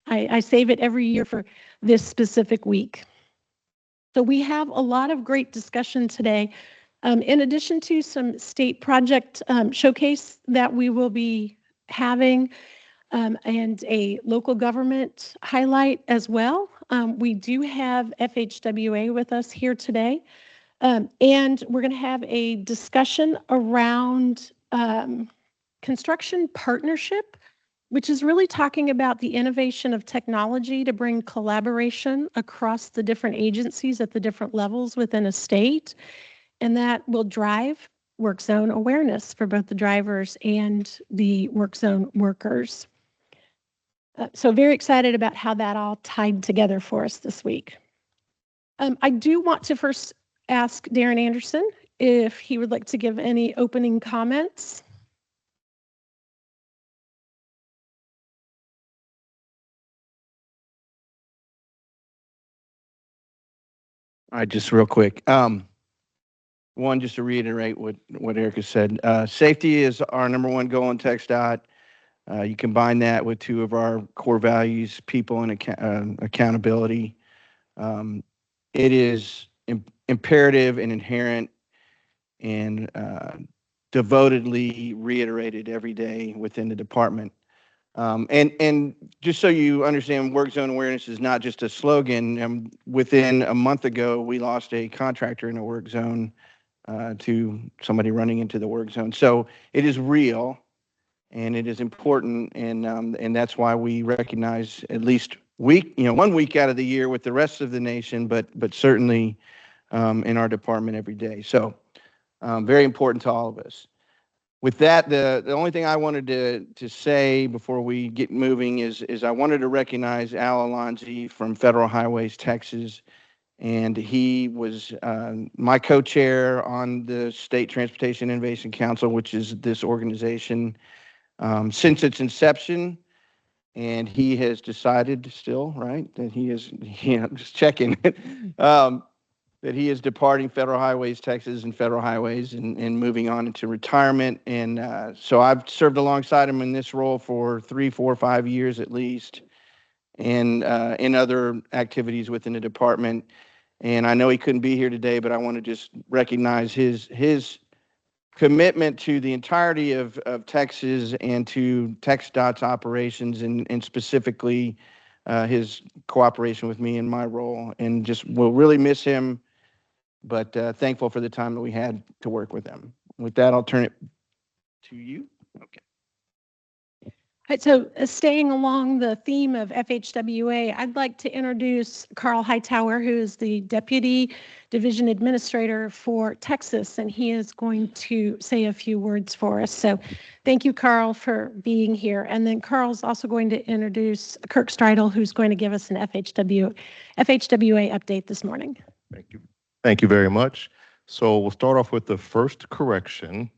I save it every year for this specific week. So we have a lot of great discussion today. In addition to some state project showcase that we will be having and a local government highlight as well, we do have FHWA with us here today. And we're going to have a discussion around construction partnership, which is really talking about the innovation of technology to bring collaboration across the different agencies at the different levels within a state. And that will drive work zone awareness for both the drivers and the work zone workers. So very excited about how that all tied together for us this week. I do want to first ask Darren Anderson if he would like to give any opening comments. All right, just real quick. One, just to reiterate what Erica said, safety is our #1 goal in TxDOT. You combine that with two of our core values, people and accountability. It is imperative and inherent and devotedly reiterated every day within the department. And just so you understand, work zone awareness is not just a slogan. Within a month ago, we lost a contractor in a work zone to somebody running into the work zone. So it is real, and it is important, and that's why we recognize at least 1 week out of the year with the rest of the nation, but certainly in our department every day. So very important to all of us. With that, the only thing I wanted to say before we get moving is I wanted to recognize Al Alonzi from Federal Highways Texas, and he was my co-chair on the State Transportation Innovation Council, which is this organization since its inception. And he has decided still, right, that he is, just checking, that he is departing Federal Highways Texas and Federal Highways and moving on into retirement. And so I've served alongside him in this role for 3, 4, 5 years at least, and in other activities within the department. And I know he couldn't be here today, but I want to just recognize his commitment to the entirety of Texas and to TxDOT's operations, and specifically his cooperation with me in my role. And just will really miss him, but thankful for the time that we had to work with him. With that, I'll turn it to you. Okay. All right, so staying along the theme of FHWA, I'd like to introduce Carl Hightower, who is the Deputy Division Administrator for Texas, and he is going to say a few words for us. So thank you, Carl, for being here. And then Carl's also going to introduce Kirk Streidel, who's going to give us an FHWA update this morning. Thank you. Thank you very much. So we'll start off with the first correction.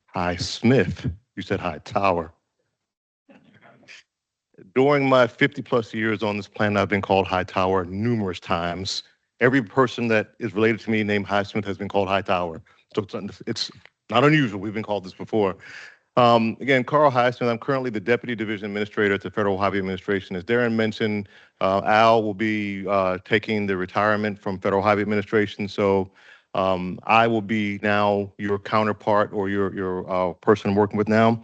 Hi, Smith. You said Hightower. During my 50-plus years on this planet, I've been called Hightower numerous times. Every person that is related to me named Highsmith has been called Hightower. So it's not unusual. We've been called this before. Again, Carl Highsmith. I'm currently the Deputy Division Administrator at the Federal Highway Administration. As Darren mentioned, Al will be taking the retirement from Federal Highway Administration. So I will be now your counterpart or your person I'm working with now.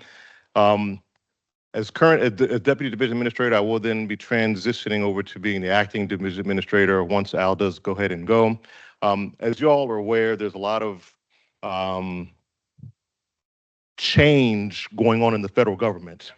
As Deputy Division Administrator, I will then be transitioning over to being the Acting Division Administrator once Al does go ahead and go. As you all are aware, there's a lot of change going on in the federal government.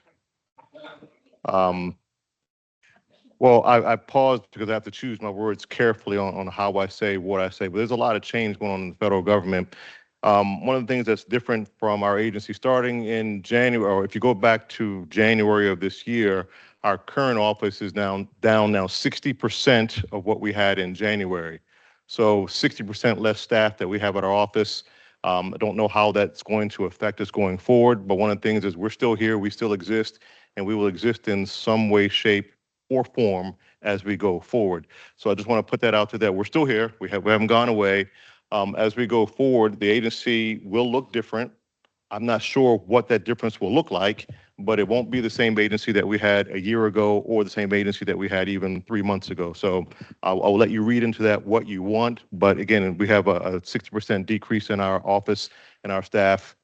Well, I paused because I have to choose my words carefully on how I say what I say, but there's a lot of change going on in the federal government. One of the things that's different from our agency starting in January, or if you go back to January of this year, our current office is down now 60% of what we had in January. So 60% less staff that we have at our office. I don't know how that's going to affect us going forward, but one of the things is we're still here, we still exist, and we will exist in some way, shape, or form as we go forward. So I just want to put that out there that we're still here, we haven't gone away. As we go forward, the agency will look different. I'm not sure what that difference will look like, but it won't be the same agency that we had a year ago or the same agency that we had even 3 months ago. So I'll let you read into that what you want. But again, we have a 60% decrease in our office and our staff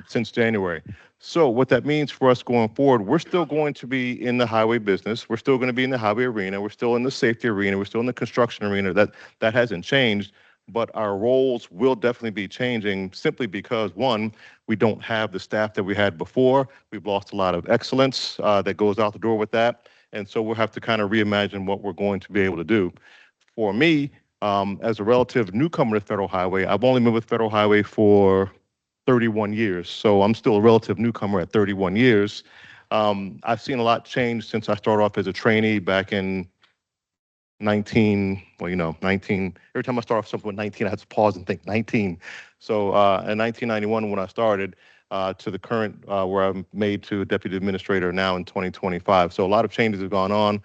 since January. So what that means for us going forward, we're still going to be in the highway business. We're still going to be in the highway arena. We're still in the safety arena. We're still in the construction arena. That hasn't changed. But our roles will definitely be changing simply because, one, we don't have the staff that we had before. We've lost a lot of excellence that goes out the door with that. And so we'll have to kind of reimagine what we're going to be able to do. For me, as a relative newcomer to Federal Highway, I've only been with Federal Highway for 31 years. So I'm still a relative newcomer at 31 years. I've seen a lot change since I started off as a trainee back in 19, well, 19, every time I start off something with 19, I have to pause and think 19. So in 1991, when I started, to the current where I'm made to deputy administrator now in 2025. So a lot of changes have gone on,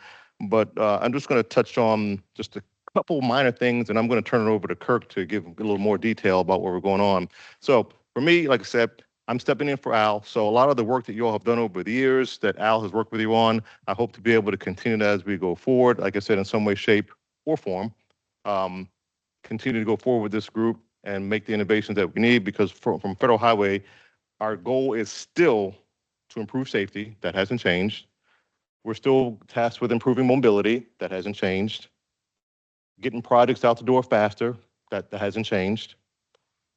but I'm just going to touch on just a couple minor things, and I'm going to turn it over to Kirk to give a little more detail about what we're going on. So for me, like I said, I'm stepping in for Al. So a lot of the work that you all have done over the years that Al has worked with you on, I hope to be able to continue that as we go forward. Like I said, in some way, shape, or form, continue to go forward with this group and make the innovations that we need, because from Federal Highway, our goal is still to improve safety. That hasn't changed. We're still tasked with improving mobility. That hasn't changed. Getting projects out the door faster. That hasn't changed.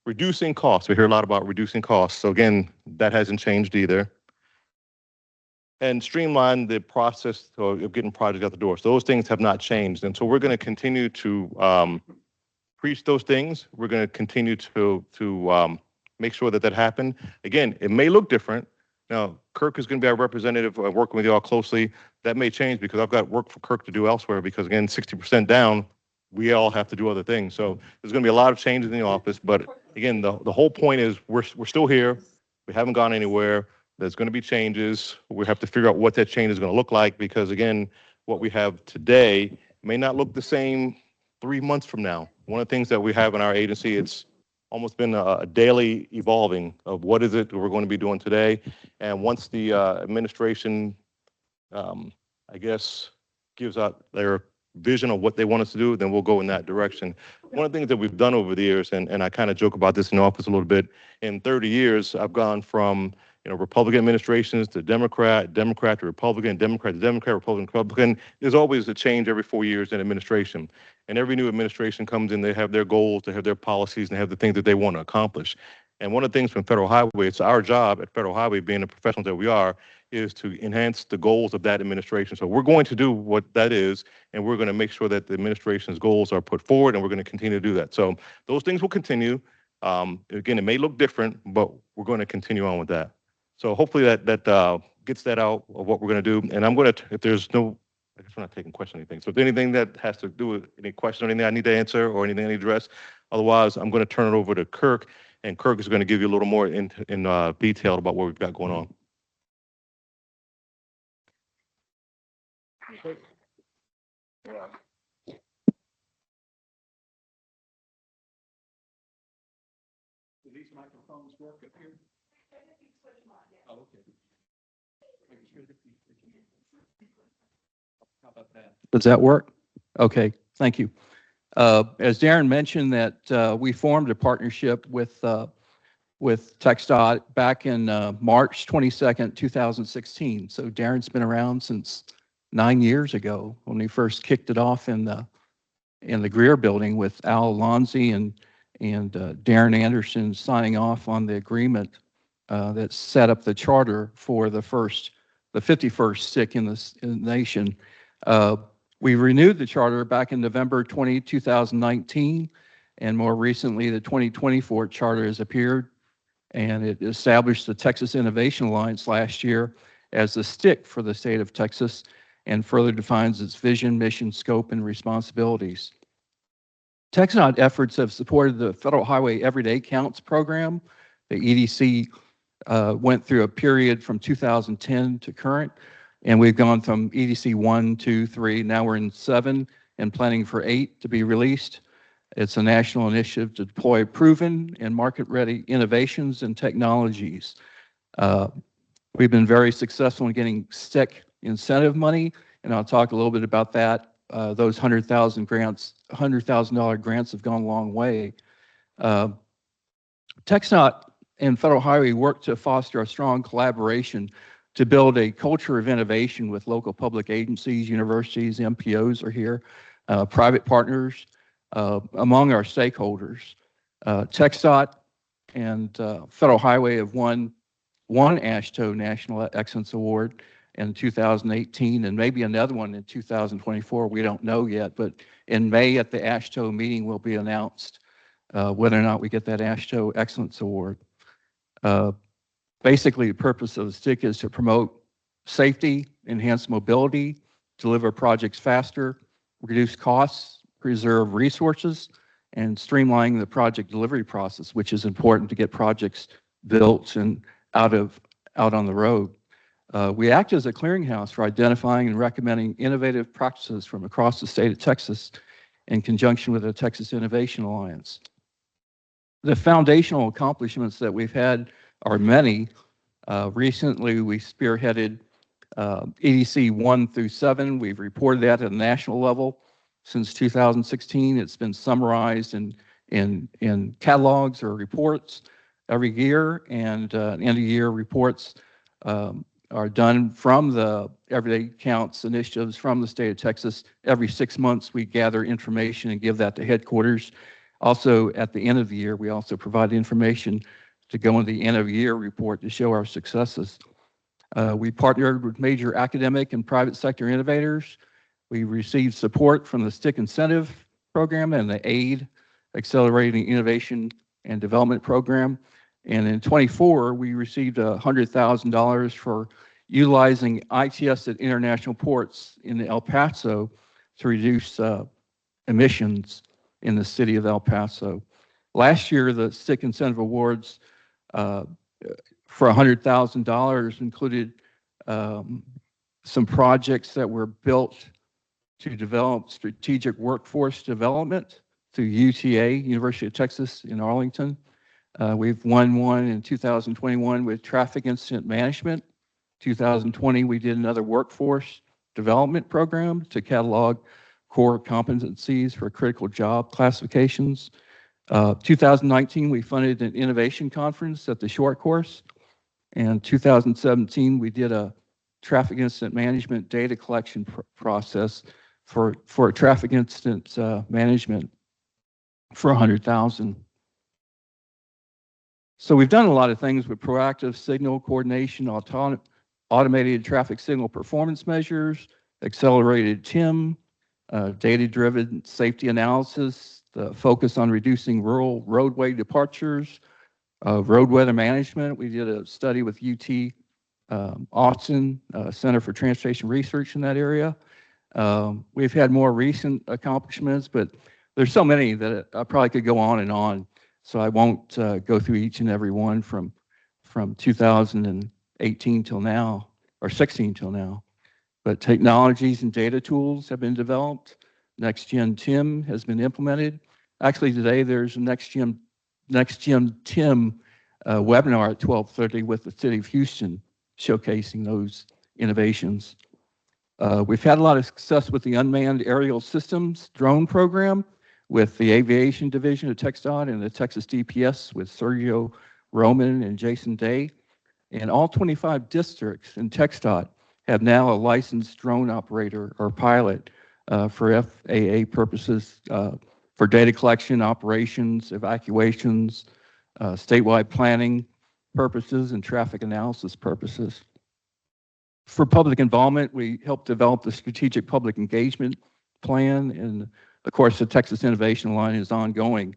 Reducing costs. We hear a lot about reducing costs. So again, that hasn't changed either. And streamline the process of getting projects out the door. So those things have not changed. And so we're going to continue to preach those things. We're going to continue to make sure that happens. Again, it may look different. Now, Kirk is going to be our representative working with you all closely. That may change because I've got work for Kirk to do elsewhere, because again, 60% down, we all have to do other things. So there's going to be a lot of changes in the office. But again, the whole point is we're still here. We haven't gone anywhere. There's going to be changes. We have to figure out what that change is going to look like, because again, what we have today may not look the same 3 months from now. One of the things that we have in our agency, it's almost been a daily evolving of what is it we're going to be doing today. And once the administration, I guess, gives out their vision of what they want us to do, then we'll go in that direction. One of the things that we've done over the years, and I kind of joke about this in the office a little bit, in 30 years, I've gone from Republican administrations to Democrat to Republican, Democrat to Democrat, Republican to Republican. There's always a change every 4 years in administration. And every new administration comes in, they have their goals, they have their policies, and they have the things that they want to accomplish. And one of the things from Federal Highway, it's our job at Federal Highway, being the professionals that we are, is to enhance the goals of that administration. So we're going to do what that is, and we're going to make sure that the administration's goals are put forward, and we're going to continue to do that. So those things will continue. Again, it may look different, but we're going to continue on with that. So hopefully that gets that out of what we're going to do. And I'm going to, if there's no, I guess we're not taking questions or anything. So if anything that has to do with any question or anything I need to answer or anything I need to address, otherwise I'm going to turn it over to Kirk, and Kirk is going to give you a little more in detail about what we've got going on. Do these microphones work up here? Oh, okay. How about that? Does that work? Okay, thank you. As Darren mentioned, that we formed a partnership with TxDOT back in March 22nd, 2016. So Darren's been around since 9 years ago when we first kicked it off in the Greer building with Al Alonzi and Darren Anderson signing off on the agreement that set up the charter for the 51st SIC in the nation. We renewed the charter back in November 2019, and more recently, the 2024 charter has appeared, and it established the Texas Innovation Alliance last year as the STIC for the state of Texas, and further defines its vision, mission, scope, and responsibilities. TxDOT efforts have supported the Federal Highway Everyday Counts program. The EDC went through a period from 2010 to current, and we've gone from EDC 1, 2, 3, now we're in 7 and planning for 8 to be released. It's a national initiative to deploy proven and market-ready innovations and technologies. We've been very successful in getting STIC incentive money, and I'll talk a little bit about that. Those $100,000 grants have gone a long way. TxDOT and Federal Highway work to foster a strong collaboration to build a culture of innovation with local public agencies, universities, MPOs are here, private partners, among our stakeholders. TxDOT and Federal Highway have won one AASHTO National Excellence Award in 2018 and maybe another one in 2024. We don't know yet, but in May at the AASHTO meeting will be announced whether or not we get that AASHTO Excellence Award. Basically, the purpose of the STIC is to promote safety, enhance mobility, deliver projects faster, reduce costs, preserve resources, and streamline the project delivery process, which is important to get projects built and out on the road. We act as a clearinghouse for identifying and recommending innovative practices from across the state of Texas in conjunction with the Texas Innovation Alliance. The foundational accomplishments that we've had are many. Recently, we spearheaded EDC 1 through 7. We've reported that at a national level. Since 2016, it's been summarized in catalogs or reports every year, and end-of-year reports are done from the Everyday Counts initiatives from the state of Texas. Every 6 months, we gather information and give that to headquarters. Also, at the end of the year, we also provide information to go in the end-of-year report to show our successes. We partnered with major academic and private sector innovators. We received support from the STIC Incentive Program and the AID, Accelerating Innovation and Development Program. And in 24, we received $100,000 for utilizing ITS at international ports in El Paso to reduce emissions in the city of El Paso. Last year, the STIC Incentive Awards for $100,000 included some projects that were built to develop strategic workforce development through UTA, University of Texas in Arlington. We've won one in 2021 with traffic incident management. 2020, we did another workforce development program to catalog core competencies for critical job classifications. 2019, we funded an innovation conference at the short course. And 2017, we did a traffic incident management data collection process for traffic incident management for $100,000. So we've done a lot of things with proactive signal coordination, automated traffic signal performance measures, accelerated TIM, data-driven safety analysis, the focus on reducing rural roadway departures, road weather management. We did a study with UT Austin, Center for Transportation Research in that area. We've had more recent accomplishments, but there's so many that I probably could go on and on. So I won't go through each and every one from 2018 till now, or 16 till now. But technologies and data tools have been developed. Next-Gen TIM has been implemented. Actually, today there's a Next-Gen TIM webinar at 12:30 with the City of Houston showcasing those innovations. We've had a lot of success with the Unmanned Aerial Systems drone program with the Aviation Division of TxDOT and the Texas DPS with Sergio Roman and Jason Day. And all 25 districts in TxDOT have now a licensed drone operator or pilot for FAA purposes, for data collection, operations, evacuations, statewide planning purposes, and traffic analysis purposes. For public involvement, we helped develop the Strategic Public Engagement Plan, and of course, the Texas Innovation Alliance is ongoing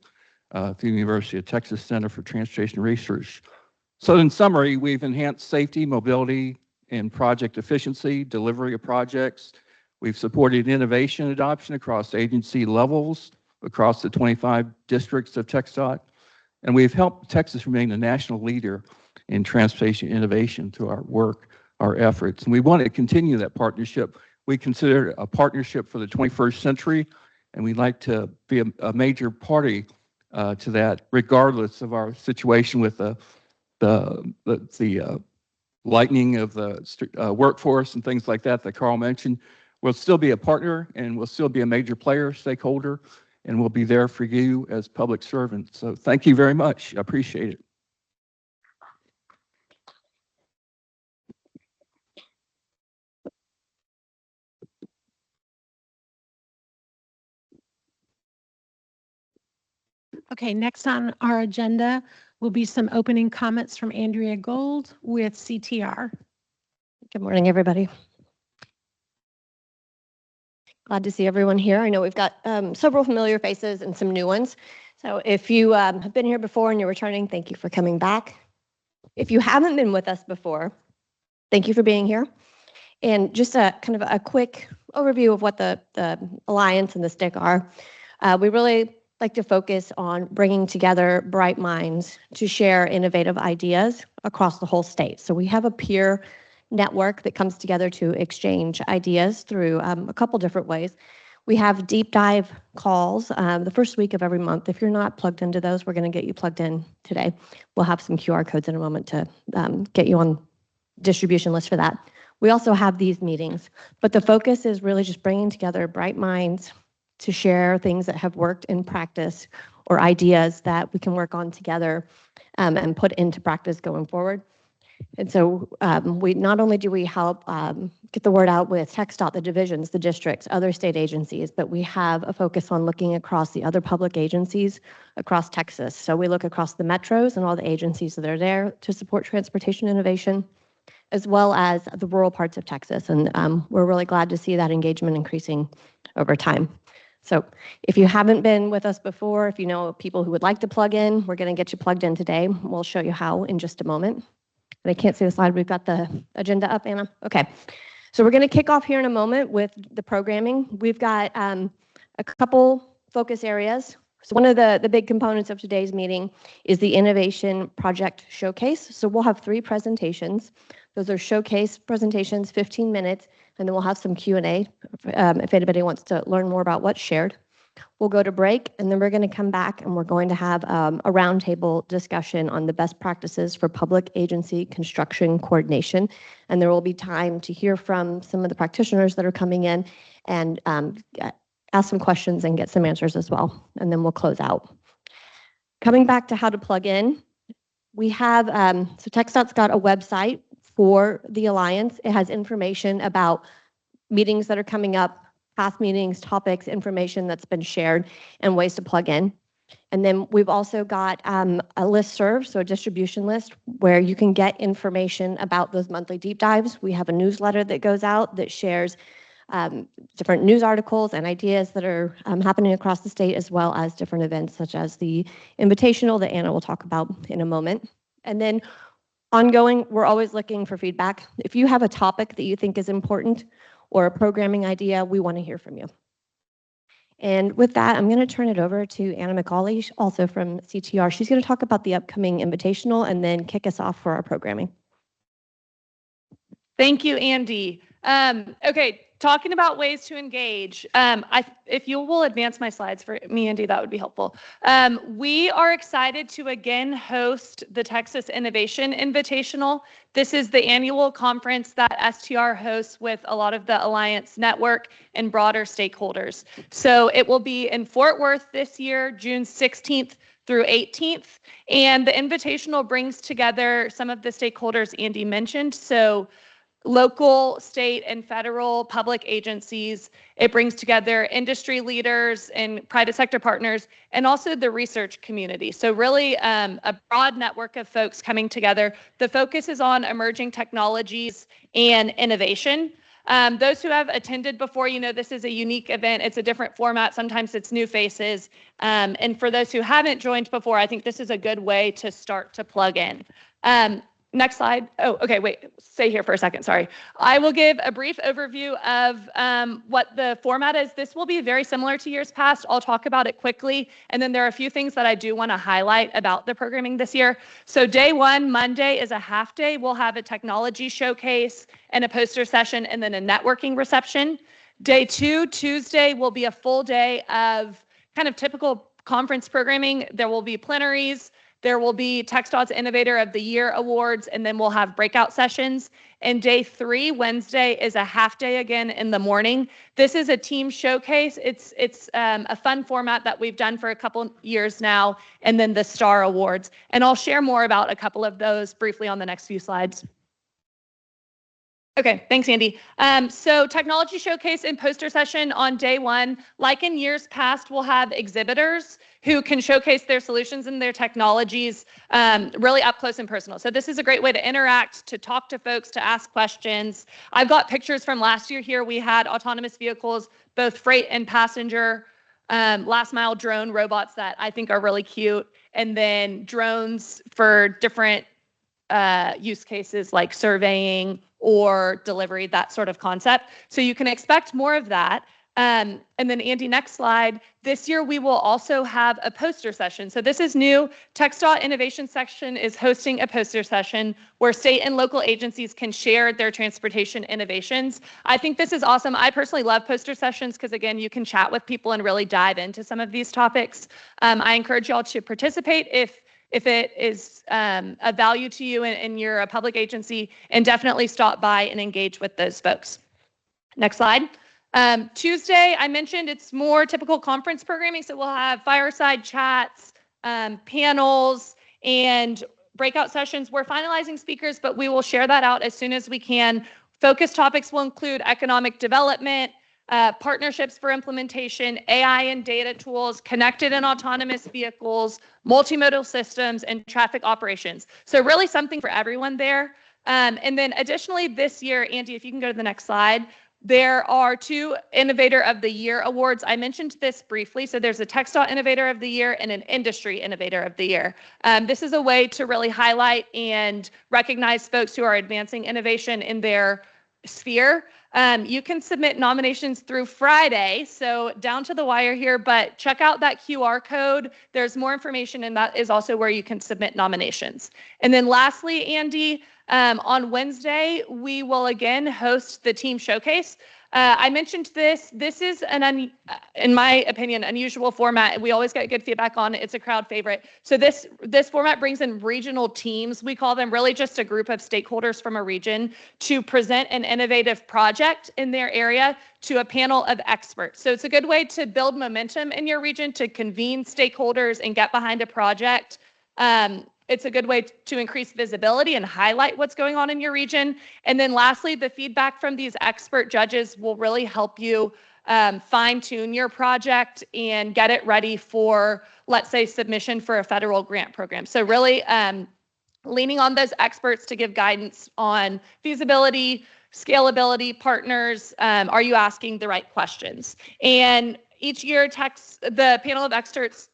through the University of Texas Center for Transportation Research. So in summary, we've enhanced safety, mobility, and project efficiency, delivery of projects. We've supported innovation adoption across agency levels, across the 25 districts of TxDOT, and we've helped Texas remain a national leader in transportation innovation through our work, our efforts. And we want to continue that partnership. We consider it a partnership for the 21st century, and we'd like to be a major party to that, regardless of our situation with the lightening of the workforce and things like that Carl mentioned. We'll still be a partner, and we'll still be a major player, stakeholder, and we'll be there for you as public servants. So thank you very much. I appreciate it. Okay, next on our agenda will be some opening comments from Andrea Gold with CTR. Good morning, everybody. Glad to see everyone here. I know we've got several familiar faces and some new ones. So if you have been here before and you're returning, thank you for coming back. If you haven't been with us before, thank you for being here. And just a kind of a quick overview of what the Alliance and the STIC are. We really like to focus on bringing together bright minds to share innovative ideas across the whole state. So we have a peer network that comes together to exchange ideas through a couple different ways. We have deep dive calls the first week of every month. If you're not plugged into those, we're going to get you plugged in today. We'll have some QR codes in a moment to get you on distribution list for that. We also have these meetings, but the focus is really just bringing together bright minds to share things that have worked in practice or ideas that we can work on together and put into practice going forward. And so we not only do we help get the word out with TxDOT, the divisions, the districts, other state agencies, but we have a focus on looking across the other public agencies across Texas. So we look across the metros and all the agencies that are there to support transportation innovation, as well as the rural parts of Texas. And we're really glad to see that engagement increasing over time. So if you haven't been with us before, if you know people who would like to plug in, we're going to get you plugged in today. We'll show you how in just a moment. And I can't see the slide. We've got the agenda up, Anna. Okay. So we're going to kick off here in a moment with the programming. We've got a couple focus areas. So one of the big components of today's meeting is the Innovation Project Showcase. So we'll have 3 presentations. Those are showcase presentations, 15 minutes, and then we'll have some Q&A if anybody wants to learn more about what's shared. We'll go to break, and then we're going to come back, and we're going to have a roundtable discussion on the best practices for public agency construction coordination. And there will be time to hear from some of the practitioners that are coming in and ask some questions and get some answers as well. And then we'll close out. Coming back to how to plug in, we have, so TxDOT's got a website for the Alliance. It has information about meetings that are coming up, past meetings, topics, information that's been shared, and ways to plug in. And then we've also got a listserv, so a distribution list, where you can get information about those monthly deep dives. We have a newsletter that goes out that shares different news articles and ideas that are happening across the state, as well as different events such as the Invitational that Anna will talk about in a moment. And then ongoing, we're always looking for feedback. If you have a topic that you think is important or a programming idea, we want to hear from you. And with that, I'm going to turn it over to Anna McCauley, also from CTR. She's going to talk about the upcoming Invitational and then kick us off for our programming. Thank you, Andy. Okay, talking about ways to engage. If you will advance my slides for me, Andy, that would be helpful. We are excited to again host the Texas Innovation Invitational. This is the annual conference that STR hosts with a lot of the Alliance network and broader stakeholders. So it will be in Fort Worth this year, June 16th through 18th. And the Invitational brings together some of the stakeholders Andy mentioned. So local, state, and federal public agencies. It brings together industry leaders and private sector partners, and also the research community. So really a broad network of folks coming together. The focus is on emerging technologies and innovation. Those who have attended before, you know, this is a unique event. It's a different format. Sometimes it's new faces. And for those who haven't joined before, I think this is a good way to start to plug in. Next slide. Oh, okay, wait, stay here for a second, sorry. I will give a brief overview of what the format is. This will be very similar to years past. I'll talk about it quickly, and then there are a few things that I do want to highlight about the programming this year. So day 1, Monday, is a half day. We'll have a technology showcase and a poster session and then a networking reception. Day 2, Tuesday, will be a full day of kind of typical conference programming. There will be plenaries. There will be TxDOT's Innovator of the Year awards, and then we'll have breakout sessions. And day 3, Wednesday, is a half day again in the morning. This is a team showcase. It's a fun format that we've done for a couple years now, and then the STAR Awards. And I'll share more about a couple of those briefly on the next few slides. Okay, thanks, Andy. So technology showcase and poster session on day 1. Like in years past, we'll have exhibitors who can showcase their solutions and their technologies really up close and personal. So this is a great way to interact, to talk to folks, to ask questions. I've got pictures from last year here. We had autonomous vehicles, both freight and passenger, last mile drone robots that I think are really cute, and then drones for different use cases like surveying or delivery, that sort of concept. So you can expect more of that. And then Andy, next slide. This year we will also have a poster session. So this is new. TxDOT Innovation Section is hosting a poster session where state and local agencies can share their transportation innovations. I think this is awesome. I personally love poster sessions because, again, you can chat with people and really dive into some of these topics. I encourage y'all to participate if it is of value to you and you're a public agency, and definitely stop by and engage with those folks. Next slide. Tuesday, I mentioned it's more typical conference programming, so we'll have fireside chats, panels, and breakout sessions. We're finalizing speakers, but we will share that out as soon as we can. Focus topics will include economic development, partnerships for implementation, AI and data tools, connected and autonomous vehicles, multimodal systems, and traffic operations. So really something for everyone there. And then additionally this year, Andy, if you can go to the next slide, there are 2 Innovator of the Year awards. I mentioned this briefly. So there's a TxDOT Innovator of the Year and an Industry Innovator of the Year. This is a way to really highlight and recognize folks who are advancing innovation in their sphere. You can submit nominations through Friday, so down to the wire here, but check out that QR code. There's more information, and that is also where you can submit nominations. And then lastly, Andy, on Wednesday, we will again host the team showcase. I mentioned this. This is in my opinion, unusual format. We always get good feedback on it. It's a crowd favorite. So this format brings in regional teams. We call them really just a group of stakeholders from a region to present an innovative project in their area to a panel of experts. So it's a good way to build momentum in your region, to convene stakeholders and get behind a project. It's a good way to increase visibility and highlight what's going on in your region. And then lastly, the feedback from these expert judges will really help you fine tune your project and get it ready for, let's say, submission for a federal grant program. So really leaning on those experts to give guidance on feasibility, scalability, partners, are you asking the right questions? And each year, the panel of experts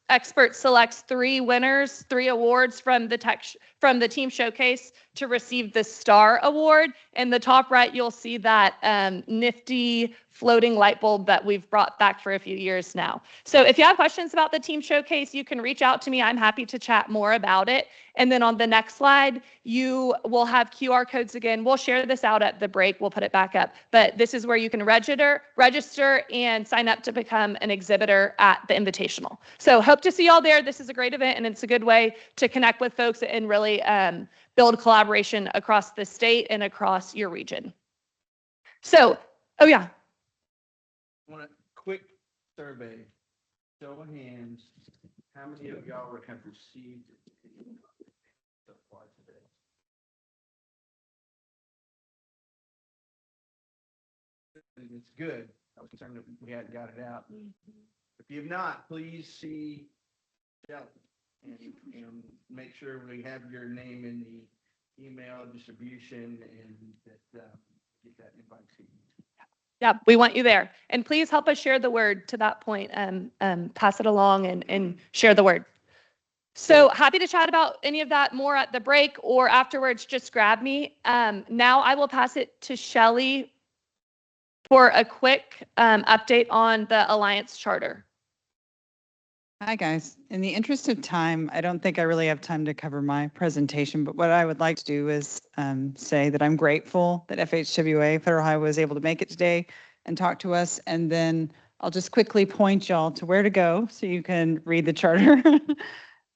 selects 3 winners, 3 awards from the team showcase to receive the STAR Award. In the top right, you'll see that nifty floating light bulb that we've brought back for a few years now. So if you have questions about the team showcase, you can reach out to me. I'm happy to chat more about it. And then on the next slide, you will have QR codes again. We'll share this out at the break. We'll put it back up. But this is where you can register and sign up to become an exhibitor at the Invitational. So hope to see y'all there. This is a great event, and it's a good way to connect with folks and really build collaboration across the state and across your region. So, oh yeah. I want a quick survey. Show of hands. How many of y'all have received so far today? It's good. I was concerned that we hadn't got it out. If you have not, please see Shelley and make sure we have your name in the email distribution and that get that invite to you. Yeah, we want you there. And please help us share the word to that point. Pass it along and share the word. So happy to chat about any of that more at the break or afterwards. Just grab me. Now I will pass it to Shelley for a quick update on the Alliance Charter. Hi, guys. In the interest of time, I don't think I really have time to cover my presentation, but what I would like to do is say that I'm grateful that FHWA Federal Highway was able to make it today and talk to us. And then I'll just quickly point y'all to where to go so you can read the charter.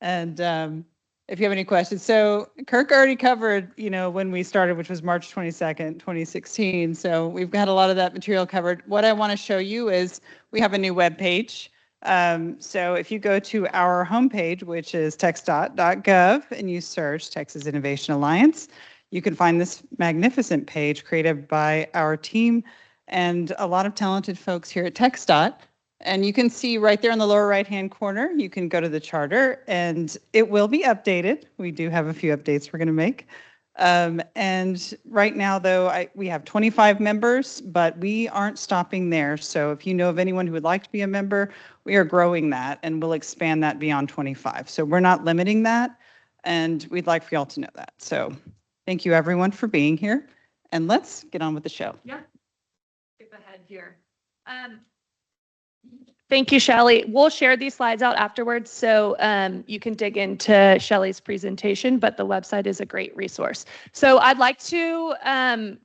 And if you have any questions. So Kirk already covered, when we started, which was March 22nd, 2016. So we've got a lot of that material covered. What I want to show you is we have a new web page. So if you go to our homepage, which is TxDOT.gov, and you search Texas Innovation Alliance, you can find this magnificent page created by our team and a lot of talented folks here at TxDOT. And you can see right there in the lower right-hand corner, you can go to the charter, and it will be updated. We do have a few updates we're going to make. And right now, though, we have 25 members, but we aren't stopping there. So if you know of anyone who would like to be a member, we are growing that, and we'll expand that beyond 25. So we're not limiting that, and we'd like for y'all to know that. So thank you, everyone, for being here, and let's get on with the show. Yeah. Skip ahead here. Thank you, Shelley. We'll share these slides out afterwards so you can dig into Shelley's presentation, but the website is a great resource. So I'd like to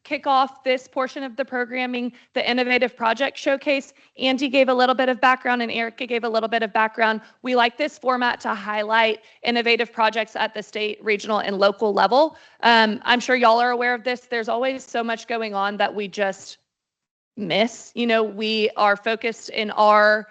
kick off this portion of the programming, the Innovative Project Showcase. Andy gave a little bit of background and Erica gave a little bit of background. We like this format to highlight innovative projects at the state, regional, and local level. I'm sure y'all are aware of this. There's always so much going on that we just miss. We are focused in our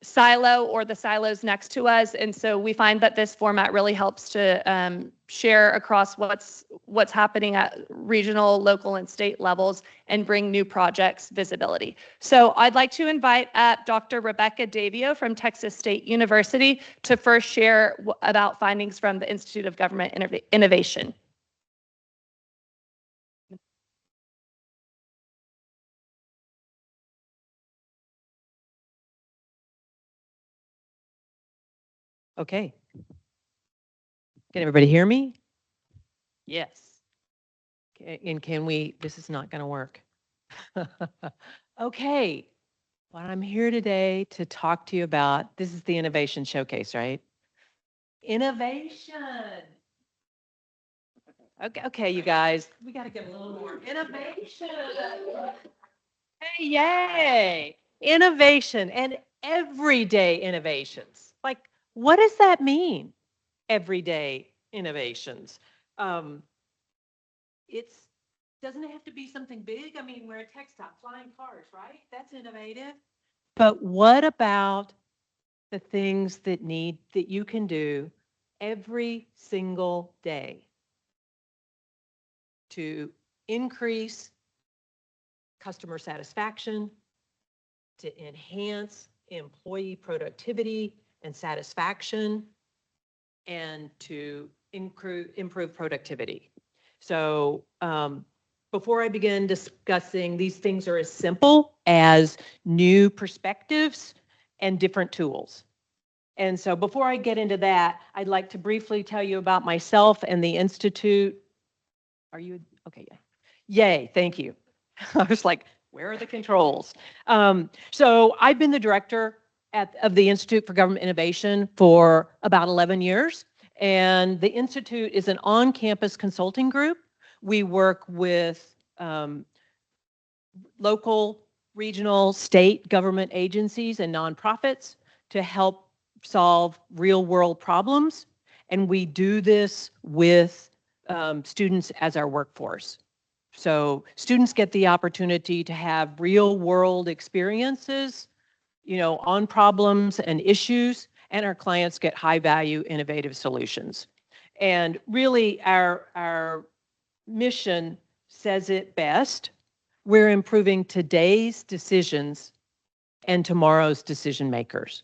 silo or the silos next to us, and so we find that this format really helps to share across what's happening at regional, local, and state levels and bring new projects visibility. So I'd like to invite up Dr. Rebecca Davio from Texas State University to first share about findings from the Institute of Government Innovation. Okay. Can everybody hear me? Yes. And can we, this is not going to work. Okay. What I'm here today to talk to you about, this is the Innovation Showcase, right? Innovation. Okay, you guys, we got to get a little more innovation. Hey, yay. Innovation and everyday innovations. Like, what does that mean? Everyday innovations. Doesn't it have to be something big? I mean, we're a TxDOT, flying cars, right? That's innovative. But what about the things that you can do every single day to increase customer satisfaction, to enhance employee productivity and satisfaction, and to improve productivity? So before I begin discussing, these things are as simple as new perspectives and different tools. And so before I get into that, I'd like to briefly tell you about myself and the Institute. Are you, okay, yay, thank you. I was like, where are the controls? So I've been the director of the Institute for Government Innovation for about 11 years. And the Institute is an on-campus consulting group. We work with local, regional, state government agencies and nonprofits to help solve real-world problems. And we do this with students as our workforce. So students get the opportunity to have real-world experiences, on problems and issues, and our clients get high-value, innovative solutions. And really, our mission says it best. We're improving today's decisions and tomorrow's decision makers.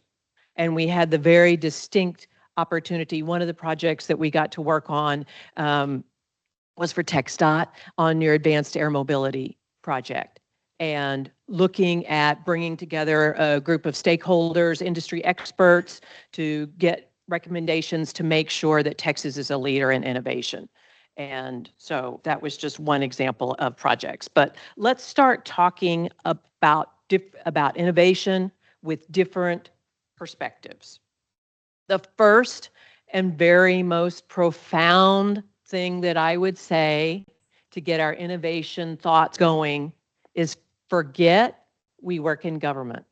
And we had the very distinct opportunity. One of the projects that we got to work on was for TxDOT on your advanced air mobility project, and looking at bringing together a group of stakeholders, industry experts, to get recommendations to make sure that Texas is a leader in innovation. And so that was just one example of projects. But let's start talking about innovation with different perspectives. The first and very most profound thing that I would say to get our innovation thoughts going is forget we work in government.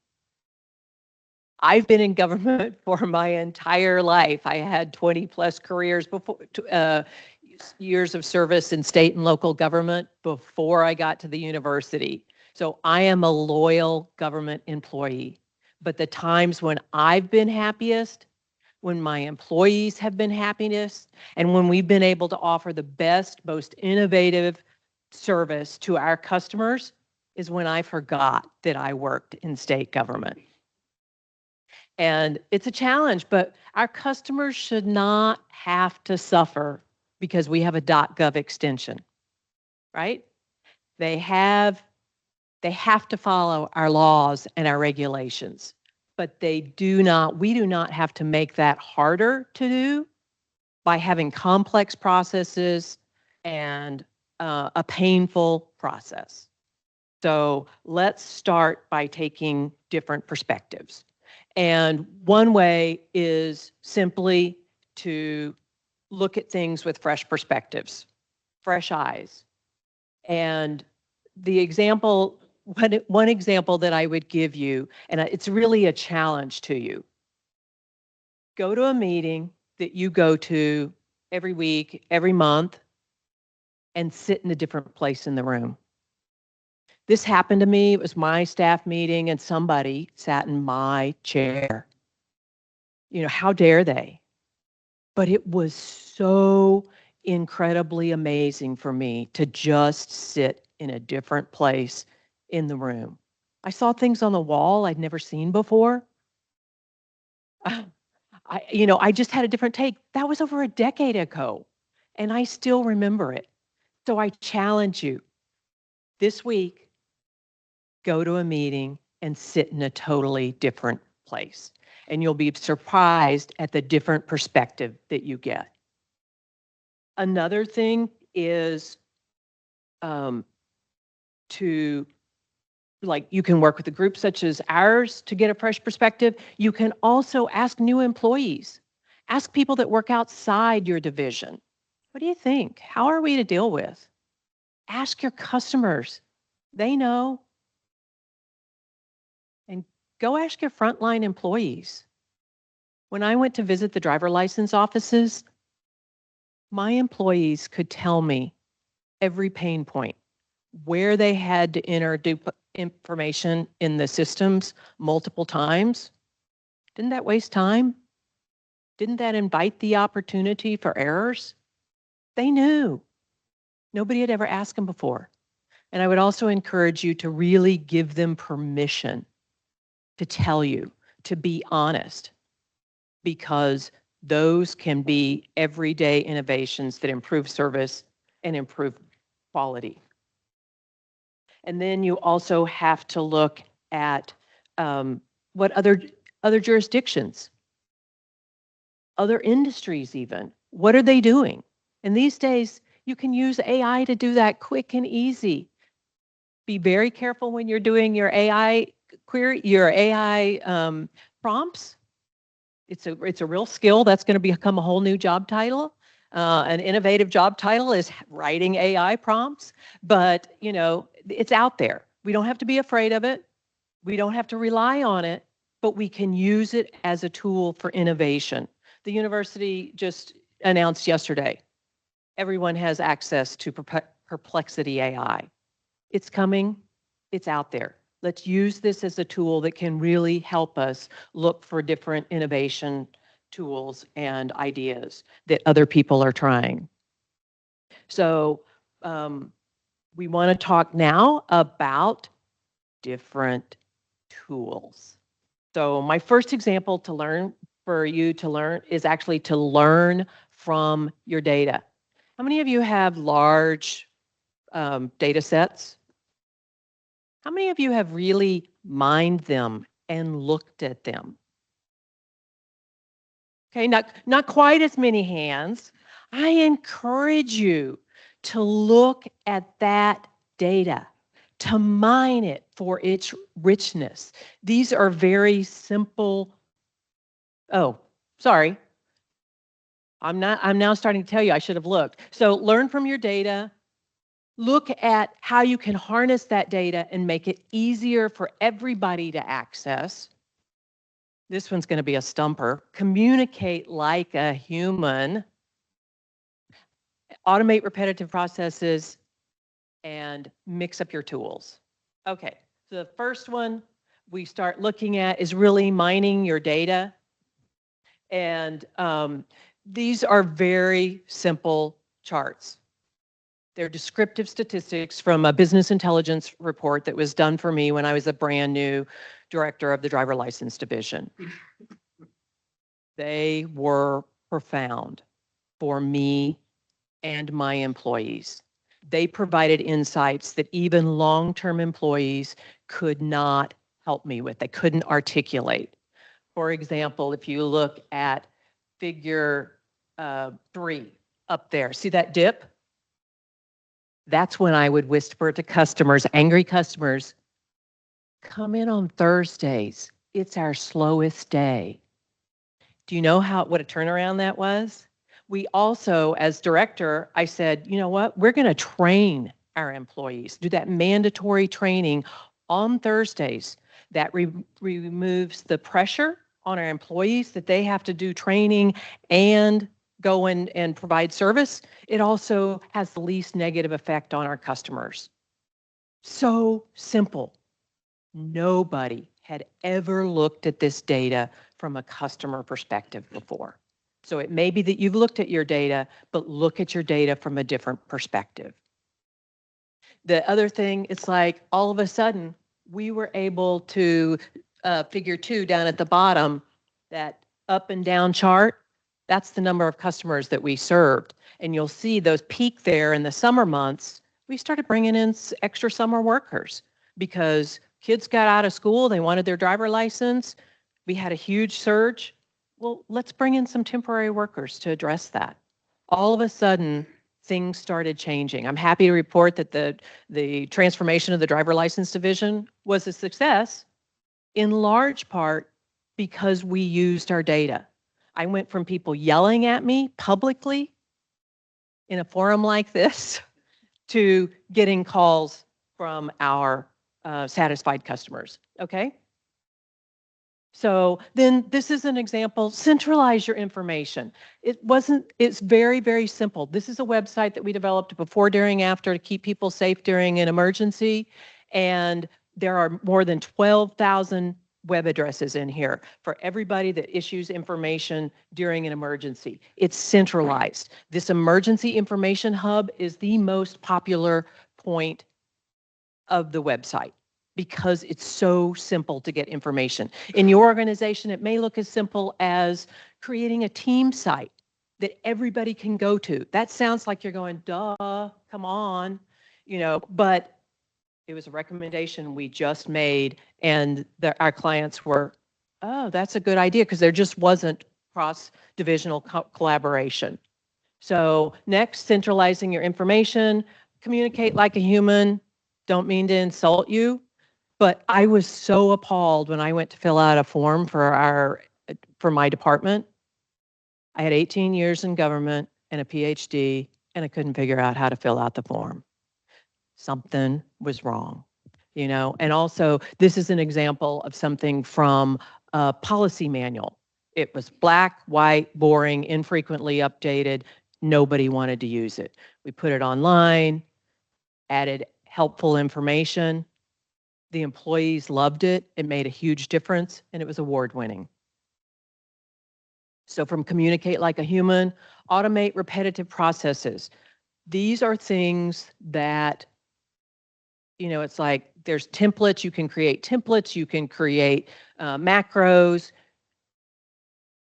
I've been in government for my entire life. I had 20 plus careers before, years of service in state and local government before I got to the university. So I am a loyal government employee. But the times when I've been happiest, when my employees have been happiest, and when we've been able to offer the best, most innovative service to our customers is when I forgot that I worked in state government. And it's a challenge, but our customers should not have to suffer because we have a .gov extension, right? They have to follow our laws and our regulations, but we do not have to make that harder to do by having complex processes and a painful process. So let's start by taking different perspectives. And one way is simply to look at things with fresh perspectives, fresh eyes. And the example, one example that I would give you, and it's really a challenge to you. Go to a meeting that you go to every week, every month, and sit in a different place in the room. This happened to me. It was my staff meeting and somebody sat in my chair. You know, how dare they? But it was so incredibly amazing for me to just sit in a different place in the room. I saw things on the wall I'd never seen before. I just had a different take. That was over a decade ago, and I still remember it. So I challenge you this week, go to a meeting and sit in a totally different place. And you'll be surprised at the different perspective that you get. Another thing is you can work with a group such as ours to get a fresh perspective. You can also ask new employees. Ask people that work outside your division. What do you think? How are we to deal with? Ask your customers. They know. And go ask your frontline employees. When I went to visit the driver license offices, my employees could tell me every pain point, where they had to enter information in the systems multiple times. Didn't that waste time? Didn't that invite the opportunity for errors? They knew. Nobody had ever asked them before. And I would also encourage you to really give them permission to tell you, to be honest, because those can be everyday innovations that improve service and improve quality. And then you also have to look at what other jurisdictions, other industries even, what are they doing? And these days, you can use AI to do that quick and easy. Be very careful when you're doing your AI query, your AI prompts. It's a real skill that's going to become a whole new job title. An innovative job title is writing AI prompts, but it's out there. We don't have to be afraid of it. We don't have to rely on it, but we can use it as a tool for innovation. The university just announced yesterday, everyone has access to Perplexity AI. It's coming, it's out there. Let's use this as a tool that can really help us look for different innovation tools and ideas that other people are trying. So we want to talk now about different tools. So my first example for you to learn is actually to learn from your data. How many of you have large data sets? How many of you have really mined them and looked at them? Okay, not quite as many hands. I encourage you to look at that data, to mine it for its richness. These are very simple. Oh, sorry. I'm now starting to tell you I should have looked. So learn from your data, Look at how you can harness that data and make it easier for everybody to access. This one's going to be a stumper. Communicate like a human. Automate repetitive processes and mix up your tools. Okay, so the first one we start looking at is really mining your data. And these are very simple charts. They're descriptive statistics from a business intelligence report that was done for me when I was a brand new director of the driver license division. They were profound for me and my employees. They provided insights that even long-term employees could not help me with. They couldn't articulate. For example, if you look at figure 3 up there, see that dip? That's when I would whisper to customers, angry customers, come in on Thursdays. It's our slowest day. Do you know what a turnaround that was? We also, as director, I said, you know what? We're going to train our employees, do that mandatory training on Thursdays. That removes the pressure on our employees that they have to do training and go in and provide service. It also has the least negative effect on our customers. So simple. Nobody had ever looked at this data from a customer perspective before. So it may be that you've looked at your data, but look at your data from a different perspective. The other thing, it's like all of a sudden we were able to, figure 2 down at the bottom, that up and down chart, that's the number of customers that we served. And you'll see those peak there in the summer months. We started bringing in extra summer workers because kids got out of school, they wanted their driver license. We had a huge surge. Well, let's bring in some temporary workers to address that. All of a sudden, things started changing. I'm happy to report that the transformation of the driver license division was a success, in large part because we used our data. I went from people yelling at me publicly in a forum like this to getting calls from our satisfied customers, okay? So then this is an example, centralize your information. It's very, very simple. This is a website that we developed before, during, after to keep people safe during an emergency. And there are more than 12,000 web addresses in here for everybody that issues information during an emergency. It's centralized. This emergency information hub is the most popular point of the website, because it's so simple to get information. In your organization, it may look as simple as creating a team site that everybody can go to. That sounds like you're going, duh, come on, but it was a recommendation we just made, and our clients were, oh, that's a good idea, because there just wasn't cross-divisional collaboration. So next, centralizing your information, communicate like a human. Don't mean to insult you, but I was so appalled when I went to fill out a form for my department. I had 18 years in government and a PhD, and I couldn't figure out how to fill out the form. Something was wrong, and also this is an example of something from a policy manual. It was black, white, boring, infrequently updated. Nobody wanted to use it. We put it online, added helpful information. The employees loved it. It made a huge difference, and it was award-winning. So from communicate like a human, automate repetitive processes. These are things that, it's like there's templates. You can create templates. You can create macros.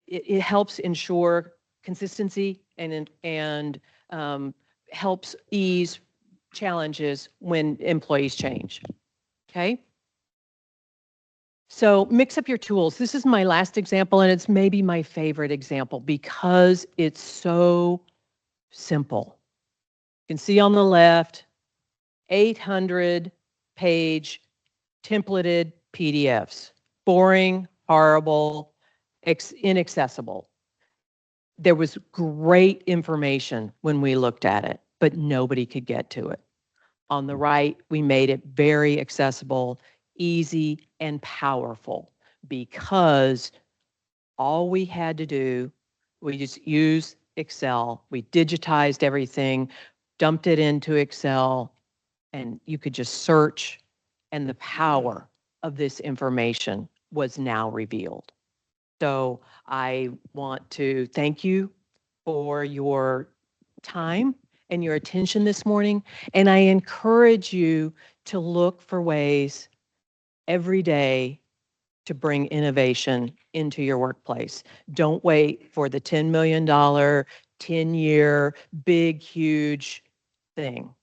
It helps ensure consistency and helps ease challenges when employees change. Okay. So mix up your tools. This is my last example, and it's maybe my favorite example because it's so simple. You can see on the left, 800-page templated PDFs. Boring, horrible, inaccessible. There was great information when we looked at it, but nobody could get to it. On the right, we made it very accessible, easy, and powerful because all we had to do, we just use Excel. We digitized everything, dumped it into Excel, and you could just search, and the power of this information was now revealed. So I want to thank you for your time and your attention this morning. And I encourage you to look for ways every day to bring innovation into your workplace. Don't wait for the $10 million, 10-year, big, huge thing.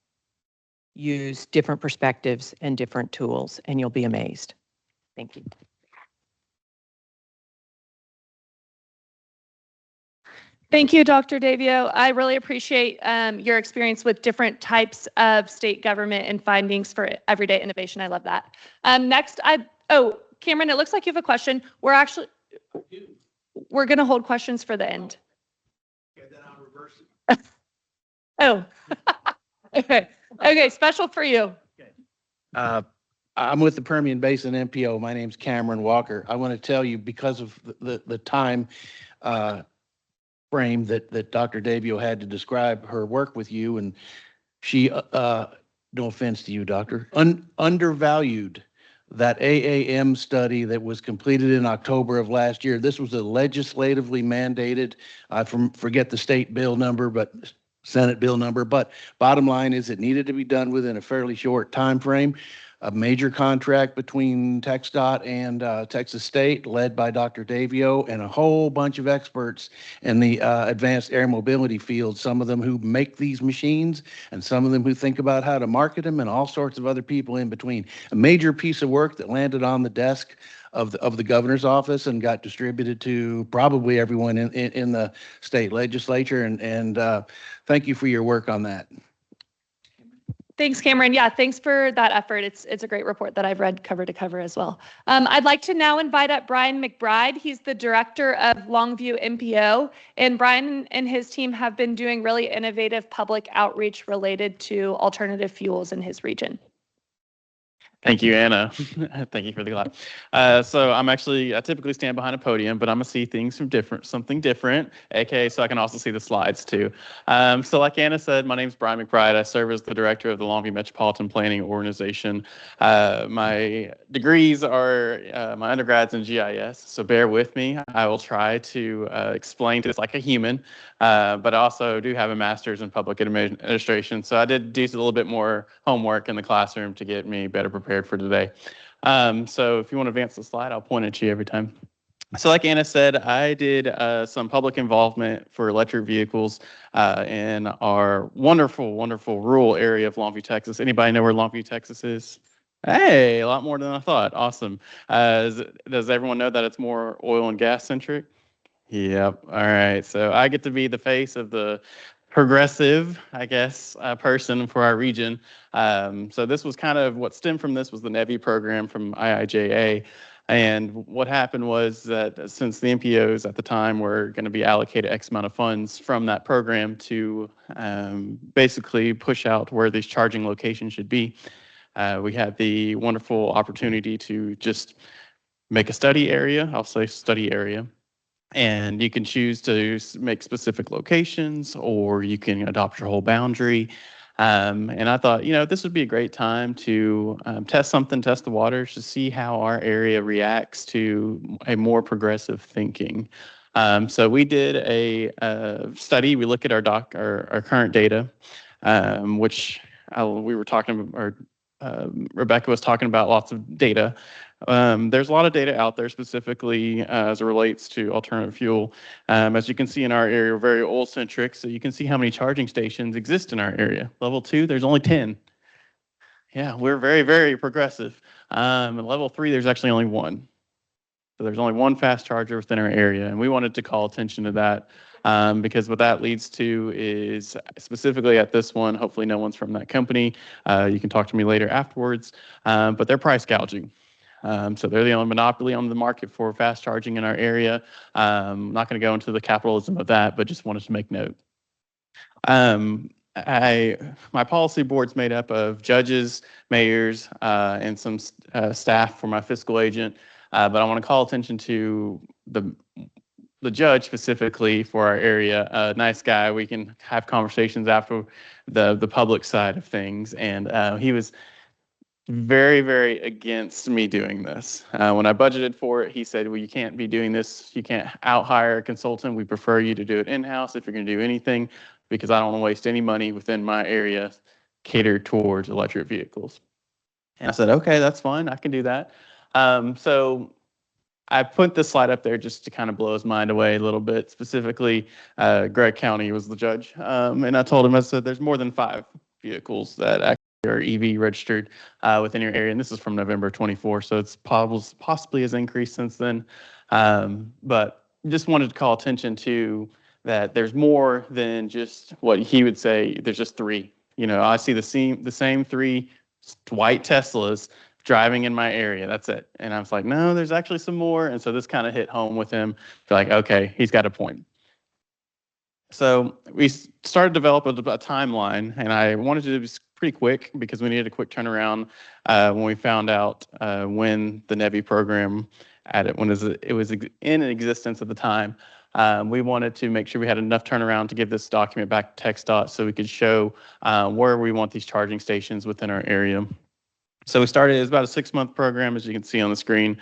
Use different perspectives and different tools, and you'll be amazed. Thank you. Thank you, Dr. Davio. I really appreciate your experience with different types of state government and findings for everyday innovation. I love that. Next, Cameron, it looks like you have a question. We're going to hold questions for the end. Okay, then I'll reverse it. Oh, okay. Okay, special for you. Okay. I'm with the Permian Basin MPO. My name's Cameron Walker. I want to tell you, because of the time frame that Dr. Davio had to describe her work with you, and she, no offense to you, doctor, undervalued that AAM study that was completed in October of last year. This was a legislatively mandated, I forget the state bill number, but Senate bill number, but bottom line is it needed to be done within a fairly short time frame. A major contract between TxDOT and Texas State, led by Dr. Davio, and a whole bunch of experts in the advanced air mobility field, some of them who make these machines and some of them who think about how to market them, and all sorts of other people in between. A major piece of work that landed on the desk of the governor's office and got distributed to probably everyone in the state legislature. And thank you for your work on that. Thanks, Cameron. Yeah, thanks for that effort. It's a great report that I've read cover to cover as well. I'd like to now invite up Brian McBride. He's the director of Longview MPO, and Brian and his team have been doing really innovative public outreach related to alternative fuels in his region. Thank you, Anna. Thank you for the clap. So I typically stand behind a podium, but I'm gonna see things from something different, aka so I can also see the slides too. So like Anna said, my name is Brian McBride. I serve as the director of the Longview Metropolitan Planning Organization. My degrees are my undergrad's in GIS, so bear with me. I will try to explain to this like a human, but I also do have a master's in public administration. So I did do a little bit more homework in the classroom to get me better prepared for today. So if you want to advance the slide, I'll point at you every time. So like Anna said, I did some public involvement for electric vehicles in our wonderful, wonderful rural area of Longview, Texas. Anybody know where Longview, Texas is? Hey, a lot more than I thought. Awesome. Does everyone know that it's more oil and gas centric? Yep. All right. So I get to be the face of the progressive, I guess, person for our region. So this was kind of what stemmed from this was the NEVI program from IIJA. And what happened was that since the MPOs at the time were going to be allocated X amount of funds from that program to basically push out where these charging locations should be, we had the wonderful opportunity to just make a study area. I'll say study area. And you can choose to make specific locations, or you can adopt your whole boundary. And I thought, this would be a great time to test the waters to see how our area reacts to a more progressive thinking. So we did a study. We look at our current data, which we were talking about, Rebecca was talking about lots of data. There's a lot of data out there specifically as it relates to alternative fuel. As you can see in our area, we're very oil centric, so you can see how many charging stations exist in our area. Level 2, there's only 10. Yeah, we're very, very progressive. And level 3, there's actually only 1. So there's only 1 fast charger within our area, and we wanted to call attention to that because what that leads to is specifically at this one, hopefully no one's from that company. You can talk to me later afterwards, but they're price gouging. So they're the only monopoly on the market for fast charging in our area. I'm not going to go into the capitalism of that, but just wanted to make note. my policy board's made up of judges, mayors, and some staff for my fiscal agent. But I want to call attention to the judge specifically for our area. A nice guy. We can have conversations after the public side of things. And he was very, very against me doing this. When I budgeted for it, he said, well, you can't be doing this. You can't out-hire a consultant. We prefer you to do it in-house if you're going to do anything, because I don't want to waste any money within my area catered towards electric vehicles. And I said, okay, that's fine. I can do that. So I put this slide up there just to kind of blow his mind away a little bit. Specifically, Gregg County was the judge. And I told him, I said, there's more than 5 vehicles that actually are EV registered within your area. And this is from November 24, so it's possibly has increased since then. But just wanted to call attention to that there's more than just what he would say. There's just 3. You know, I see the same 3 white Teslas driving in my area. That's it. And I was like, no, there's actually some more. And so this kind of hit home with him. Like, okay, he's got a point. So we started to develop a timeline, and I wanted to do this pretty quick because we needed a quick turnaround when we found out when the NEVI program when it was in existence at the time. We wanted to make sure we had enough turnaround to give this document back to TxDOT so we could show where we want these charging stations within our area. So we started, it was about a 6-month program, as you can see on the screen.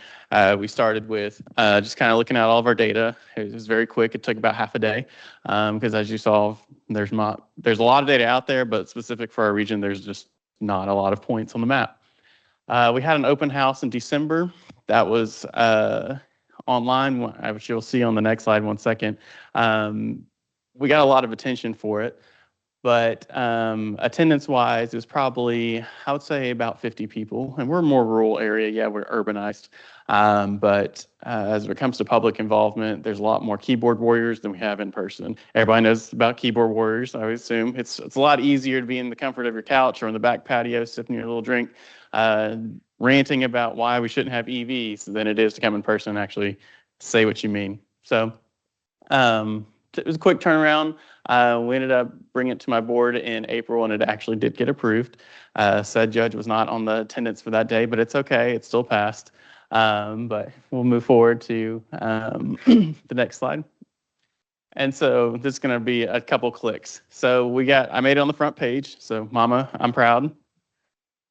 We started with just kind of looking at all of our data. It was very quick. It took about half a day because as you saw, there's a lot of data out there, but specific for our region, there's just not a lot of points on the map. We had an open house in December. That was online, which you'll see on the next slide in 1 second. We got a lot of attention for it. But attendance-wise, it was probably, I would say, about 50 people. And we're a more rural area. Yeah, we're urbanized. But as it comes to public involvement, there's a lot more keyboard warriors than we have in person. Everybody knows about keyboard warriors, I would assume. It's a lot easier to be in the comfort of your couch or in the back patio sipping your little drink, ranting about why we shouldn't have EVs than it is to come in person and actually say what you mean. So it was a quick turnaround. We ended up bringing it to my board in April, and it actually did get approved. Said judge was not on the attendance for that day, but it's okay. It still passed. But we'll move forward to the next slide. And so this is going to be a couple clicks. So I made it on the front page. So Mama, I'm proud.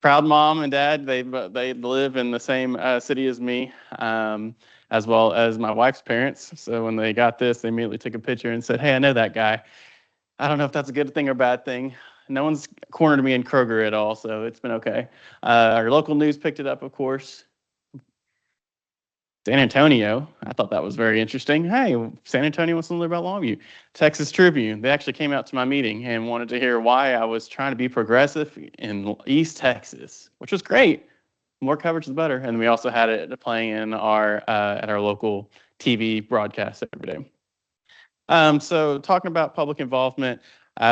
Proud mom and dad. They live in the same city as me. As well as my wife's parents. So when they got this, they immediately took a picture and said, hey, I know that guy. I don't know if that's a good thing or bad thing. No one's cornered me in Kroger at all, so it's been okay. Our local news picked it up, of course. San Antonio, I thought that was very interesting. Hey, San Antonio wants to learn about Longview. Texas Tribune, they actually came out to my meeting and wanted to hear why I was trying to be progressive in East Texas, which was great. More coverage the better. And we also had it playing in our at our local TV broadcast every day. So talking about public involvement,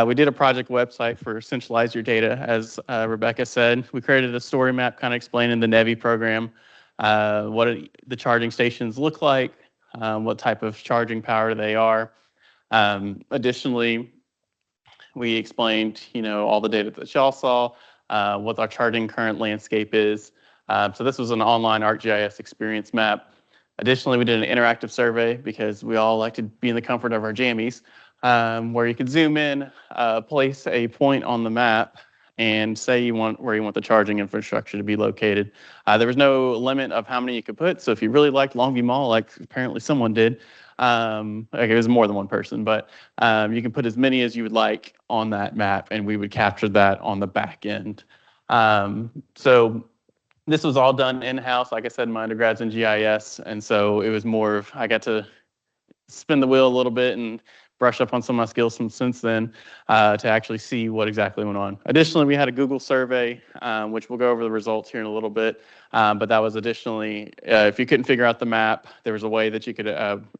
we did a project website for Centralize Your Data, as Rebecca said. We created a story map kind of explaining the NEVI program, what the charging stations look like, what type of charging power they are. Additionally, we explained, all the data that y'all saw, what our charging current landscape is. So this was an online ArcGIS experience map. Additionally, we did an interactive survey because we all like to be in the comfort of our jammies, where you could zoom in, place a point on the map, and say where you want the charging infrastructure to be located. There was no limit of how many you could put. So if you really liked Longview Mall, like apparently someone did, it was more than one person, but you can put as many as you would like on that map, and we would capture that on the back end. So this was all done in-house. Like I said, my undergrad's in GIS, and so it was more of, I got to spin the wheel a little bit and brush up on some of my skills from since then to actually see what exactly went on. Additionally, we had a Google survey, which we'll go over the results here in a little bit, but that was additionally, if you couldn't figure out the map, there was a way that you could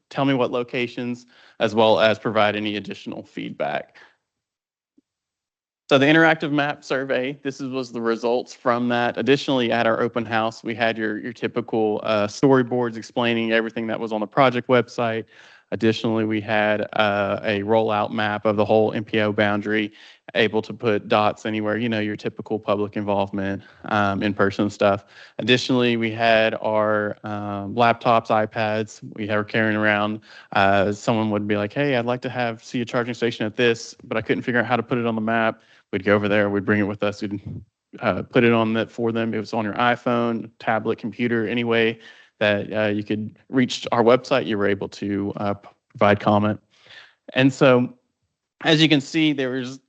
tell me what locations, as well as provide any additional feedback. So the interactive map survey, was the results from that. Additionally, at our open house, we had your typical storyboards explaining everything that was on the project website, Additionally, we had a rollout map of the whole MPO boundary, able to put dots anywhere, your typical public involvement, in-person stuff. Additionally, we had our laptops, iPads we were carrying around. Someone would be like, hey, I'd like to see a charging station at this, but I couldn't figure out how to put it on the map. We'd go over there, we'd bring it with us, we'd put it on that for them. It was on your iPhone, tablet, computer, any way that you could reach our website, you were able to provide comment. And so, as you can see, there was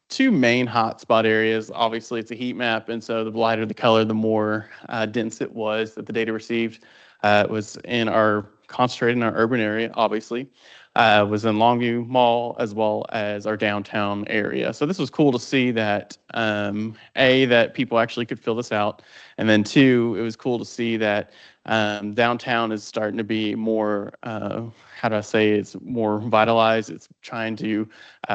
two main hotspot areas. Obviously, it's a heat map, and so the lighter the color, the more dense it was that the data received. It was concentrated in our urban area, obviously. Was in Longview Mall as well as our downtown area. So this was cool to see that, that people actually could fill this out. And then two, it was cool to see that downtown is starting to be more, it's more vitalized. It's trying to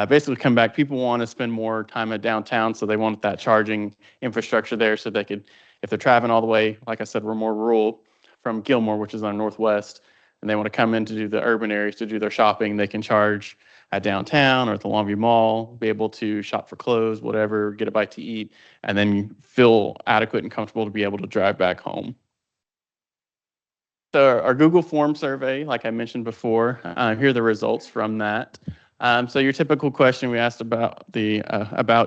basically come back. People want to spend more time at downtown, so they want that charging infrastructure there so they could, if they're traveling all the way, like I said, we're more rural from Gilmore, which is on northwest, and they want to come in to do the urban areas to do their shopping, they can charge at downtown or at the Longview Mall, be able to shop for clothes, whatever, get a bite to eat, and then feel adequate and comfortable to be able to drive back home. So our Google Form survey, like I mentioned before, here are the results from that. So your typical question we asked about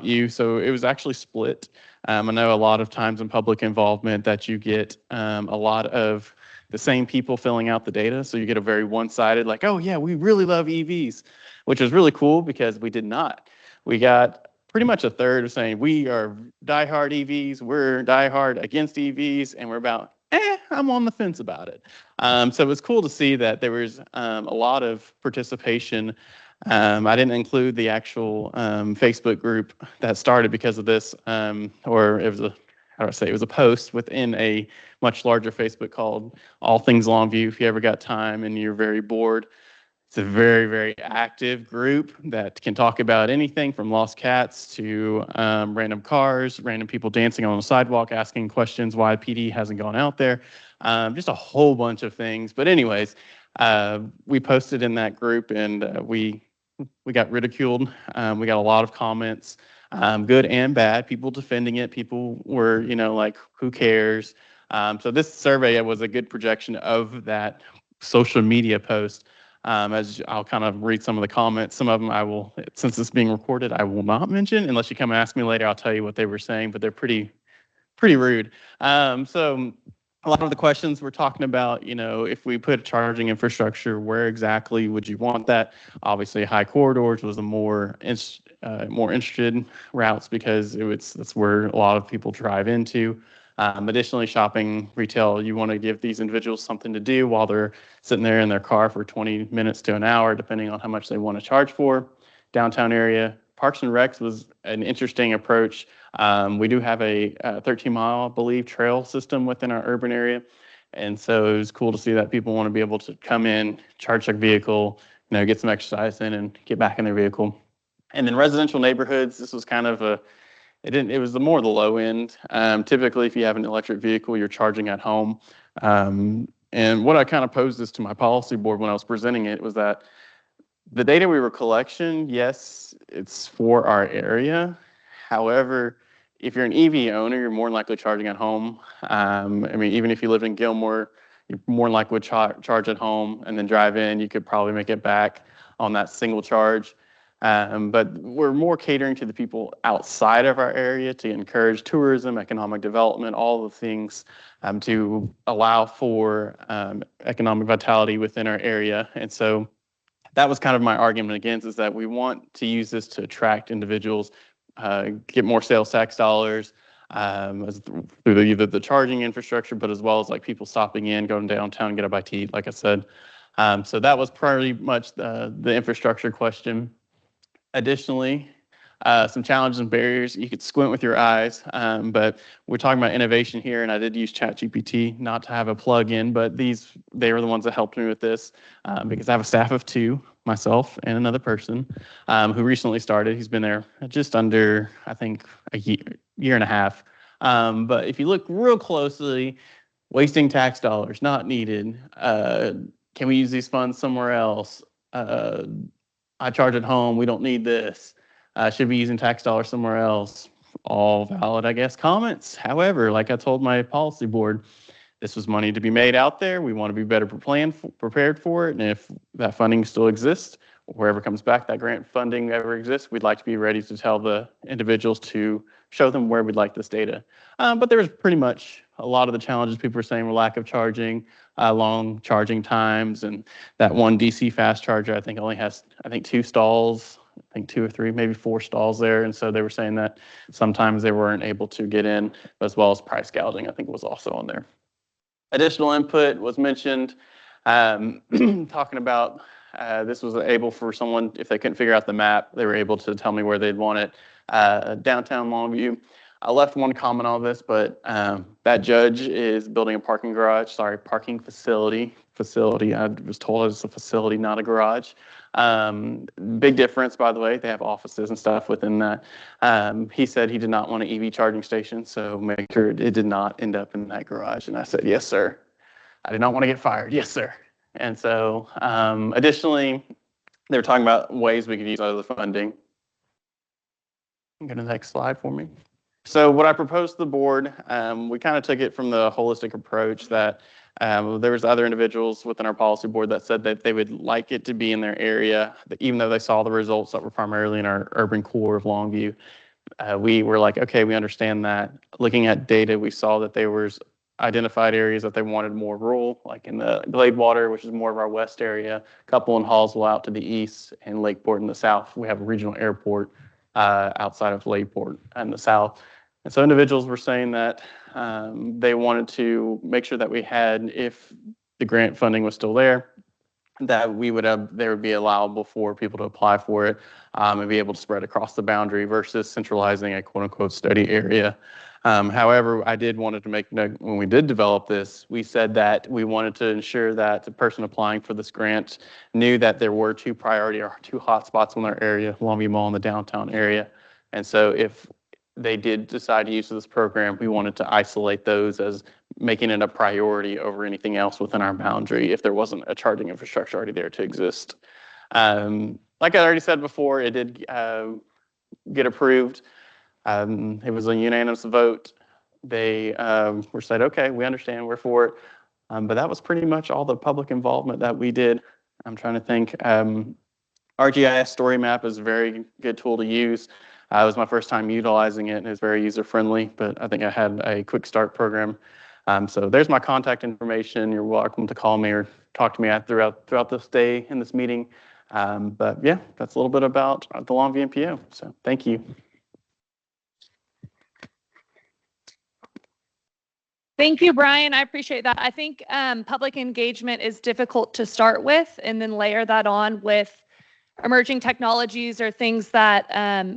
you. So it was actually split. I know a lot of times in public involvement that you get a lot of the same people filling out the data. So you get a very one-sided, like, oh yeah, we really love EVs, which is really cool because we did not. We got pretty much a third saying we are diehard EVs, we're diehard against EVs, and we're about, I'm on the fence about it. So it was cool to see that there was a lot of participation. I didn't include the actual Facebook group that started because of this, or it was it was a post within a much larger Facebook called All Things Longview. If you ever got time and you're very bored, it's a very, very active group that can talk about anything from lost cats to random cars, random people dancing on the sidewalk, asking questions why PD hasn't gone out there, just a whole bunch of things. But anyways, we posted in that group and we got ridiculed. We got a lot of comments, good and bad, people defending it. People were, like, who cares? So this survey was a good projection of that social media post. As I'll kind of read some of the comments. Some of them I will, since it's being recorded, I will not mention unless you come and ask me later. I'll tell you what they were saying, but they're pretty rude. So a lot of the questions we're talking about, if we put charging infrastructure, where exactly would you want that? Obviously, high corridors was the more interested routes because that's where a lot of people drive into. Additionally, shopping, retail, you want to give these individuals something to do while they're sitting there in their car for 20 minutes to an hour, depending on how much they want to charge for. Downtown area, Parks and Recs was an interesting approach. We do have a 13-mile, I believe, trail system within our urban area. And so it was cool to see that people want to be able to come in, charge their vehicle, get some exercise in and get back in their vehicle. And then residential neighborhoods, this was kind of it was more the low end. Typically, if you have an electric vehicle, you're charging at home. And what I kind of posed this to my policy board when I was presenting it was that the data we were collecting, yes, it's for our area. However, if you're an EV owner, you're more likely charging at home. Even if you live in Gilmore, you're more likely to charge at home and then drive in. You could probably make it back on that single charge. But we're more catering to the people outside of our area to encourage tourism, economic development, all the things to allow for economic vitality within our area. And so that was kind of my argument against, is that we want to use this to attract individuals, get more sales tax dollars through either the charging infrastructure, but as well as like people stopping in, going downtown, get a bite to eat, like I said. So that was pretty much the infrastructure question. Additionally, some challenges and barriers. You could squint with your eyes, but we're talking about innovation here, and I did use ChatGPT, not to have a plug-in, but they were the ones that helped me with this because I have a staff of 2, myself and another person who recently started. He's been there just under, I think, a year and a half. But if you look real closely, wasting tax dollars, not needed. Can we use these funds somewhere else? Uh, I charge at home. We don't need this. Should be using tax dollars somewhere else. All valid, I guess, comments. However, like I told my policy board, this was money to be made out there. We want to be better prepared for it. And if that funding still exists, or wherever comes back, that grant funding ever exists, we'd like to be ready to tell the individuals to show them where we'd like this data. But there was pretty much a lot of the challenges people were saying were lack of charging, long charging times, and that one DC fast charger, I think only has, 2 stalls, 2 or 3, maybe 4 stalls there. And so they were saying that sometimes they weren't able to get in, as well as price gouging, I think was also on there. Additional input was mentioned, talking about this was able for someone, if they couldn't figure out the map, they were able to tell me where they'd want it. Downtown Longview. I left one comment on this, but that judge is building a parking facility. I was told it's a facility, not a garage. Big difference, by the way. They have offices and stuff within that. He said he did not want an EV charging station, so make sure it did not end up in that garage. And I said, yes, sir. I did not want to get fired. Yes, sir. And so additionally, they were talking about ways we could use other funding. Go to the next slide for me. So what I proposed to the board, we kind of took it from the holistic approach that there was other individuals within our policy board that said that they would like it to be in their area, even though they saw the results that were primarily in our urban core of Longview. We were like, okay, we understand that. Looking at data, we saw that there was identified areas that they wanted more rural, like in the Gladewater, which is more of our west area, a couple in Hallsville out to the east, and Lakeport in the south. We have a regional airport outside of Lakeport in the south. And so individuals were saying that they wanted to make sure that we had, if the grant funding was still there, that we would have, there would be allowable for people to apply for it and be able to spread across the boundary versus centralizing a quote unquote study area. However, I did wanted to make note, when we did develop this, we said that we wanted to ensure that the person applying for this grant knew that there were 2 priority or 2 hotspots in their area, Longview Mall and the downtown area. And so if they did decide to use this program, we wanted to isolate those as making it a priority over anything else within our boundary if there wasn't a charging infrastructure already there to exist. Like I already said before, it did get approved. It was a unanimous vote. They were said, okay, we understand, we're for it. But that was pretty much all the public involvement that we did. I'm trying to think. ArcGIS Story Map is a very good tool to use. It was my first time utilizing it, and it's very user-friendly, but I think I had a quick start program. So there's my contact information. You're welcome to call me or talk to me throughout this day in this meeting. But yeah, that's a little bit about the Longview MPO. So thank you. Thank you, Brian. I appreciate that. I think public engagement is difficult to start with and then layer that on with emerging technologies or things that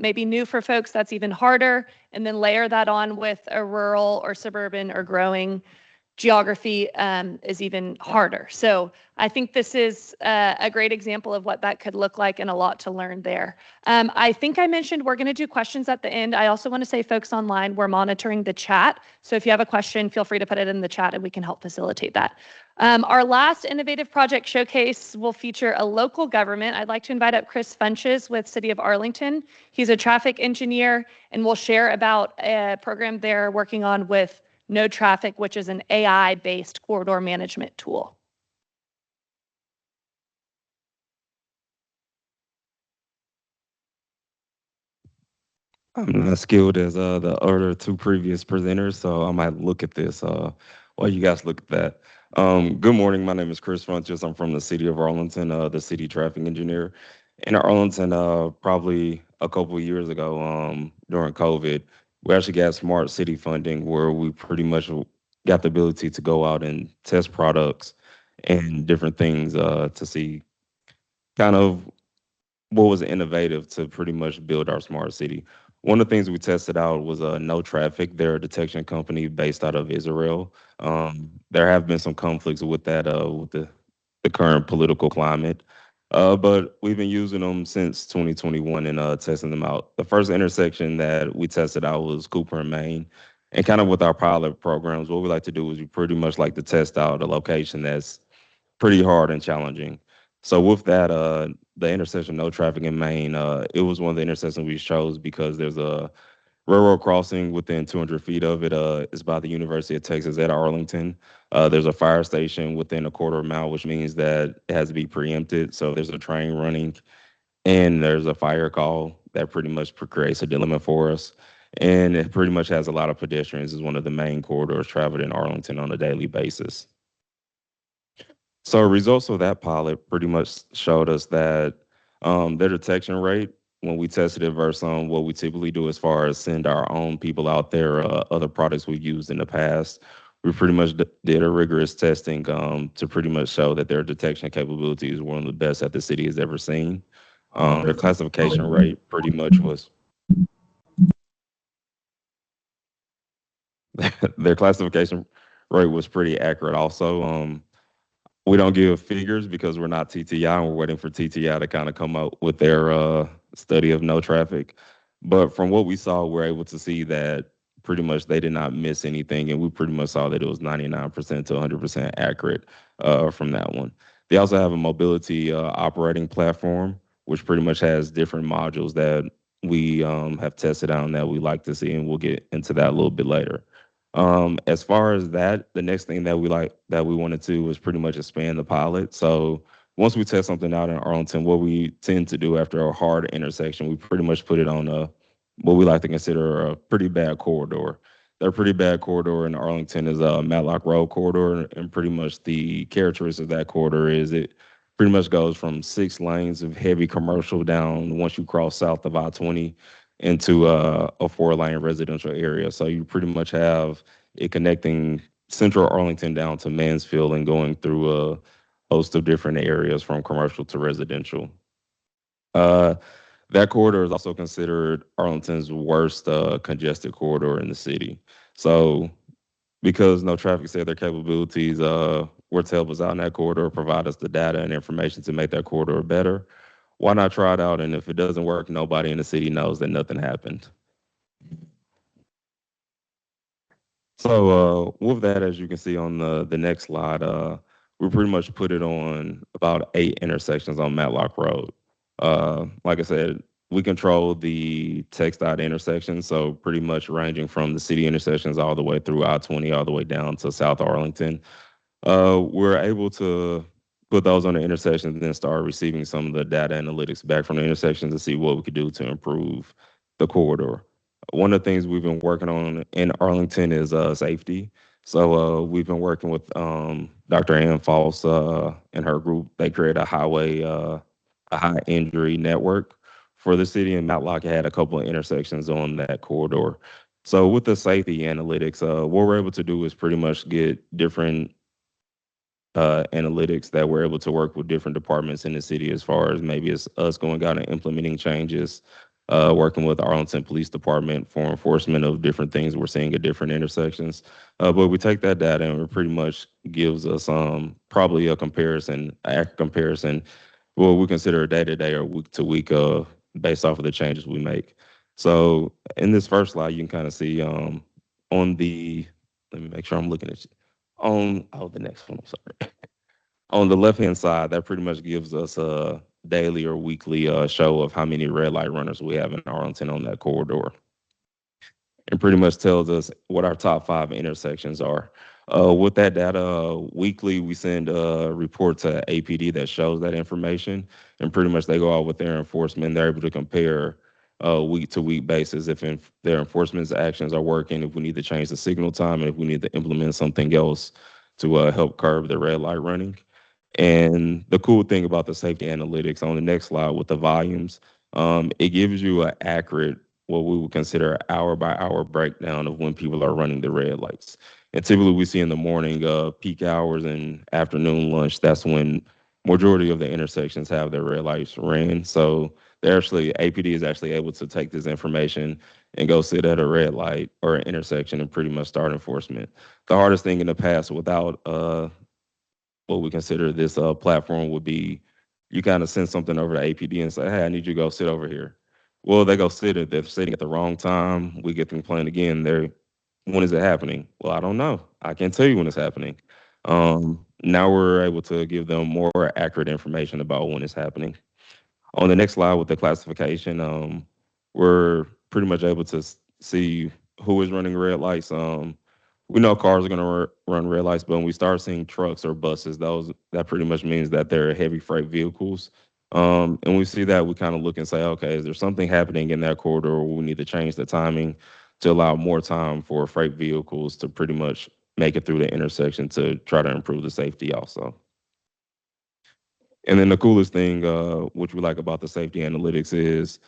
may be new for folks. That's even harder. And then layer that on with a rural or suburban or growing geography is even harder. So I think this is a great example of what that could look like and a lot to learn there. I think I mentioned we're going to do questions at the end. I also want to say, folks online, we're monitoring the chat. So if you have a question, feel free to put it in the chat and we can help facilitate that. Our last innovative project showcase will feature a local government. I'd like to invite up Chris Funches with City of Arlington. He's a traffic engineer and will share about a program they're working on with No Traffic, which is an AI-based corridor management tool. I'm not skilled as the other 2 previous presenters, so I might look at this while you guys look at that. Good morning. My name is Chris Funches. I'm from the City of Arlington, the city traffic engineer. In Arlington, probably a couple of years ago, during COVID, we actually got smart city funding where we pretty much got the ability to go out and test products and different things to see kind of what was innovative to pretty much build our smart city. One of the things we tested out was No Traffic. They're a detection company based out of Israel. There have been some conflicts with that, with the current political climate. But we've been using them since 2021 and testing them out. The first intersection that we tested out was Cooper and Main. And kind of with our pilot programs, what we like to do is we pretty much like to test out a location that's pretty hard and challenging. So with that, the intersection no traffic in Maine, it was one of the intersections we chose because there's a railroad crossing within 200 feet of it. It's by the University of Texas at Arlington. There's a fire station within a quarter mile, which means that it has to be preempted. So there's a train running and there's a fire call that pretty much creates a dilemma for us. And it pretty much has a lot of pedestrians. It's one of the main corridors traveled in Arlington on a daily basis. So results of that pilot pretty much showed us that their detection rate, when we tested it versus what we typically do as far as send our own people out there, other products we've used in the past, we pretty much did a rigorous testing to pretty much show that their detection capabilities were one of the best that the city has ever seen. Their classification rate pretty much was their classification rate was pretty accurate also. We don't give figures because we're not TTI and we're waiting for TTI to kind of come up with their study of no traffic. But from what we saw, we're able to see that pretty much they did not miss anything. And we pretty much saw that it was 99% to 100% accurate from that one. They also have a mobility operating platform, which pretty much has different modules that we have tested out and that we like to see. And we'll get into that a little bit later. As far as that, the next thing that we wanted to was pretty much expand the pilot. So once we test something out in Arlington, what we tend to do after a hard intersection, we pretty much put it on what we like to consider a pretty bad corridor. Their pretty bad corridor in Arlington is a Matlock Road corridor, and pretty much the characteristic of that corridor is it pretty much goes from 6 lanes of heavy commercial down once you cross south of I-20 into a 4-lane residential area. So you pretty much have it connecting central Arlington down to Mansfield and going through a host of different areas from commercial to residential. That corridor is also considered Arlington's worst congested corridor in the city. So because no traffic said their capabilities were to help us out in that corridor, provide us the data and information to make that corridor better, why not try it out? And if it doesn't work, nobody in the city knows that nothing happened. So with that, as you can see on the next slide, we pretty much put it on about 8 intersections on Matlock Road. Like I said, we control the TxDOT intersections, so pretty much ranging from the city intersections all the way through I-20, all the way down to South Arlington. We're able to put those on the intersections and then start receiving some of the data analytics back from the intersections to see what we could do to improve the corridor. One of the things we've been working on in Arlington is safety. So we've been working with Dr. Ann Foss and her group. They created a high injury network for the city, and Matlock had a couple of intersections on that corridor. So with the safety analytics, what we're able to do is pretty much get different analytics that we're able to work with different departments in the city as far as maybe it's us going out and implementing changes, working with the Arlington Police Department for enforcement of different things we're seeing at different intersections. But we take that data and it pretty much gives us probably a accurate comparison, what we consider day-to-day or week-to-week based off of the changes we make. So in this first slide, you can kind of see on the, let me make sure I'm looking at you. The next one, I'm sorry. On the left-hand side, that pretty much gives us a daily or weekly show of how many red light runners we have in Arlington on that corridor. And pretty much tells us what our top 5 intersections are. With that data, weekly, we send a report to APD that shows that information. And pretty much they go out with their enforcement. They're able to compare week-to-week basis if their enforcement actions are working, if we need to change the signal time, and if we need to implement something else to help curb the red light running. And the cool thing about the safety analytics on the next slide with the volumes, it gives you an accurate, what we would consider hour-by-hour breakdown of when people are running the red lights. And typically we see in the morning, peak hours and afternoon lunch, that's when majority of the intersections have their red lights ran. So APD is actually able to take this information and go sit at a red light or an intersection and pretty much start enforcement. The hardest thing in the past without what we consider this platform would be you kind of send something over to APD and say, hey, I need you to go sit over here. Well, they go sit, they're sitting at the wrong time. We get them playing again. When is it happening? Well, I don't know. I can't tell you when it's happening. Now we're able to give them more accurate information about when it's happening. On the next slide with the classification, we're pretty much able to see who is running red lights. We know cars are going to run red lights, but when we start seeing trucks or buses, that pretty much means that they're heavy freight vehicles. And we see that, we kind of look and say, okay, is there something happening in that corridor where we need to change the timing to allow more time for freight vehicles to pretty much make it through the intersection to try to improve the safety also. And then the coolest thing, which we like about the safety analytics is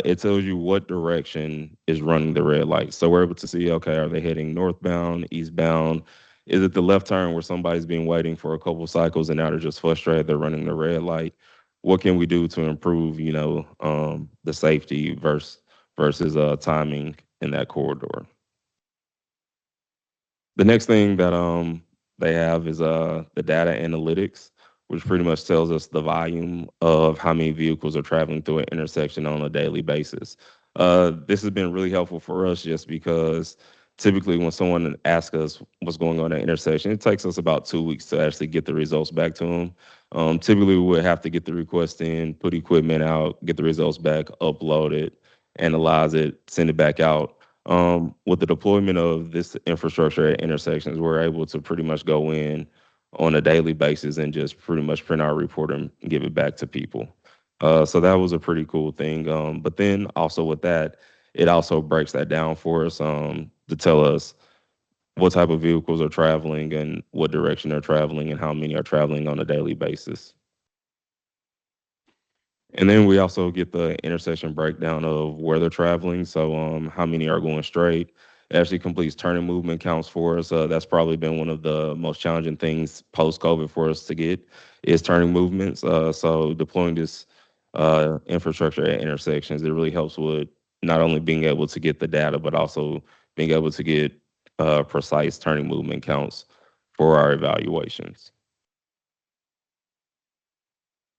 it tells you what direction is running the red light. So we're able to see, okay, are they heading northbound, eastbound? Is it the left turn where somebody's been waiting for a couple cycles and now they're just frustrated, they're running the red light? What can we do to improve, the safety versus timing in that corridor? The next thing that they have is the data analytics, which pretty much tells us the volume of how many vehicles are traveling through an intersection on a daily basis. This has been really helpful for us just because typically when someone asks us what's going on at an intersection, it takes us about 2 weeks to actually get the results back to them. Typically, we would have to get the request in, put equipment out, get the results back, upload it, analyze it, send it back out. With the deployment of this infrastructure at intersections, we're able to pretty much go in on a daily basis and just pretty much print our report and give it back to people. So that was a pretty cool thing. But then also with that, it also breaks that down for us to tell us what type of vehicles are traveling and what direction they're traveling and how many are traveling on a daily basis. And then we also get the intersection breakdown of where they're traveling. So how many are going straight. It actually completes turning movement counts for us. That's probably been one of the most challenging things post-COVID for us to get is turning movements. So deploying this infrastructure at intersections, it really helps with not only being able to get the data, but also being able to get precise turning movement counts for our evaluations.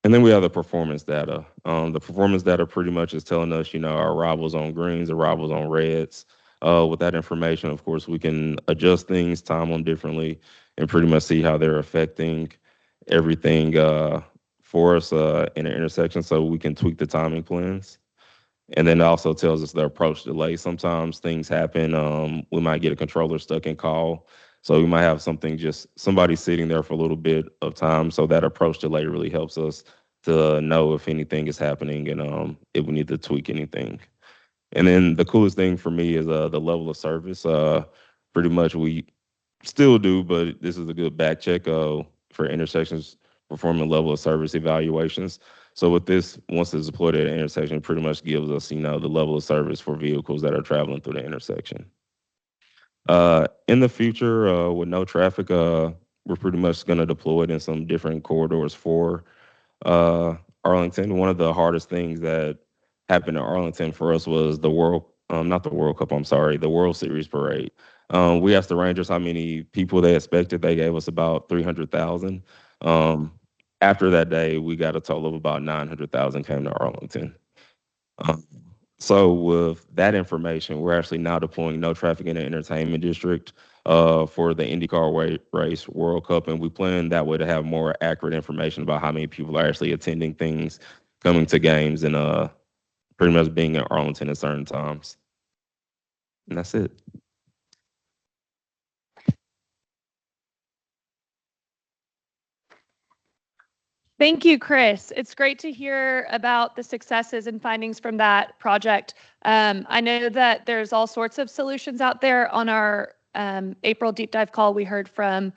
And then we have the performance data. The performance data pretty much is telling us, our arrivals on greens, arrivals on reds. With that information, of course, we can adjust things, time them differently, and pretty much see how they're affecting everything for us in an intersection so we can tweak the timing plans. And then it also tells us the approach delay. Sometimes things happen. We might get a controller stuck in call. So we might have somebody sitting there for a little bit of time. So that approach delay really helps us to know if anything is happening and if we need to tweak anything. And then the coolest thing for me is the level of service. Pretty much we still do, but this is a good back check for intersections performing level of service evaluations. So with this, once it's deployed at an intersection, it pretty much gives us, the level of service for vehicles that are traveling through the intersection. In the future, with no traffic, we're pretty much going to deploy it in some different corridors for Arlington. One of the hardest things that happened in Arlington for us was the not the World Cup, I'm sorry, the World Series parade. We asked the Rangers how many people they expected. They gave us about 300,000. After that day, we got a total of about 900,000 came to Arlington. So with that information, we're actually now deploying no traffic in the entertainment district for the IndyCar race World Cup. And we plan that way to have more accurate information about how many people are actually attending things, coming to games, and pretty much being in Arlington at certain times. And that's it. Thank you, Chris. It's great to hear about the successes and findings from that project. I know that there's all sorts of solutions out there. On our April deep dive call, we heard from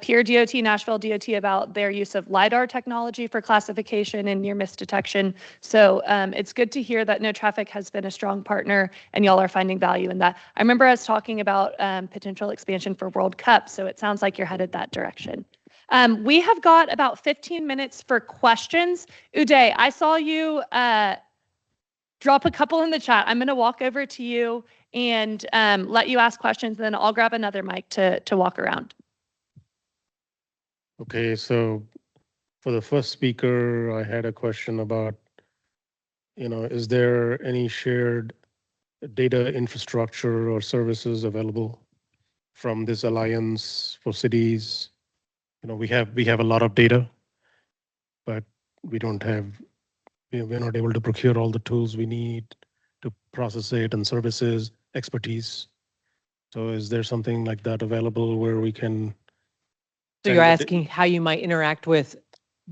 Peer DOT, Nashville DOT, about their use of LiDAR technology for classification and near miss detection. So it's good to hear that No Traffic has been a strong partner and y'all are finding value in that. I remember us talking about potential expansion for World Cup, so it sounds like you're headed that direction. We have got about 15 minutes for questions. Uday, I saw you drop a couple in the chat. I'm going to walk over to you and let you ask questions, then I'll grab another mic to walk around. Okay, so for the first speaker, I had a question about, is there any shared data infrastructure or services available from this Alliance for Cities we have a lot of data, but we don't have, we're not able to procure all the tools we need to process it and services, expertise. So is there something like that available where we can? So you're asking how you might interact with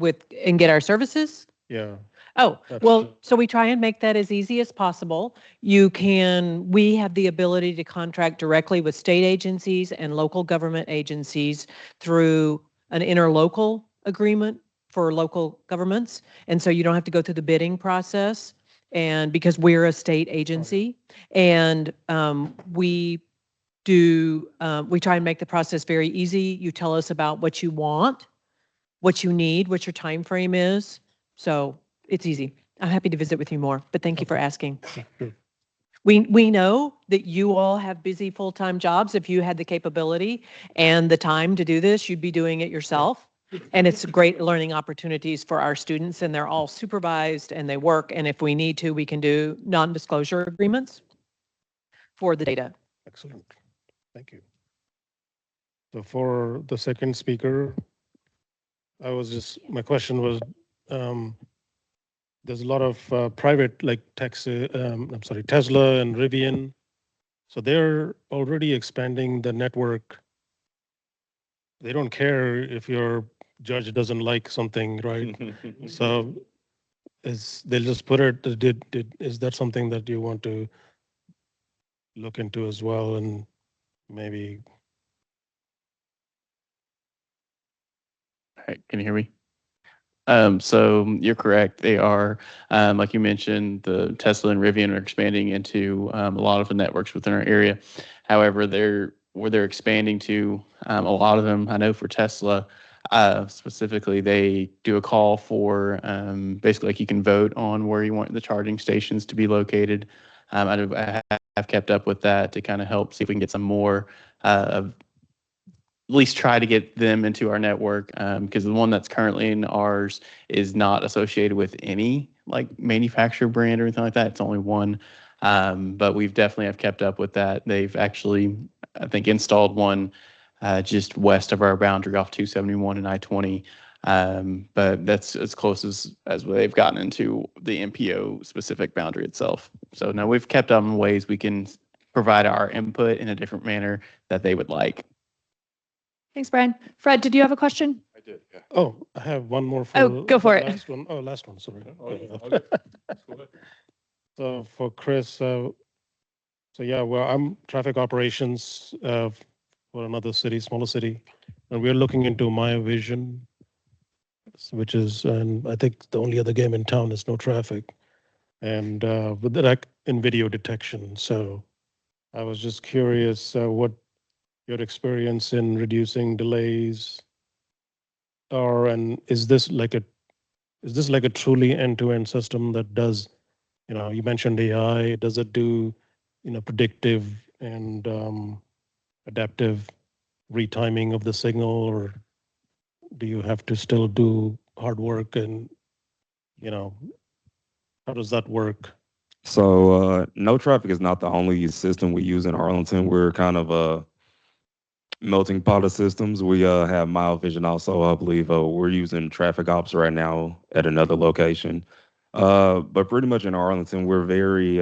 and get our services? Yeah. Oh, That's well, true. so we try and make that as easy as possible. We have the ability to contract directly with state agencies and local government agencies through an interlocal agreement for local governments. And so you don't have to go through the bidding process, and because we're a state agency. And we try and make the process very easy. You tell us about what you want, what you need, what your time frame is. So it's easy. I'm happy to visit with you more, but thank you for asking. Sure. We know that you all have busy full-time jobs. If you had the capability and the time to do this, you'd be doing it yourself. And it's great learning opportunities for our students, and they're all supervised and they work. And if we need to, we can do non-disclosure agreements for the data. Excellent. Thank you. So for the second speaker, my question was, there's a lot of private like Tesla and Rivian. So they're already expanding the network. They don't care if your judge doesn't like something, right? So they'll just put it, is that something that you want to look into as well, and maybe? All right, can you hear me? So you're correct. They are, like you mentioned, the Tesla and Rivian are expanding into a lot of the networks within our area. However, where they're expanding to, a lot of them, I know for Tesla, specifically, they do a call for basically like you can vote on where you want the charging stations to be located. I have kept up with that to kind of help see if we can get some more of at least try to get them into our network, because the one that's currently in ours is not associated with any like manufacturer brand or anything like that. It's only one. But we've definitely have kept up with that. They've actually, I think, installed one just west of our boundary off 271 and I-20. But that's as close as they've gotten into the MPO specific boundary itself. So now we've kept up in ways we can provide our input in a different manner that they would like. Thanks, Brian. Fred, did you have a question? I did, yeah. Oh, I have one more for. Oh, go for it. Last one. Oh, last one, sorry. So for Chris, so yeah, well, I'm traffic operations for another city, smaller city, and we're looking into My Vision, which is, and I think the only other game in town is No Traffic, and with that in video detection. So I was just curious what your experience in reducing delays are, and is this like a truly end-to-end system that does, you mentioned AI, does it do, predictive and adaptive retiming of the signal, or do you have to still do hard work, and how does that work? So no traffic is not the only system we use in Arlington. We're kind of a melting pot of systems. We have Mile Vision also, I believe. We're using Traffic Ops right now at another location. But pretty much in Arlington, we're very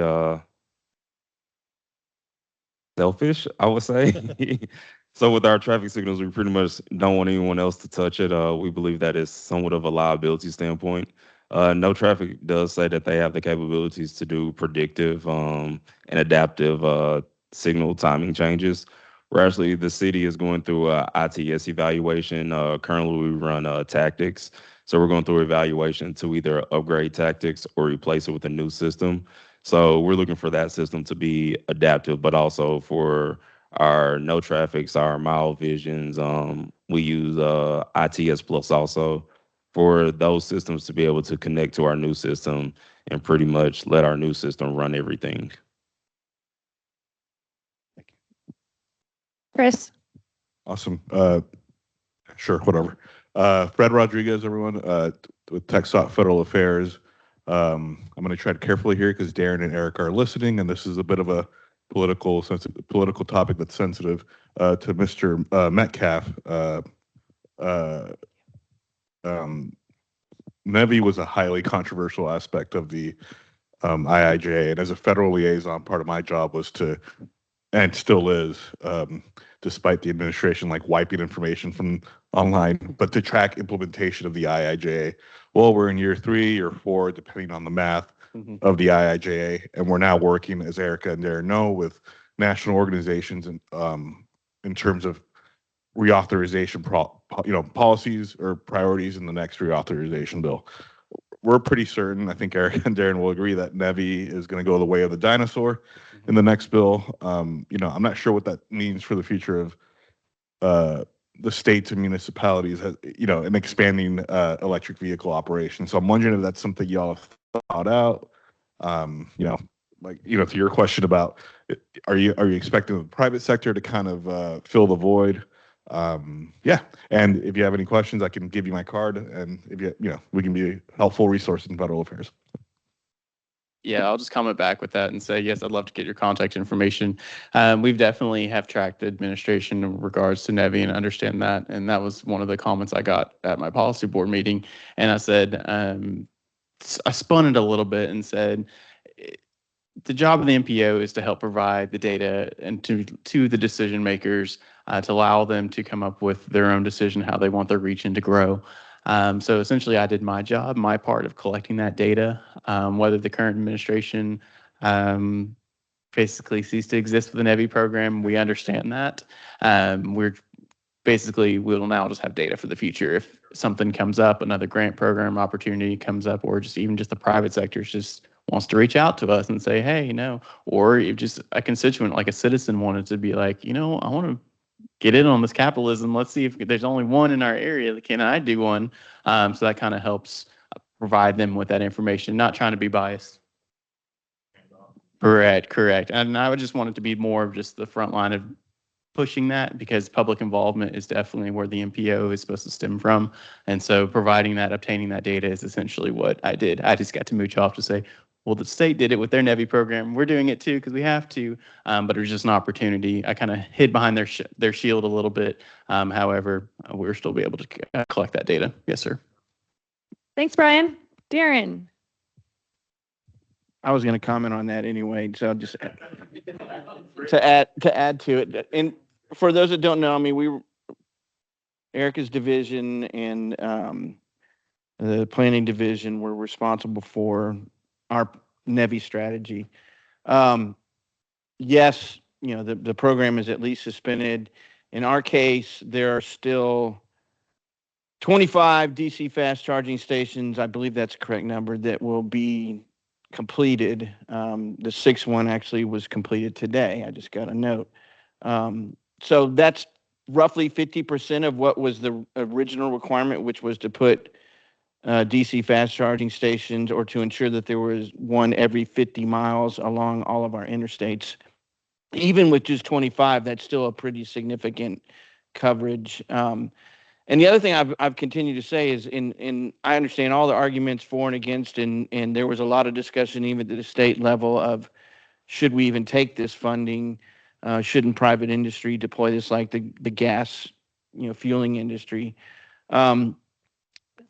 selfish, I would say. So with our traffic signals, we pretty much don't want anyone else to touch it. We believe that is somewhat of a liability standpoint. No Traffic does say that they have the capabilities to do predictive and adaptive signal timing changes. We're actually, the city is going through a ITS evaluation. Currently, we run tactics. So we're going through evaluation to either upgrade tactics or replace it with a new system. So we're looking for that system to be adaptive, but also for our no traffics, our Mile Visions, we use ITS Plus also for those systems to be able to connect to our new system and pretty much let our new system run everything. Chris? Awesome. Sure, whatever. Fred Rodriguez, everyone, with TxDOT Federal Affairs. I'm going to tread carefully here because Darren and Eric are listening, and this is a bit of a political topic that's sensitive to Mr. Metcalf. uh, NEVI was a highly controversial aspect of the IIJA, and as a federal liaison, part of my job was to, and still is, despite the administration like wiping information from online, but to track implementation of the IIJA. Well, we're in year 3 or 4, depending on the math of the IIJA, and we're now working, as Erica and Darren know, with national organizations and in terms of reauthorization, policies or priorities in the next reauthorization bill. We're pretty certain, I think Eric and Darren will agree, that NEVI is going to go the way of the dinosaur in the next bill. I'm not sure what that means for the future of the states and municipalities, and expanding electric vehicle operations. So I'm wondering if that's something y'all have thought out. To your question about, are you expecting the private sector to kind of fill the void? Yeah. And if you have any questions, I can give you my card, and if we can be a helpful resource in federal affairs. Yeah, I'll just comment back with that and say, yes, I'd love to get your contact information. We've definitely have tracked the administration in regards to NEVI and understand that. And that was one of the comments I got at my policy board meeting. And I said, I spun it a little bit and said, the job of the MPO is to help provide the data and to the decision makers to allow them to come up with their own decision how they want their region to grow. So essentially, I did my job, my part of collecting that data. Whether the current administration basically ceased to exist with the NEVI program, we understand that. We'll now just have data for the future. If something comes up, another grant program opportunity comes up, or just the private sector just wants to reach out to us and say, hey, or if just a constituent, like a citizen, wanted to be like, I want to get in on this capitalism. Let's see if there's only one in our area. Can I do one? So that kind of helps provide them with that information, not trying to be biased. Correct. And I would just want it to be more of just the front line of pushing that, because public involvement is definitely where the MPO is supposed to stem from. And so obtaining that data is essentially what I did. I just got to mooch off to say, well, the state did it with their NEVI program. We're doing it too because we have to, but it was just an opportunity. I kind of hid behind their shield a little bit. However, we're still be able to collect that data. Yes, sir. Thanks, Brian. Darren. I was going to comment on that anyway, so just to add to it. And for those that don't know, Erica's division and the planning division were responsible for our NEVI strategy. Yes, the program is at least suspended. In our case, there are still 25 DC fast charging stations, I believe that's the correct number, that will be completed. The sixth one actually was completed today. I just got a note. So that's roughly 50% of what was the original requirement, which was to put DC fast charging stations, or to ensure that there was one every 50 miles along all of our interstates. Even with just 25, that's still a pretty significant coverage. And the other thing I've continued to say is, I understand all the arguments for and against, and there was a lot of discussion even at the state level of, should we even take this funding? Shouldn't private industry deploy this like the gas, fueling industry?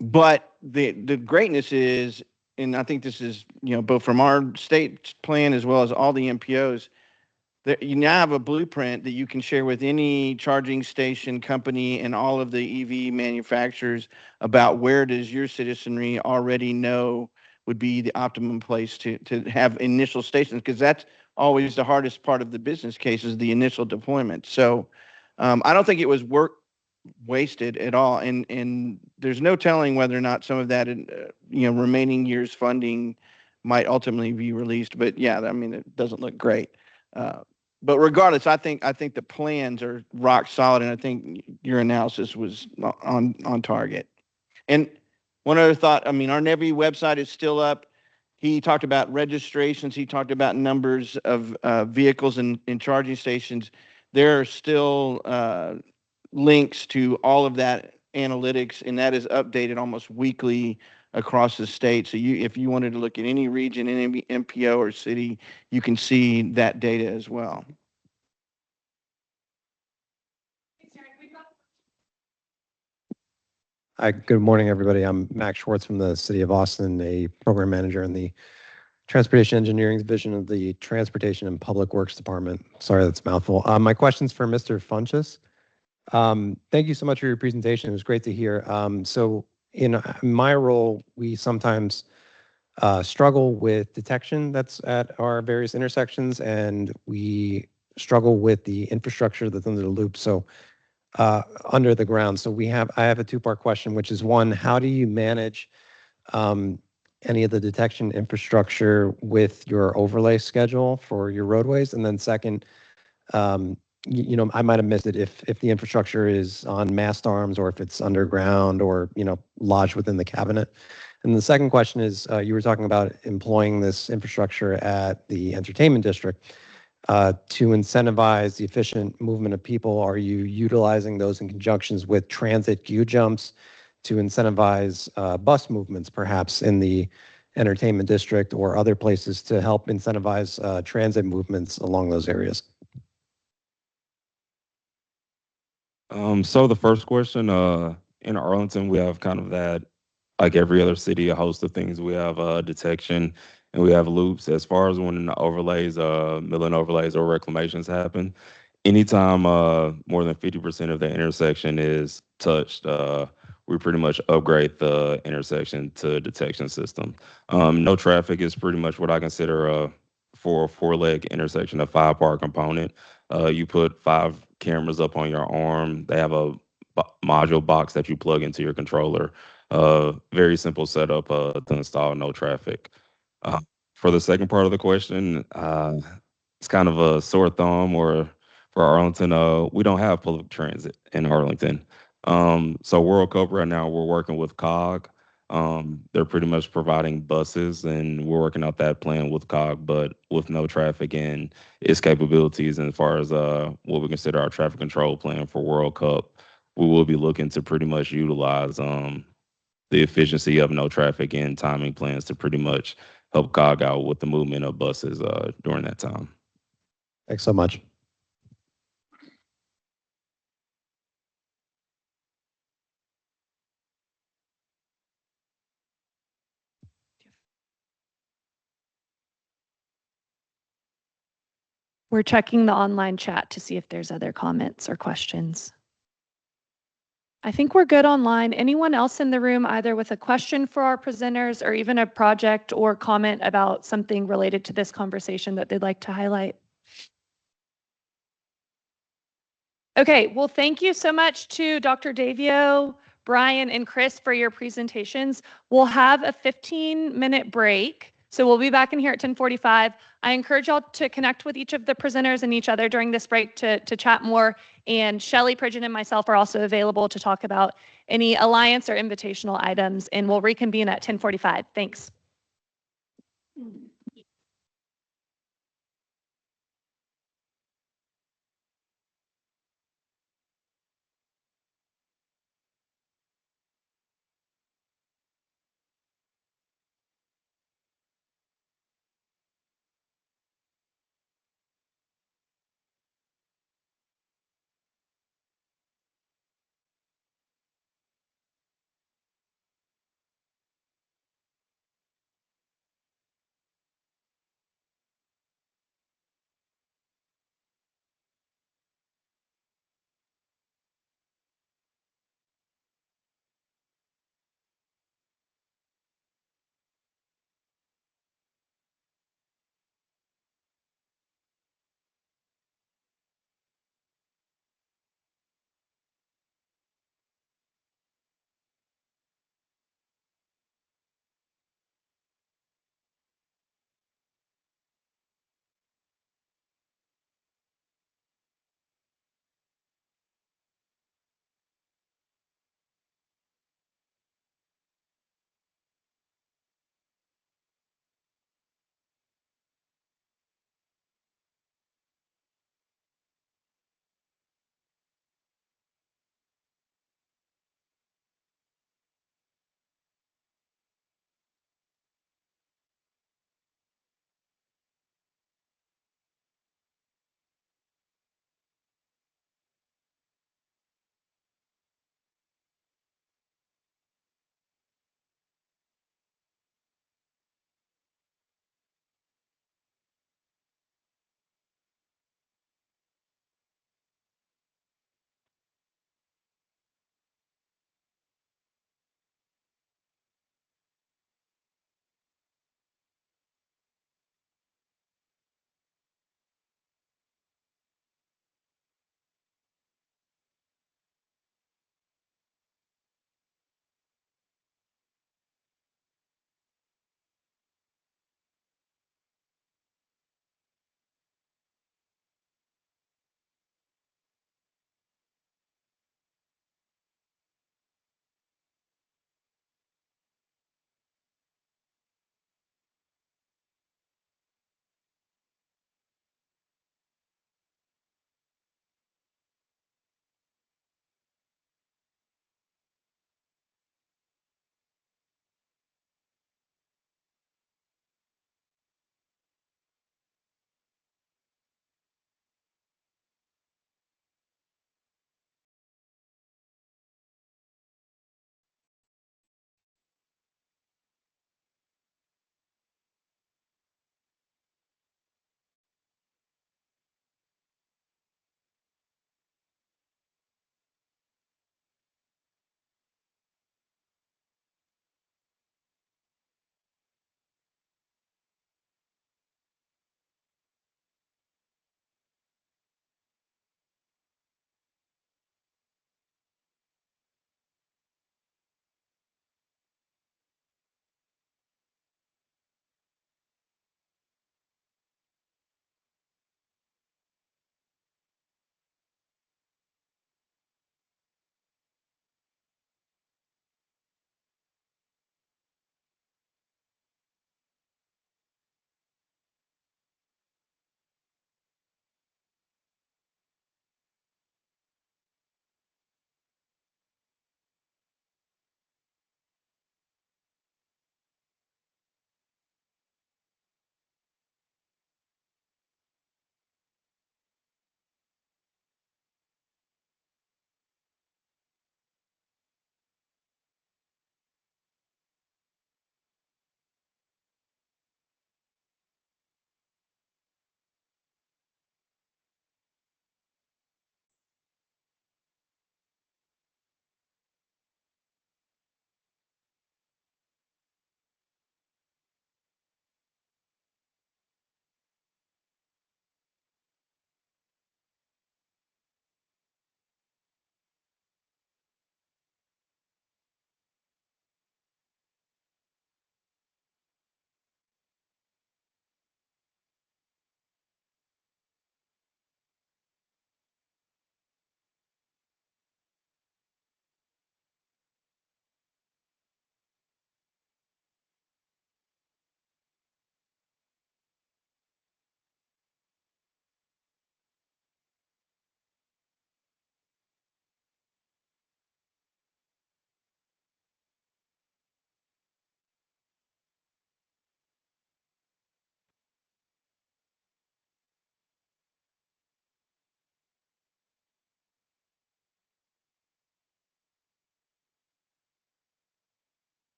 But the greatness is, and I think this is, both from our state plan as well as all the MPOs, that you now have a blueprint that you can share with any charging station company and all of the EV manufacturers about where does your citizenry already know would be the optimum place to have initial stations, because that's always the hardest part of the business case, is the initial deployment. So I don't think it was work wasted at all, and there's no telling whether or not some of that remaining year's funding might ultimately be released. But yeah, it doesn't look great. But regardless, I think the plans are rock solid, and I think your analysis was on target. And one other thought, our NEVI website is still up. He talked about registrations. He talked about numbers of vehicles in charging stations. There are still links to all of that analytics, and that is updated almost weekly across the state. So if you wanted to look at any region, any MPO or city, you can see that data as well. Hi, good morning, everybody. I'm Max Schwartz from the City of Austin, a program manager in the Transportation Engineering Division of the Transportation and Public Works Department. Sorry, that's a mouthful. My question's for Mr. Funches. Thank you so much for your presentation. It was great to hear. So in my role, we sometimes struggle with detection that's at our various intersections, and we struggle with the infrastructure that's under the loop. So under the ground. So I have a two-part question, which is one, how do you manage any of the detection infrastructure with your overlay schedule for your roadways? And then second, I might have missed it if the infrastructure is on mast arms or if it's underground or, lodged within the cabinet. And the second question is, you were talking about employing this infrastructure at the entertainment district. To incentivize the efficient movement of people, are you utilizing those in conjunctions with transit queue jumps to incentivize bus movements, perhaps in the entertainment district or other places to help incentivize transit movements along those areas? So the first question, in Arlington, we have kind of that, like every other city, a host of things. We have detection and we have loops. As far as when the overlays, milling overlays or reclamations happen, anytime more than 50% of the intersection is touched, we pretty much upgrade the intersection to detection system. No traffic is pretty much what I consider for a four-leg intersection, a five-part component. You put 5 cameras up on your arm. They have a module box that you plug into your controller. Very simple setup to install, no traffic. For the second part of the question, it's kind of a sore thumb or for Arlington, we don't have public transit in Arlington. So World Cup right now, we're working with COG. They're pretty much providing buses, and we're working out that plan with COG, but with no traffic and its capabilities. And as far as what we consider our traffic control plan for World Cup, we will be looking to pretty much utilize the efficiency of no traffic and timing plans to pretty much help COG out with the movement of buses during that time. Thanks so much. We're checking the online chat to see if there's other comments or questions. I think we're good online. Anyone else in the room, either with a question for our presenters or even a project or comment about something related to this conversation that they'd like to highlight? Okay, well, thank you so much to Dr. Davio, Brian, and Chris for your presentations. We'll have a 15-minute break. So we'll be back in here at 10:45. I encourage y'all to connect with each of the presenters and each other during this break to chat more. And Shelley, Pridgeon, and myself are also available to talk about any alliance or invitational items. And we'll reconvene at 10:45. Thanks.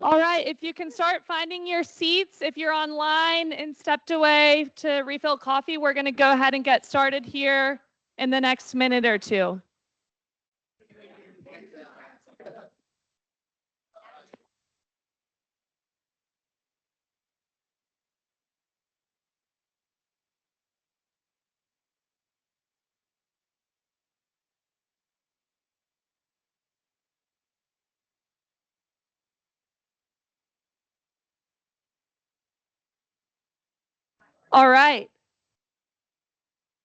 All right, if you can start finding your seats, if you're online and stepped away to refill coffee, we're going to go ahead and get started here in the next minute or two. All right.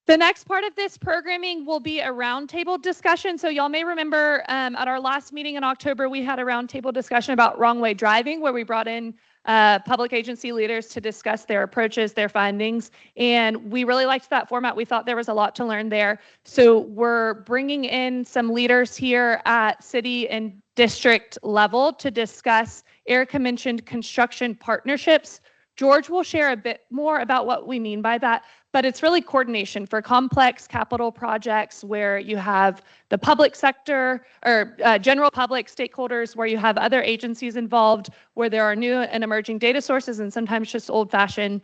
The next part of this programming will be a roundtable discussion. So y'all may remember at our last meeting in October, we had a roundtable discussion about wrong way driving, where we brought in public agency leaders to discuss their approaches, their findings. And we really liked that format. We thought there was a lot to learn there. So we're bringing in some leaders here at city and district level to discuss, Erica mentioned construction partnerships. George will share a bit more about what we mean by that, but it's really coordination for complex capital projects where you have the public sector or general public stakeholders, where you have other agencies involved, where there are new and emerging data sources and sometimes just old-fashioned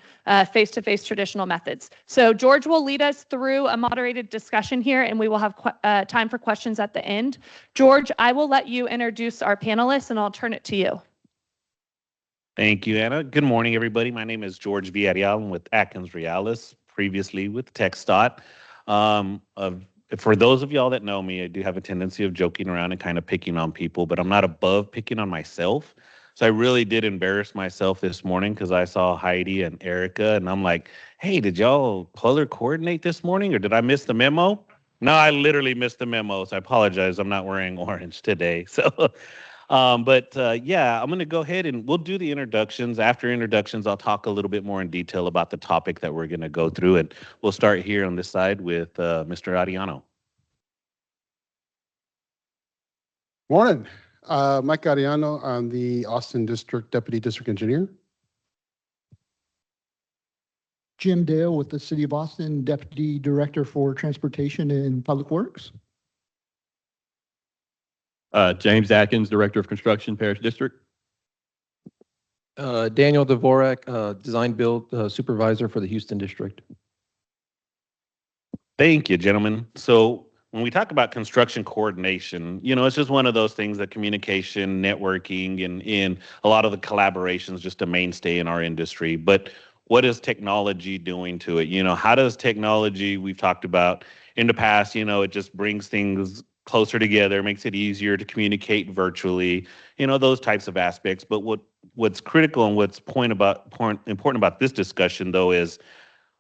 face-to-face traditional methods. So George will lead us through a moderated discussion here, and we will have time for questions at the end. George, I will let you introduce our panelists, and I'll turn it to you. Thank you, Anna. Good morning, everybody. My name is George Villarreal. I'm with Atkins Realis, previously with TxDOT. For those of y'all that know me, I do have a tendency of joking around and kind of picking on people, but I'm not above picking on myself. So I really did embarrass myself this morning because I saw Heidi and Erica, and I'm like, hey, did y'all color coordinate this morning, or did I miss the memo? No, I literally missed the memo, so I apologize. I'm not wearing orange today. So yeah, I'm going to go ahead and we'll do the introductions. After introductions, I'll talk a little bit more in detail about the topic that we're going to go through. And we'll start here on this side with Mr. Ariano. Morning. Mike Ariano. I'm the Austin District Deputy District Engineer. Jim Dale with the City of Austin, Deputy Director for Transportation and Public Works. James Atkins, Director of Construction, Parish District. Daniel Dvorak, Design Build Supervisor for the Houston District. Thank you, gentlemen. So when we talk about construction coordination, you know, it's just one of those things that communication, networking, and in a lot of the collaborations, just a mainstay in our industry. But what is technology doing to it? You know, how does technology, we've talked about in the past, you know, it just brings things closer together, makes it easier to communicate virtually, you know, those types of aspects. But what's critical and what's important about this discussion, though, is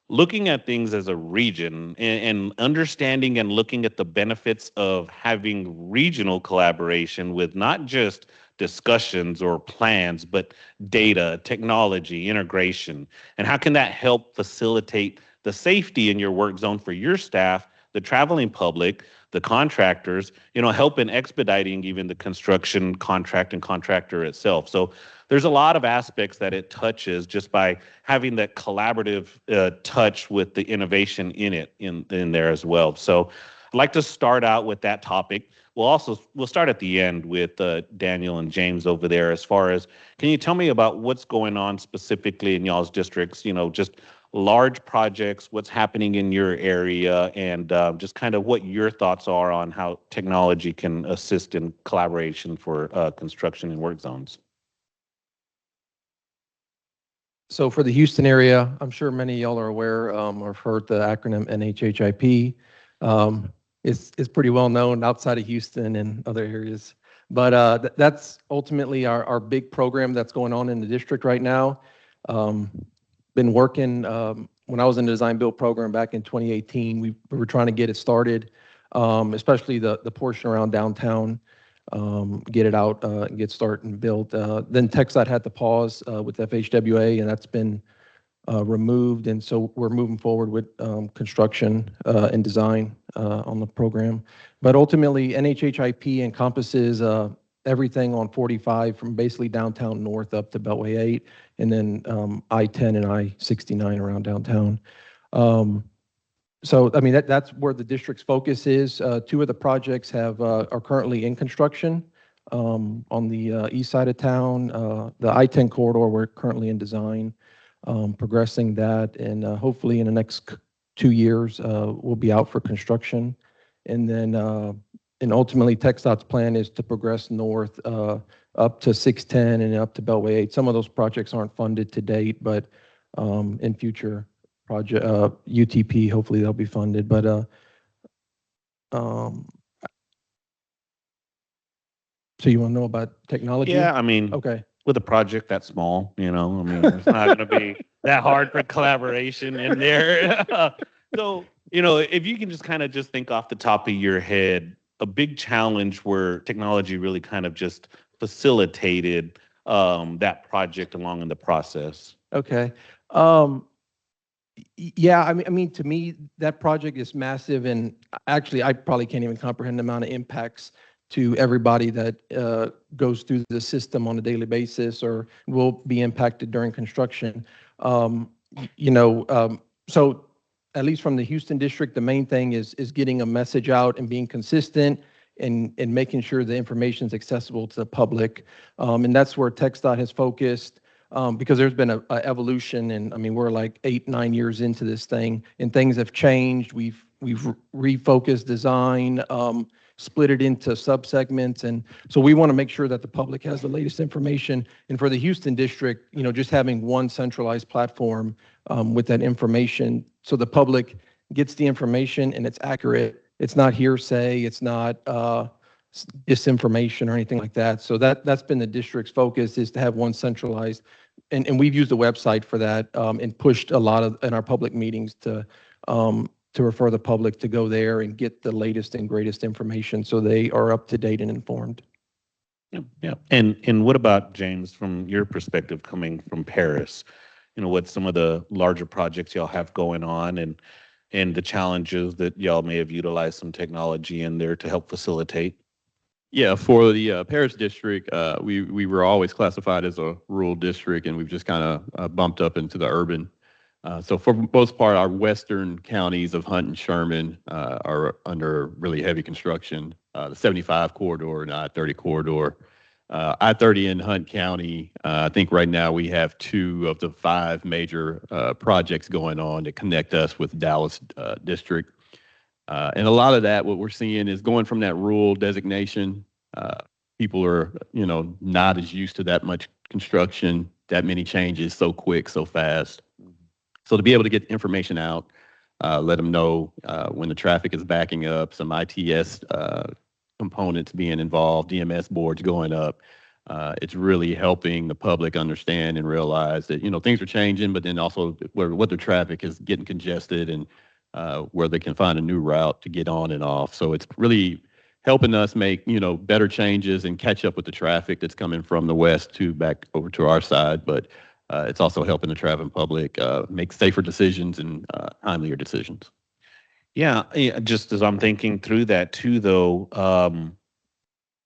looking at things as a region and understanding and looking at the benefits of having regional collaboration with not just discussions or plans, but data, technology, integration. And how can that help facilitate the safety in your work zone for your staff, the traveling public, the contractors, you know, help in expediting even the construction contract and contractor itself. So there's a lot of aspects that it touches just by having that collaborative touch with the innovation in there as well. So I'd like to start out with that topic. We'll start at the end with Daniel and James over there. As far as, can you tell me about what's going on specifically in y'all's districts? You know, just large projects, what's happening in your area, and just kind of what your thoughts are on how technology can assist in collaboration for construction and work zones. So for the Houston area, I'm sure many of y'all are aware or have heard the acronym NHHIP. It's pretty well known outside of Houston and other areas. But that's ultimately our big program that's going on in the district right now. Been working, when I was in the design build program back in 2018, we were trying to get it started, especially the portion around downtown, get it out, get started and built. Then TxDOT had to pause with FHWA, and that's been removed. And so we're moving forward with construction and design on the program. But ultimately, NHHIP encompasses everything on 45 from basically downtown north up to Beltway 8, and then I-10 and I-69 around downtown. So, I mean, that's where the district's focus is. Two of the projects are currently in construction. on the east side of town. The I-10 corridor, we're currently in design, progressing that, and hopefully in the next 2 years, we'll be out for construction. And then, and ultimately, TxDOT's plan is to progress north up to 610 and up to Beltway 8. Some of those projects aren't funded to date, but in future project UTP, hopefully they'll be funded. But so you want to know about technology? Yeah, I mean, Okay. with a project that small, I mean, it's not going to be that hard for collaboration in there. So, if you can just kind of just think off the top of your head, a big challenge where technology really kind of just facilitated that project along in the process. Okay. Yeah, I mean, to me, that project is massive, and actually, I probably can't even comprehend the amount of impacts to everybody that goes through the system on a daily basis or will be impacted during construction. So at least from the Houston district, the main thing is getting a message out and being consistent and making sure the information is accessible to the public. And that's where TxDOT has focused. Because there's been a evolution, and I mean we're like 8-9 years into this thing, and things have changed. We've refocused design, split it into subsegments, and so we want to make sure that the public has the latest information. And for the Houston district, just having one centralized platform with that information, so the public gets the information and it's accurate. It's not hearsay. It's not disinformation or anything like that. So that's been the district's focus, is to have one centralized, and we've used the website for that, and pushed a lot of in our public meetings to refer the public to go there and get the latest and greatest information so they are up to date and informed. Yeah. And what about, James, from your perspective, coming from Paris? What some of the larger projects y'all have going on, and the challenges that y'all may have utilized some technology in there to help facilitate? Yeah, for the Paris district, we were always classified as a rural district, and we've just kind of bumped up into the urban. So for the most part, our western counties of Hunt and Sherman are under really heavy construction. The 75 corridor and I-30 corridor. I-30 in Hunt County, I think right now we have 2 of the 5 major projects going on that connect us with Dallas district. And a lot of that, what we're seeing is going from that rural designation. People are, not as used to that much construction, that many changes so quick, so fast. So to be able to get information out, let them know when the traffic is backing up, some ITS components being involved, DMS boards going up. It's really helping the public understand and realize that, things are changing, but then also what the traffic is getting congested, and where they can find a new route to get on and off. So it's really helping us make, better changes and catch up with the traffic that's coming from the west to back over to our side. But it's also helping the traveling public make safer decisions and timelier decisions. Yeah, just as I'm thinking through that too, though,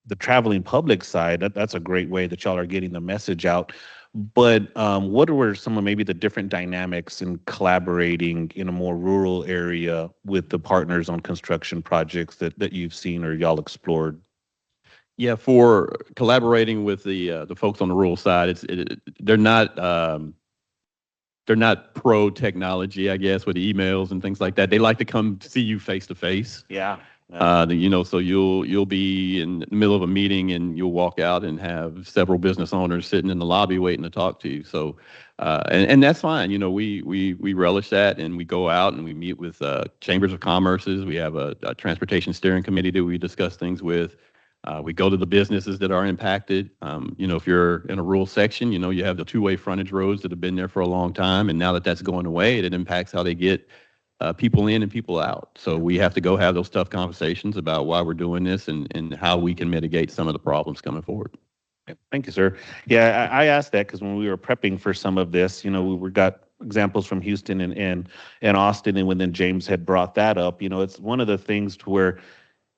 the traveling public side, that's a great way that y'all are getting the message out. But what were some of maybe the different dynamics in collaborating in a more rural area with the partners on construction projects that you've seen or y'all explored? Yeah, for collaborating with the folks on the rural side, they're not pro technology, I guess, with emails and things like that. They like to come see you face to face. Yeah. So you'll be in the middle of a meeting and you'll walk out and have several business owners sitting in the lobby waiting to talk to you. So, and that's fine. We relish that, and we go out and we meet with chambers of commerces. We have a transportation steering committee that we discuss things with. We go to the businesses that are impacted. If you're in a rural section, you have the 2-way frontage roads that have been there for a long time, and now that that's going away, it impacts how they get people in and people out. So we have to go have those tough conversations about why we're doing this and how we can mitigate some of the problems coming forward. Thank you, sir. Yeah, I asked that because when we were prepping for some of this, we got examples from Houston and Austin, and when then James had brought that up, it's one of the things to where,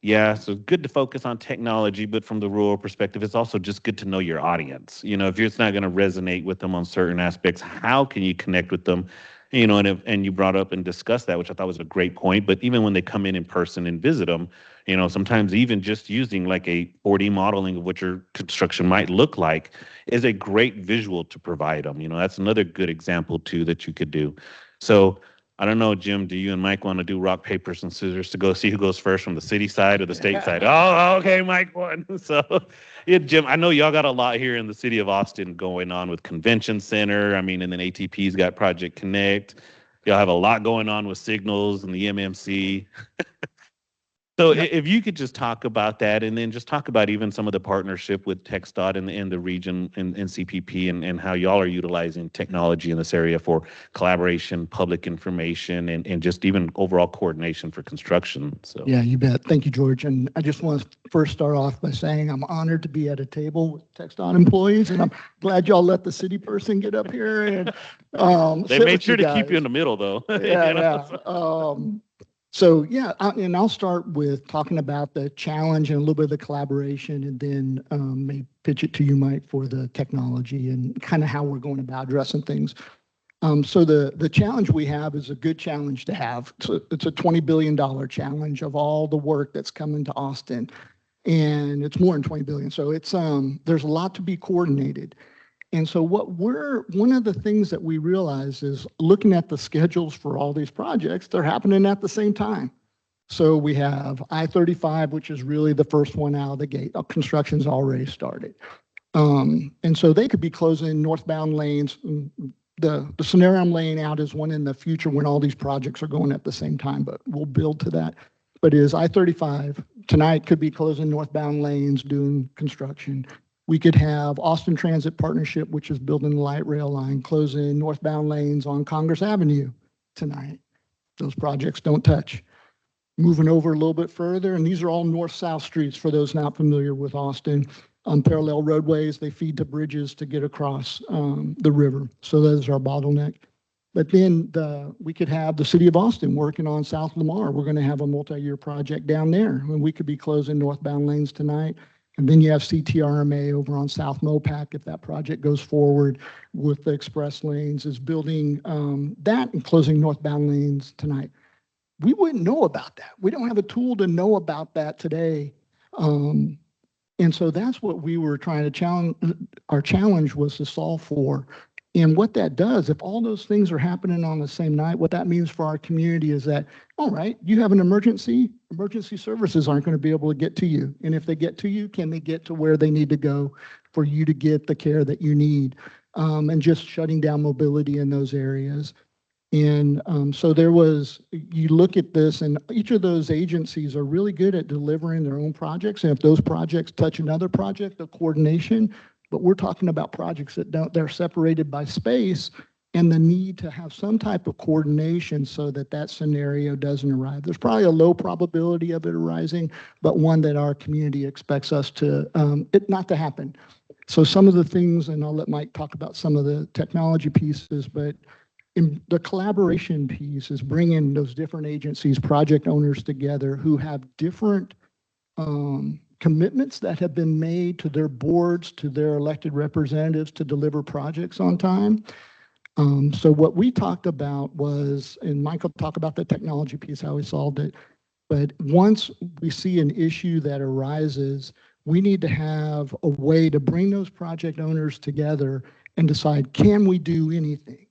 yeah, so good to focus on technology, but from the rural perspective, it's also just good to know your audience. If it's not going to resonate with them on certain aspects, how can you connect with them you know, and you brought up and discussed that, which I thought was a great point. But even when they come in person and visit them, you know, sometimes even just using like a 4D modeling of what your construction might look like is a great visual to provide them. You know, that's another good example too that you could do. So I don't know, Jim, do you and Mike want to do rock, paper, and scissors to go see who goes first from the city side or the state side? Oh, okay, Mike won. So, yeah, Jim, I know y'all got a lot here in the city of Austin going on with Convention Center. I mean, and then ATP's got Project Connect. Y'all have a lot going on with Signals and the MMC. So if you could just talk about that, and then just talk about even some of the partnership with TxDOT and the region and CPP, and how y'all are utilizing technology in this area for collaboration, public information, and just even overall coordination for construction. So Yeah, you bet. Thank you, George. And I just want to first start off by saying I'm honored to be at a table with TxDOT employees, and I'm glad y'all let the city person get up here and they sit made with sure you to keep you guys. in the middle, though. Yeah, You know? yeah. So yeah, and I'll start with talking about the challenge and a little bit of the collaboration, and then maybe pitch it to you, Mike, for the technology and kind of how we're going about addressing things. So the challenge we have is a good challenge to have. It's a $20 billion challenge of all the work that's coming to Austin, and it's more than 20 billion. So it's there's a lot to be coordinated. And so one of the things that we realize is looking at the schedules for all these projects, they're happening at the same time. So we have I-35, which is really the first one out of the gate. Construction's already started. And so they could be closing northbound lanes. The scenario I'm laying out is one in the future when all these projects are going at the same time, but we'll build to that. But is I-35 tonight could be closing northbound lanes doing construction. We could have Austin Transit Partnership, which is building the light rail line, closing northbound lanes on Congress Avenue tonight. Those projects don't touch. Moving over a little bit further, and these are all north-south streets for those not familiar with Austin. Parallel roadways, they feed to bridges to get across the river. So that is our bottleneck. But then we could have the city of Austin working on South Lamar. We're going to have a multi-year project down there, and we could be closing northbound lanes tonight. And then you have CTRMA over on South Mopac, if that project goes forward with the express lanes, is building that and closing northbound lanes tonight. We wouldn't know about that. We don't have a tool to know about that today. And so that's what we were trying to challenge. Our challenge was to solve for. And what that does, if all those things are happening on the same night, what that means for our community is that, all right, you have an emergency services aren't going to be able to get to you. And if they get to you, can they get to where they need to go for you to get the care that you need? And just shutting down mobility in those areas. And so you look at this, and each of those agencies are really good at delivering their own projects. And if those projects touch another project, the coordination, but we're talking about projects that they're separated by space and the need to have some type of coordination so that scenario doesn't arise. There's probably a low probability of it arising, but one that our community expects us to, it not to happen. So some of the things, and I'll let Mike talk about some of the technology pieces, but in the collaboration piece is bringing those different agencies, project owners together who have different commitments that have been made to their boards, to their elected representatives to deliver projects on time. So what we talked about was, and Michael talked about the technology piece, how we solved it. But once we see an issue that arises, we need to have a way to bring those project owners together and decide, can we do anything?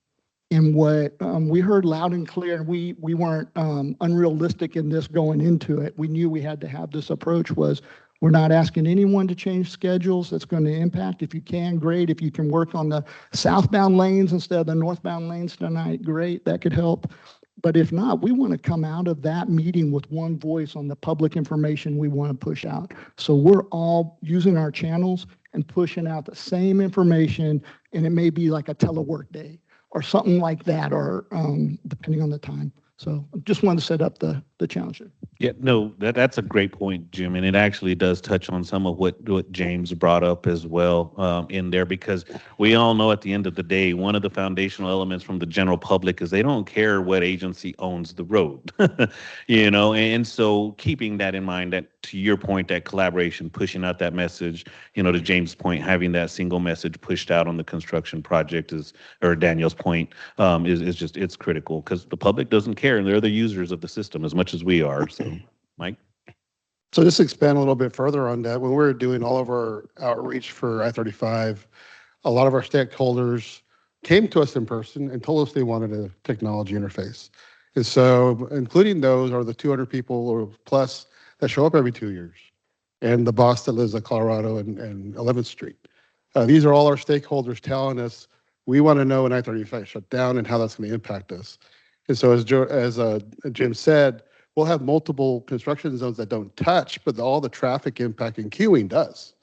And what we heard loud and clear, and we weren't unrealistic in this going into it. We knew we had to have this approach was, we're not asking anyone to change schedules. That's going to impact. If you can, great. If you can work on the southbound lanes instead of the northbound lanes tonight, great. That could help. But if not, we want to come out of that meeting with one voice on the public information we want to push out. So we're all using our channels and pushing out the same information, and it may be like a telework day or something like that, or depending on the time. So I just wanted to set up the challenge. Yeah, no, that's a great point, Jim, and it actually does touch on some of what James brought up as well in there, because we all know at the end of the day, one of the foundational elements from the general public is they don't care what agency owns the road, you know, and so keeping that in mind, that to your point, that collaboration, pushing out that message, to James' point, having that single message pushed out on the construction project or Daniel's point, is just, it's critical because the public doesn't care and they're the users of the system as much as we are. So, Mike? So just to expand a little bit further on that, when we were doing all of our outreach for I-35, a lot of our stakeholders came to us in person and told us they wanted a technology interface. And so including those are the 200 people or plus that show up every 2 years, and the boss that lives at Colorado and 11th Street. These are all our stakeholders telling us, we want to know when I-35 shut down and how that's going to impact us. And so as Jim said, we'll have multiple construction zones that don't touch, but all the traffic impact and queuing does.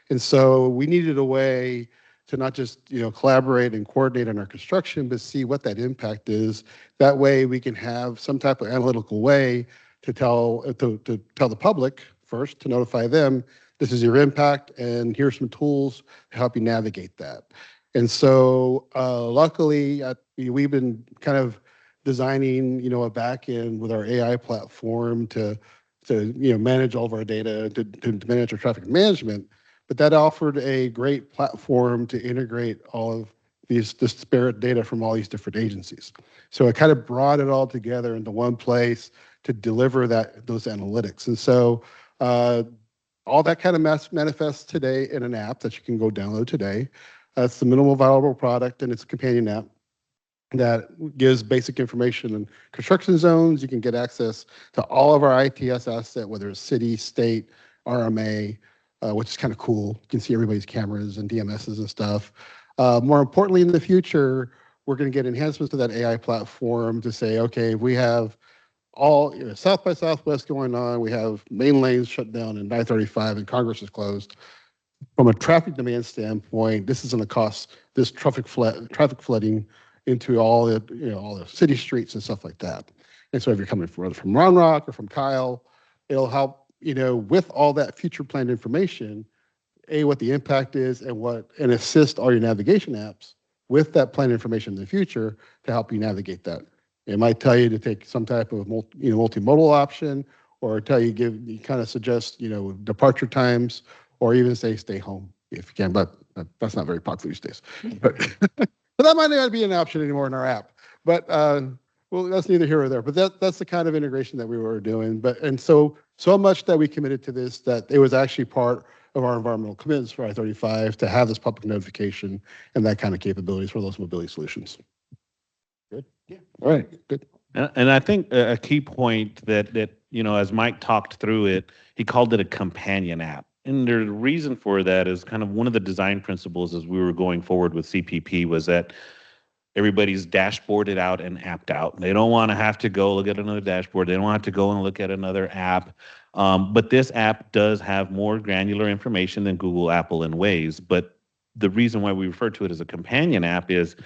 And so we needed a way to not just collaborate and coordinate on our construction, but see what that impact is. That way we can have some type of analytical way to tell the public first, to notify them, this is your impact and here's some tools to help you navigate that. And so luckily we've been kind of designing a back end with our AI platform to manage all of our data, to manage our traffic management. But that offered a great platform to integrate all of these disparate data from all these different agencies. So it kind of brought it all together into one place to deliver those analytics. And so all that kind of manifests today in an app that you can go download today. It's the minimal viable product, and it's a companion app that gives basic information in construction zones. You can get access to all of our ITS asset, whether it's city, state, RMA, which is kind of cool. You can see everybody's cameras and DMSs and stuff. More importantly, in the future, we're going to get enhancements to that AI platform to say, okay, we have all South by Southwest going on. We have main lanes shut down in I-35 and Congress is closed. From a traffic demand standpoint, this is going to cost this traffic flooding into all the city streets and stuff like that. And so if you're coming from Round Rock or from Kyle, it'll help with all that future planned information, what the impact is and assist all your navigation apps with that planned information in the future to help you navigate that. It might tell you to take some type of multimodal option, or tell you kind of suggest departure times, or even say stay home if you can. But that's not very popular these days. But that might not be an option anymore in our app. But well, that's neither here or there. But that's the kind of integration that we were doing. And so much that we committed to this that it was actually part of our environmental commitments for I-35 to have this public notification and that kind of capabilities for those mobility solutions. Good. Yeah. All right. Good. And I think a key point that as Mike talked through it, he called it a companion app. And the reason for that is kind of one of the design principles as we were going forward with CPP was that everybody's dashboarded out and apped out. They don't want to have to go look at another dashboard. They don't have to go and look at another app. But this app does have more granular information than Google, Apple, and Waze. But the reason why we refer to it as a companion app is,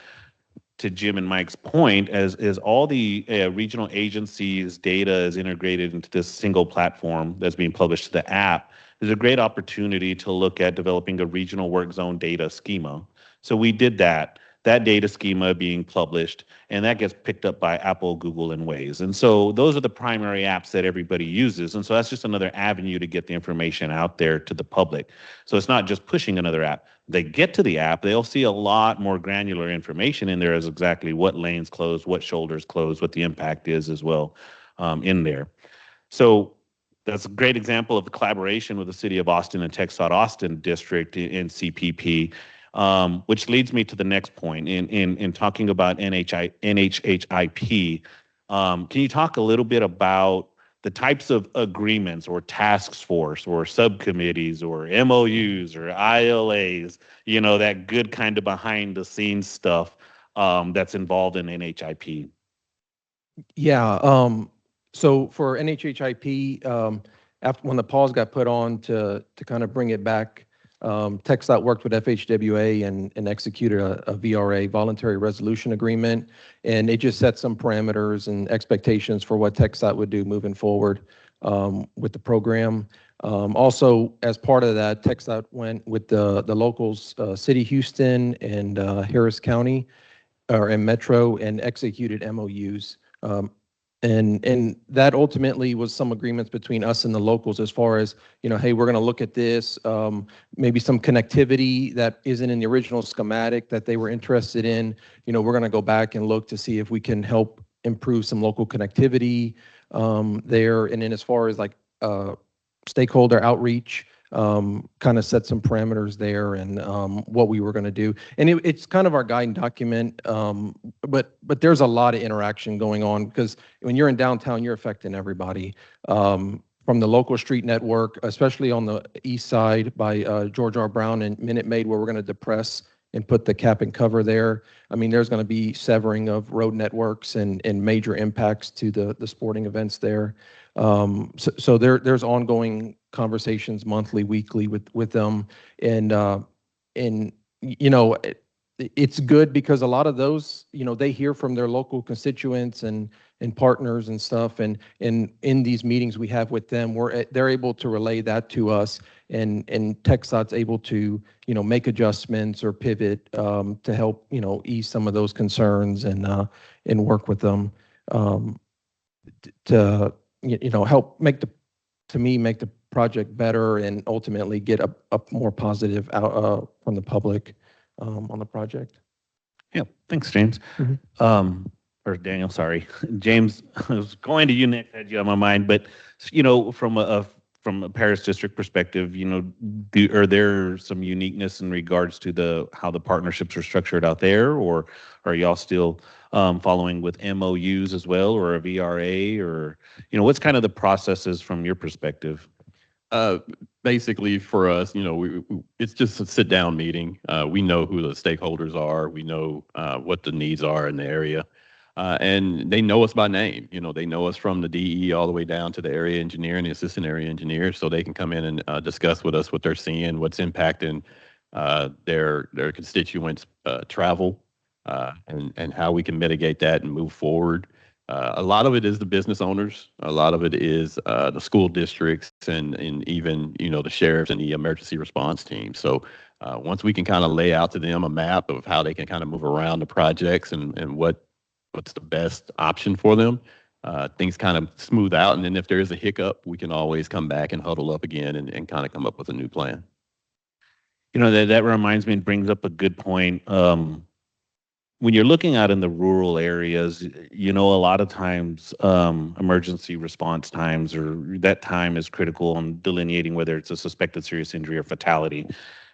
to Jim and Mike's point, as all the regional agencies' data is integrated into this single platform that's being published to the app, there's a great opportunity to look at developing a regional work zone data schema. So we did that data schema being published, and that gets picked up by Apple, Google, and Waze. And so those are the primary apps that everybody uses. And so that's just another avenue to get the information out there to the public. So it's not just pushing another app. They get to the app, they'll see a lot more granular information in there as exactly what lanes closed, what shoulders closed, what the impact is as well in there. So that's a great example of the collaboration with the City of Austin and TxDOT Austin District in CPP. Which leads me to the next point in talking about NHHIP. Can you talk a little bit about the types of agreements or task force or subcommittees or MOUs or ILAs, that good kind of behind the scenes stuff that's involved in NHIP? Yeah. So for NHHIP, after when the pause got put on to kind of bring it back, TxDOT worked with FHWA and executed a VRA, voluntary resolution agreement, and it just set some parameters and expectations for what TxDOT would do moving forward with the program. Also, as part of that, TxDOT went with the locals, City Houston and Harris County and Metro, and executed MOUs. And that ultimately was some agreements between us and the locals as far as, hey, we're going to look at this, maybe some connectivity that isn't in the original schematic that they were interested in. We're going to go back and look to see if we can help improve some local connectivity there. And then as far as like stakeholder outreach, kind of set some parameters there and what we were going to do. And it's kind of our guiding document, but there's a lot of interaction going on because when you're in downtown, you're affecting everybody. From the local street network, especially on the east side by George R. Brown and Minute Maid, where we're going to depress and put the cap and cover there. I mean, there's going to be severing of road networks and major impacts to the sporting events there. So there's ongoing conversations monthly, weekly with them, and it's good because a lot of those, they hear from their local constituents and partners and stuff, and in these meetings we have with them, they're able to relay that to us, and TxDOT's able to make adjustments or pivot to help ease some of those concerns and work with them to help make the project better and ultimately get a more positive out from the public on the project. Yeah, thanks, James. Or Daniel, sorry. James, I was going to you next, had you on my mind, but from a Paris district perspective, are there some uniqueness in regards to how the partnerships are structured out there, or are y'all still following with MOUs as well, or a VRA, or what's kind of the processes from your perspective? Basically for us, it's just a sit down meeting. We know who the stakeholders are. We know what the needs are in the area. And they know us by name. They know us from the DE all the way down to the area engineer and the assistant area engineer, so they can come in and discuss with us what they're seeing, what's impacting their constituents' travel, and how we can mitigate that and move forward. A lot of it is the business owners. A lot of it is the school districts and even the sheriffs and the emergency response team. So once we can kind of lay out to them a map of how they can kind of move around the projects and what's the best option for them, things kind of smooth out. And then if there is a hiccup, we can always come back and huddle up again and kind of come up with a new plan. That reminds me and brings up a good point. When you're looking out in the rural areas, a lot of times emergency response times, or that time is critical on delineating whether it's a suspected serious injury or fatality.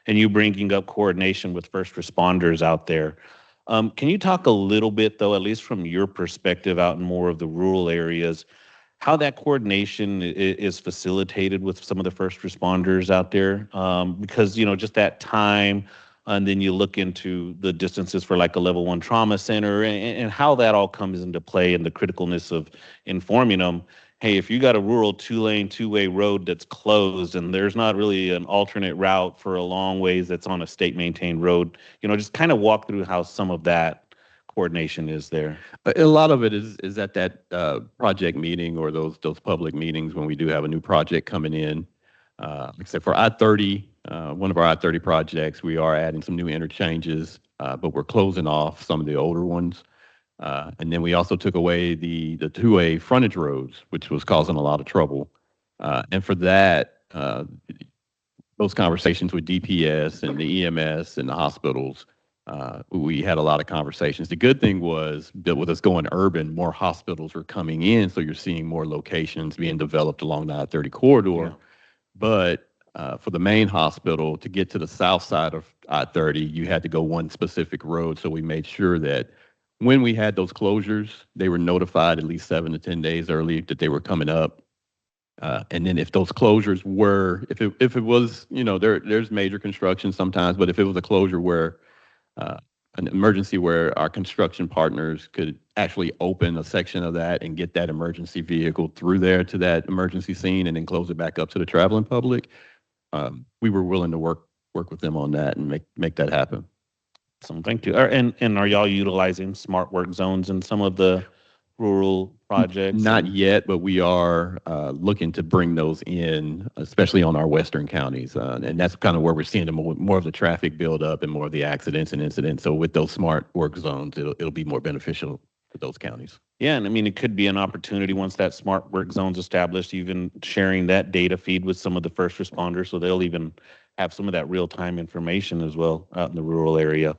And you bringing up coordination with first responders out there. Can you talk a little bit, though, at least from your perspective out in more of the rural areas, how that coordination is facilitated with some of the first responders out there? Because, just that time, and then you look into the distances for like a level 1 trauma center and how that all comes into play and the criticalness of informing them, hey, if you got a rural 2-lane, 2-way road that's closed and there's not really an alternate route for a long ways that's on a state maintained road, just kind of walk through how some of that coordination is there. A lot of it is at that project meeting or those public meetings when we do have a new project coming in. Except for I-30, one of our I-30 projects, we are adding some new interchanges, but we're closing off some of the older ones. And then we also took away the 2-way frontage roads, which was causing a lot of trouble. And for that, those conversations with DPS and the EMS and the hospitals, we had a lot of conversations. The good thing was that with us going urban, more hospitals are coming in, so you're seeing more locations being developed along the I-30 corridor. Yeah. But for the main hospital, to get to the south side of I-30, you had to go one specific road. So we made sure that when we had those closures, they were notified at least 7 to 10 days early that they were coming up. And then if those closures were, if it was, there's major construction sometimes, but if it was a closure where an emergency where our construction partners could actually open a section of that and get that emergency vehicle through there to that emergency scene and then close it back up to the traveling public, we were willing to work with them on that and make that happen. So thank you. And are y'all utilizing smart work zones in some of the rural projects? Not yet, but we are looking to bring those in, especially on our western counties. And that's kind of where we're seeing more of the traffic build up and more of the accidents and incidents. So with those smart work zones, it'll be more beneficial for those counties. Yeah, and I mean, it could be an opportunity once that smart work zone's established, even sharing that data feed with some of the first responders, so they'll even have some of that real-time information as well out in the rural area.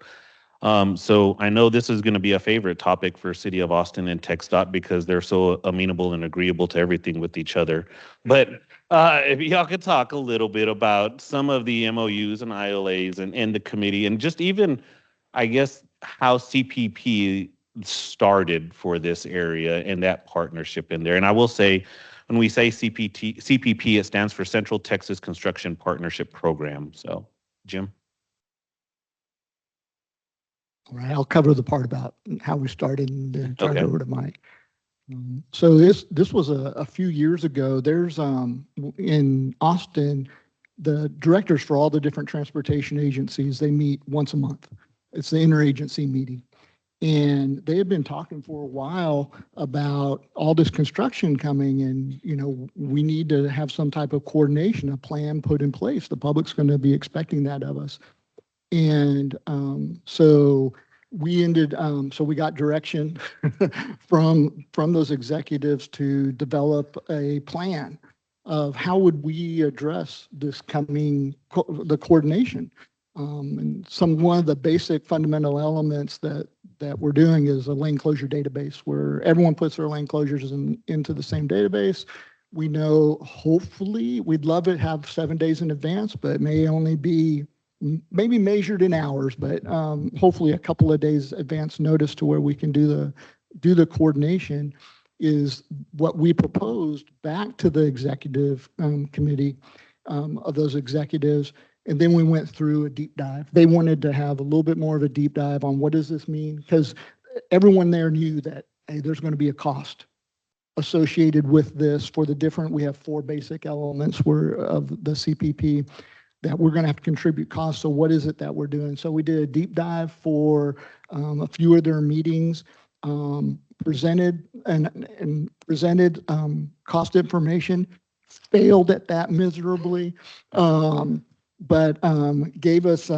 So I know this is going to be a favorite topic for City of Austin and TxDOT because they're so amenable and agreeable to everything with each other. But if y'all could talk a little bit about some of the MOUs and ILAs and the committee, and just even, I guess, how CPP started for this area and that partnership in there. And I will say, when we say CPP, it stands for Central Texas Construction Partnership Program. So, Jim. All right, I'll cover the part about how we started and then turn it Okay. over to Mike. So this was a few years ago. There's in Austin, the directors for all the different transportation agencies, they meet once a month. It's the interagency meeting. And they had been talking for a while about all this construction coming and, you know, we need to have some type of coordination, a plan put in place. The public's going to be expecting that of us. And so we ended, so we got direction from those executives to develop a plan of how would we address this coming, the coordination. And one of the basic fundamental elements that we're doing is a lane closure database where everyone puts their lane closures into the same database. We know, hopefully, we'd love it have 7 days in advance, but it may only be maybe measured in hours, but hopefully a couple of days advance notice to where we can do the coordination is what we proposed back to the executive committee of those executives. And then we went through a deep dive. They wanted to have a little bit more of a deep dive on what does this mean? Because everyone there knew that, hey, there's going to be a cost associated with this for the different, we have 4 basic elements of the CPP that we're going to have to contribute costs. So what is it that we're doing? So we did a deep dive for a few of their meetings, presented cost information, failed at that miserably. But gave us,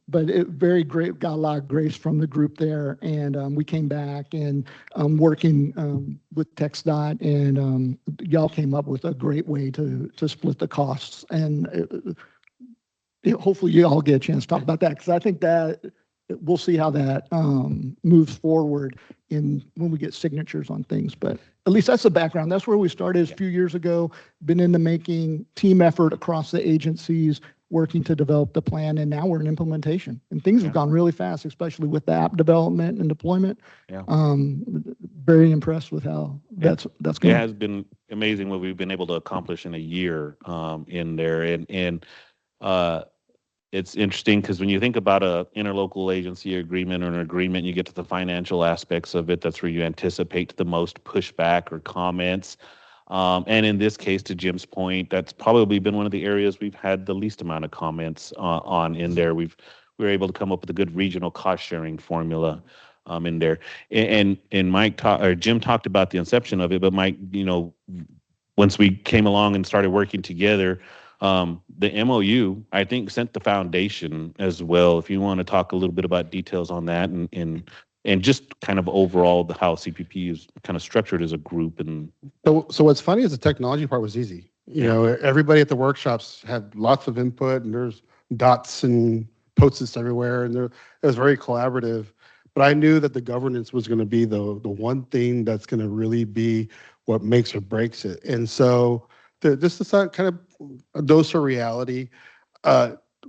but it very great, got a lot of grace from the group there. And we came back and working with TxDOT and y'all came up with a great way to split the costs. And hopefully you all get a chance to talk about that because I think that we'll see how that moves forward when we get signatures on things. But at least that's the background. That's where we started a few years ago, been in the making, team effort across the agencies, working to develop the plan, and now we're in implementation. And things have gone really fast, especially with the app development and deployment. Yeah. Very impressed with how that's going. It has been amazing what we've been able to accomplish in a year in there. And it's interesting because when you think about a interlocal agency agreement or an agreement, you get to the financial aspects of it. That's where you anticipate the most pushback or comments. And in this case, to Jim's point, that's probably been one of the areas we've had the least amount of comments on in there. We were able to come up with a good regional cost sharing formula in there. And Jim talked about the inception of it, but Mike, you know, once we came along and started working together, the MOU, I think, set the foundation as well. If you want to talk a little bit about details on that and just kind of overall how CPP is kind of structured as a group. And so what's funny is the technology part was easy. You know, everybody at the workshops had lots of input and there's dots and post-its everywhere and it was very collaborative. But I knew that the governance was going to be the one thing that's going to really be what makes or breaks it. And so this is kind of a dose of reality.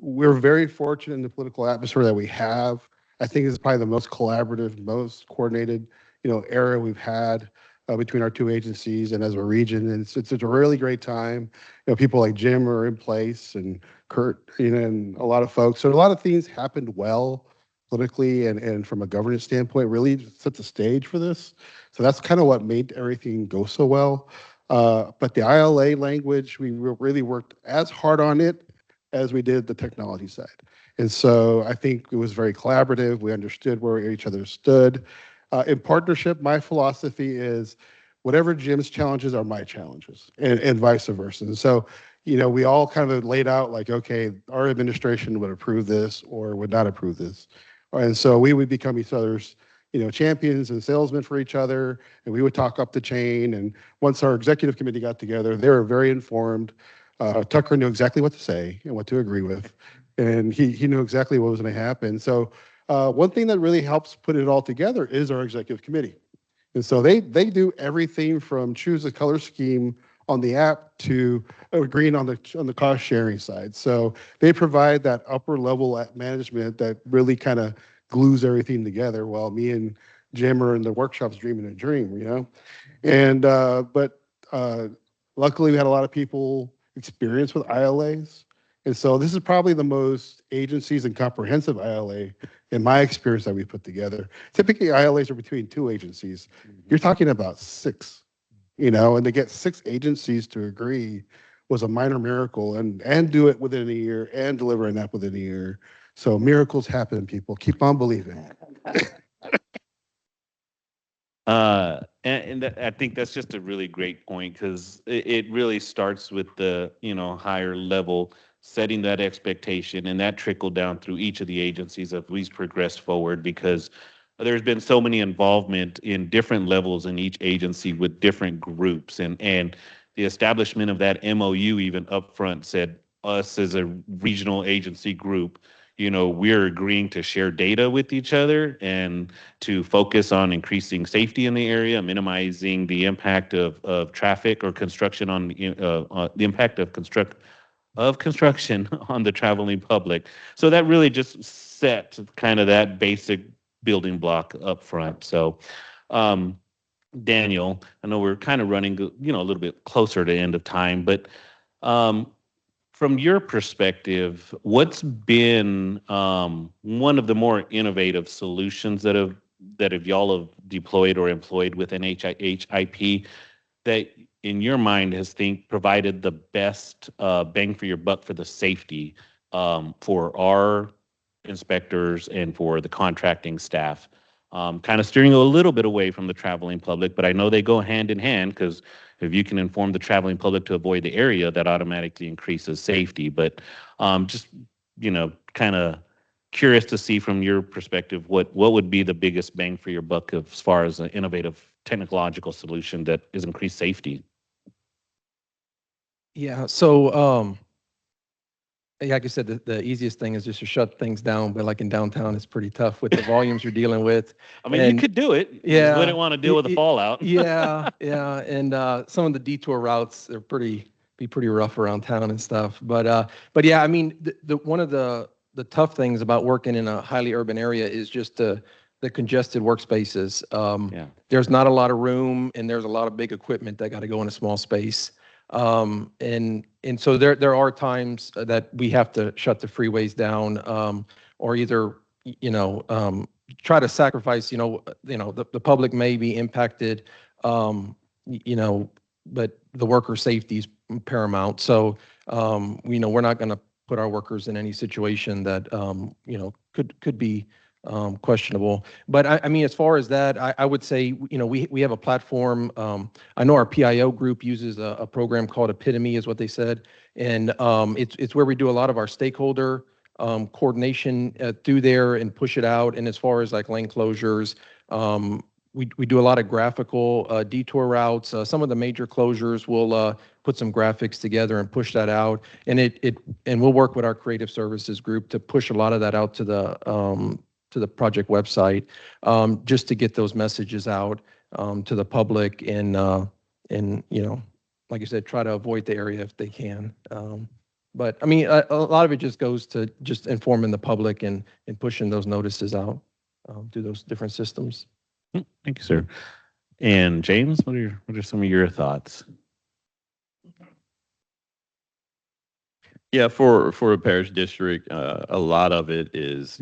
We're very fortunate in the political atmosphere that we have. I think it's probably the most collaborative, most coordinated, era we've had between our 2 agencies and as a region. And it's a really great time. People like Jim are in place and Kurt, and a lot of folks. So a lot of things happened well politically and from a governance standpoint, really set the stage for this. So that's kind of what made everything go so well. But the ILA language, we really worked as hard on it as we did the technology side. And so I think it was very collaborative. We understood where each other stood. In partnership, my philosophy is whatever Jim's challenges are my challenges and vice versa. And so, we all kind of laid out like, okay, our administration would approve this or would not approve this. And so we would become each other's, champions and salesmen for each other, and we would talk up the chain. And once our executive committee got together, they were very informed. Tucker knew exactly what to say and what to agree with, and he knew exactly what was going to happen. So one thing that really helps put it all together is our executive committee. And so they do everything from choose a color scheme on the app to agreeing on the cost sharing side. So they provide that upper level at management that really kind of glues everything together while me and Jim are in the workshops dreaming a dream, And but luckily we had a lot of people experience with ILAs. And so this is probably the most agencies and comprehensive ILA in my experience that we put together. Typically ILAs are between 2 agencies. You're talking about 6, and to get 6 agencies to agree was a minor miracle, and do it within a year and deliver an app within a year. So miracles happen, people. Keep on believing. I think that's just a really great point, because it really starts with the higher level, setting that expectation, and that trickled down through each of the agencies as we've progressed forward, because there's been so many involvement in different levels in each agency with different groups, and the establishment of that MOU even upfront said us as a regional agency group, we're agreeing to share data with each other and to focus on increasing safety in the area, minimizing the impact of traffic or construction on the impact of construction on the traveling public. So that really just set kind of that basic building block up front. So, Daniel, I know we're kind of running, a little bit closer to end of time, but from your perspective, what's been one of the more innovative solutions that y'all have deployed or employed within HIP that in your mind has provided the best bang for your buck for the safety for our inspectors and for the contracting staff? Kind of steering a little bit away from the traveling public, but I know they go hand in hand, because if you can inform the traveling public to avoid the area, that automatically increases safety. But just, kind of curious to see from your perspective, what would be the biggest bang for your buck as far as an innovative technological solution that is increased safety? Yeah, so like I said, the easiest thing is just to shut things down, but like in downtown, it's pretty tough with the volumes you're dealing with. I mean, you could do it. You just wouldn't want to deal with the fallout. Yeah, and some of the detour routes are pretty rough around town and stuff. But yeah, I mean, the one of the tough things about working in a highly urban area is just the congested workspaces. There's not a lot of room, and there's a lot of big equipment that got to go in a small space. And so there are times that we have to shut the freeways down, or either try to sacrifice. The public may be impacted, but the worker safety is paramount. So we're not going to put our workers in any situation that could be questionable. But I mean, as far as that, I would say, we have a platform. I know our PIO group uses a program called Epitome, is what they said. And it's where we do a lot of our stakeholder coordination through there and push it out. And as far as like lane closures, we do a lot of graphical detour routes. Some of the major closures will put some graphics together and push that out. And and we'll work with our creative services group to push a lot of that out to the project website, just to get those messages out to the public, and like I said, try to avoid the area if they can. But I mean, a lot of it just goes to just informing the public and pushing those notices out through those different systems. Thank you, sir. And James, what are some of your thoughts? Yeah, for a parish district, a lot of it is,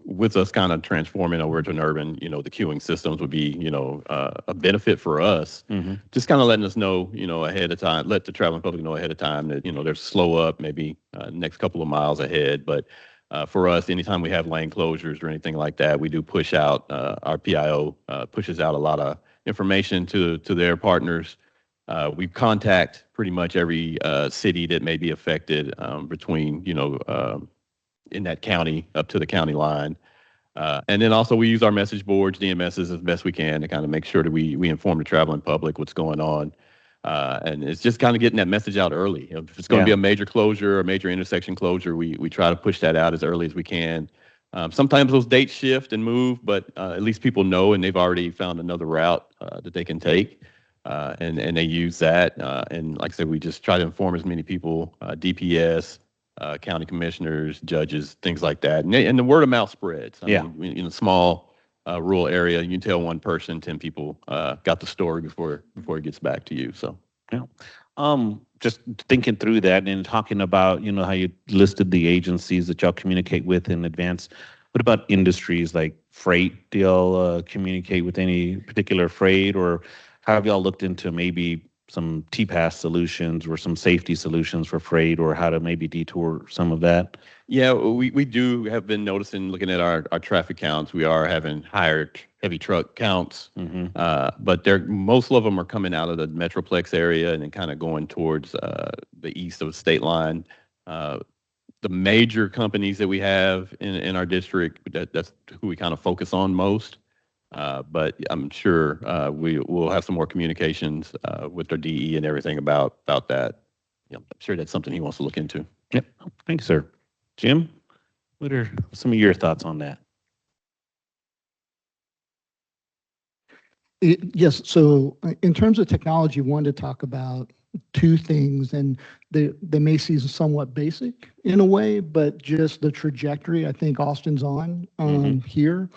with us kind of transforming over to an urban, the queuing systems would be, a benefit for us. Mm-hmm. Just kind of letting us know, ahead of time, let the traveling public know ahead of time that, there's slow up maybe next couple of miles ahead. But for us, anytime we have lane closures or anything like that, we do push out, our PIO pushes out a lot of information to their partners. We contact pretty much every city that may be affected between, in that county up to the county line. And then also we use our message boards, DMSs, as best we can to kind of make sure that we inform the traveling public what's going on. And it's just kind of getting that message out early. If it's going to be a major closure, a major intersection closure, we try to push that out as early as we can. Sometimes those dates shift and move, but at least people know and they've already found another route that they can take. And they use that. And like I said, we just try to inform as many people, DPS, county commissioners, judges, things like that. And the word of mouth spreads. I mean, in a small rural area, you can tell one person, 10 people got the story before it gets back to you. So, yeah. Just thinking through that and talking about, you know, how you listed the agencies that y'all communicate with in advance. What about industries like freight? Do y'all communicate with any particular freight, or how have y'all looked into maybe some TPAS solutions or some safety solutions for freight, or how to maybe detour some of that? yeah, we do have been noticing, looking at our traffic counts, we are having higher heavy truck counts, but most of them are coming out of the Metroplex area and then kind of going towards the east of the state line. The major companies that we have in our district, that's who we kind of focus on most. But I'm sure we'll have some more communications with our DE and everything about that. Yeah, I'm sure that's something he wants to look into. Yep. Thanks, sir. Jim, what are some of your thoughts on that? Yes. So in terms of technology, I wanted to talk about two things, and they may seem somewhat basic in a way, but just the trajectory I think Austin's on here.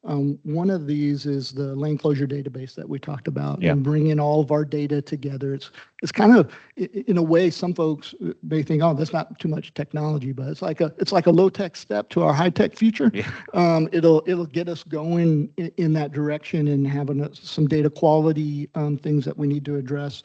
One of these is the lane closure database that we talked about, and bringing all of our data together. It's kind of, in a way, some folks may think, oh, that's not too much technology, but it's like a low tech step to our high tech future. It'll get us going in that direction and having some data quality things that we need to address.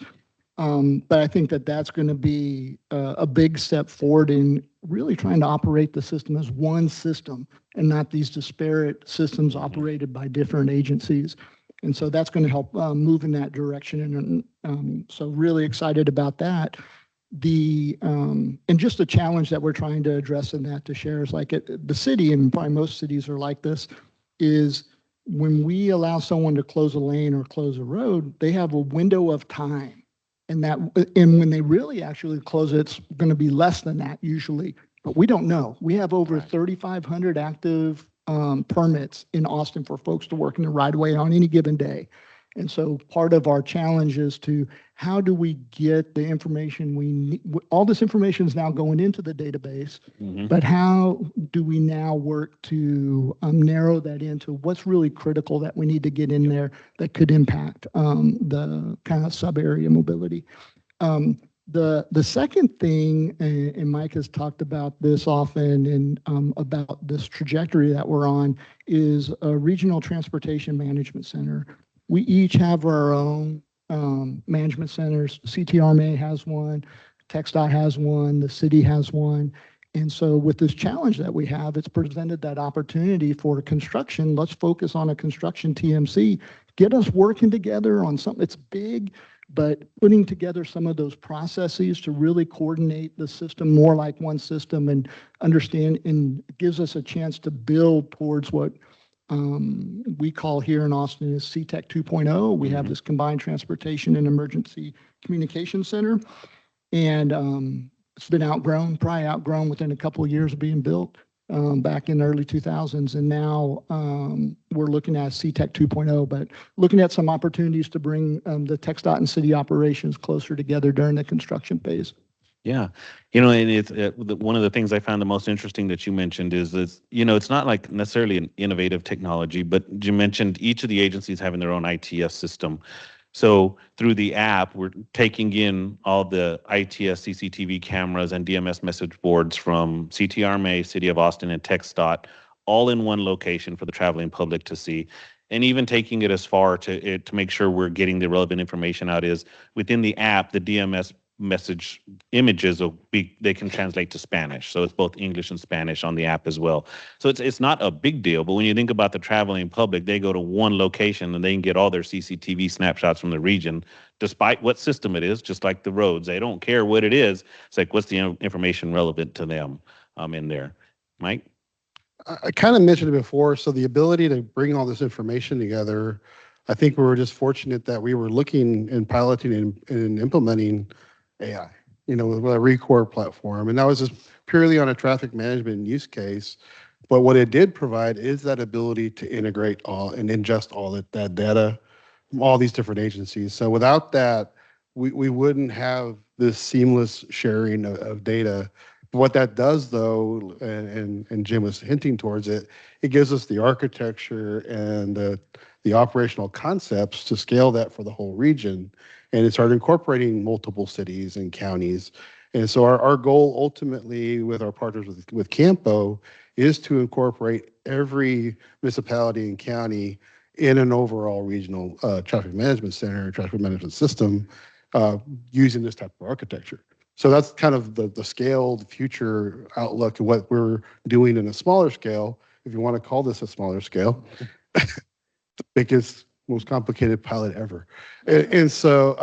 But I think that that's going to be a big step forward in really trying to operate the system as one system and not these disparate systems operated by different agencies. And so that's going to help move in that direction. And so really excited about that. And just the challenge that we're trying to address in that to share is like the city, and probably most cities are like this, is when we allow someone to close a lane or close a road, they have a window of time. And when they really actually close it, it's going to be less than that usually, but we don't know. We have over 3,500 active permits in Austin for folks to work in the right of way on any given day. And so part of our challenge is to how do we get the information we need? All this information is now going into the database, but how do we now work to narrow that into what's really critical that we need to get in there that could impact the kind of sub-area mobility? The second thing, and Mike has talked about this often, and about this trajectory that we're on, is a regional transportation management center. We each have our own management centers. CTRMA has one, TxDOT has one, the city has one. And so with this challenge that we have, it's presented that opportunity for construction. Let's focus on a construction TMC, get us working together on something. It's big, but putting together some of those processes to really coordinate the system more like one system and understand, and gives us a chance to build towards what we call here in Austin is CTEC 2.0. We have this combined transportation and emergency communication center, and it's been probably outgrown within a couple of years of being built back in the early 2000s. And now we're looking at CTEC 2.0, but looking at some opportunities to bring the TxDOT and city operations closer together during the construction phase. Yeah. You know, and it's one of the things I found the most interesting that you mentioned is, you know, it's not like necessarily an innovative technology, but you mentioned each of the agencies having their own ITS system. So through the app, we're taking in all the ITS CCTV cameras and DMS message boards from CTRMA, City of Austin, and TxDOT, all in one location for the traveling public to see. And even taking it as far to make sure we're getting the relevant information out is within the app, the DMS message images they can translate to Spanish. So it's both English and Spanish on the app as well. So it's not a big deal, but when you think about the traveling public, they go to one location and they can get all their CCTV snapshots from the region, despite what system it is, just like the roads. They don't care what it is. It's like, what's the information relevant to them in there? Mike? I kind of mentioned it before. So the ability to bring all this information together, I think we were just fortunate that we were looking and piloting and implementing AI, with a Recore platform. And that was just purely on a traffic management use case. But what it did provide is that ability to integrate all and ingest all that data from all these different agencies. So without that, we wouldn't have this seamless sharing of data. What that does, though, and Jim was hinting towards it, it gives us the architecture and the operational concepts to scale that for the whole region, and it started incorporating multiple cities and counties. And so our goal ultimately with our partners with Campo is to incorporate every municipality and county in an overall regional traffic management center, traffic management system, using this type of architecture. So that's kind of the scaled future outlook of what we're doing in a smaller scale, if you want to call this a smaller scale. The biggest, most complicated pilot ever. And so,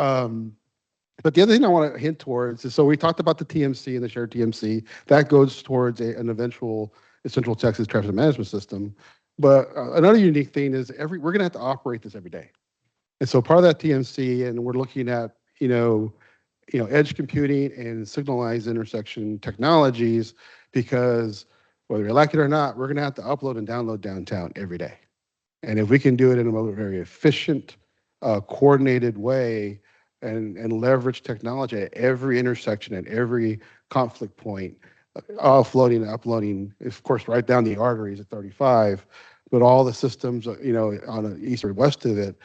but the other thing I want to hint towards is, so we talked about the TMC and the shared TMC. That goes towards an eventual Central Texas traffic management system. But another unique thing is we're going to have to operate this every day. And so part of that TMC, and we're looking at, edge computing and signalized intersection technologies, because whether you like it or not, we're going to have to upload and download downtown every day. And if we can do it in a very efficient, coordinated way and leverage technology at every intersection, at every conflict point, offloading and uploading, of course, right down the arteries at 35, but all the systems, on the east or west of it,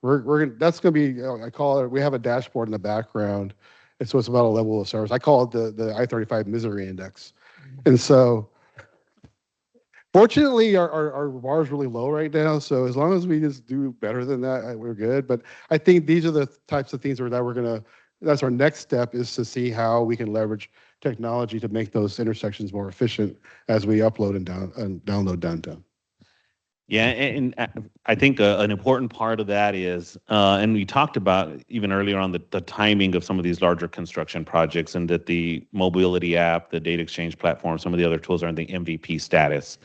that's going to be, I call it, we have a dashboard in the background. And so it's about a level of service. I call it the I-35 misery index. And so fortunately, our bar is really low right now. So as long as we just do better than that, we're good. But I think these are the types of things that's our next step, is to see how we can leverage technology to make those intersections more efficient as we upload and download downtown. Yeah, and I think an important part of that is, and we talked about even earlier on the timing of some of these larger construction projects, and that the mobility app, the data exchange platform, some of the other tools are in the MVP status.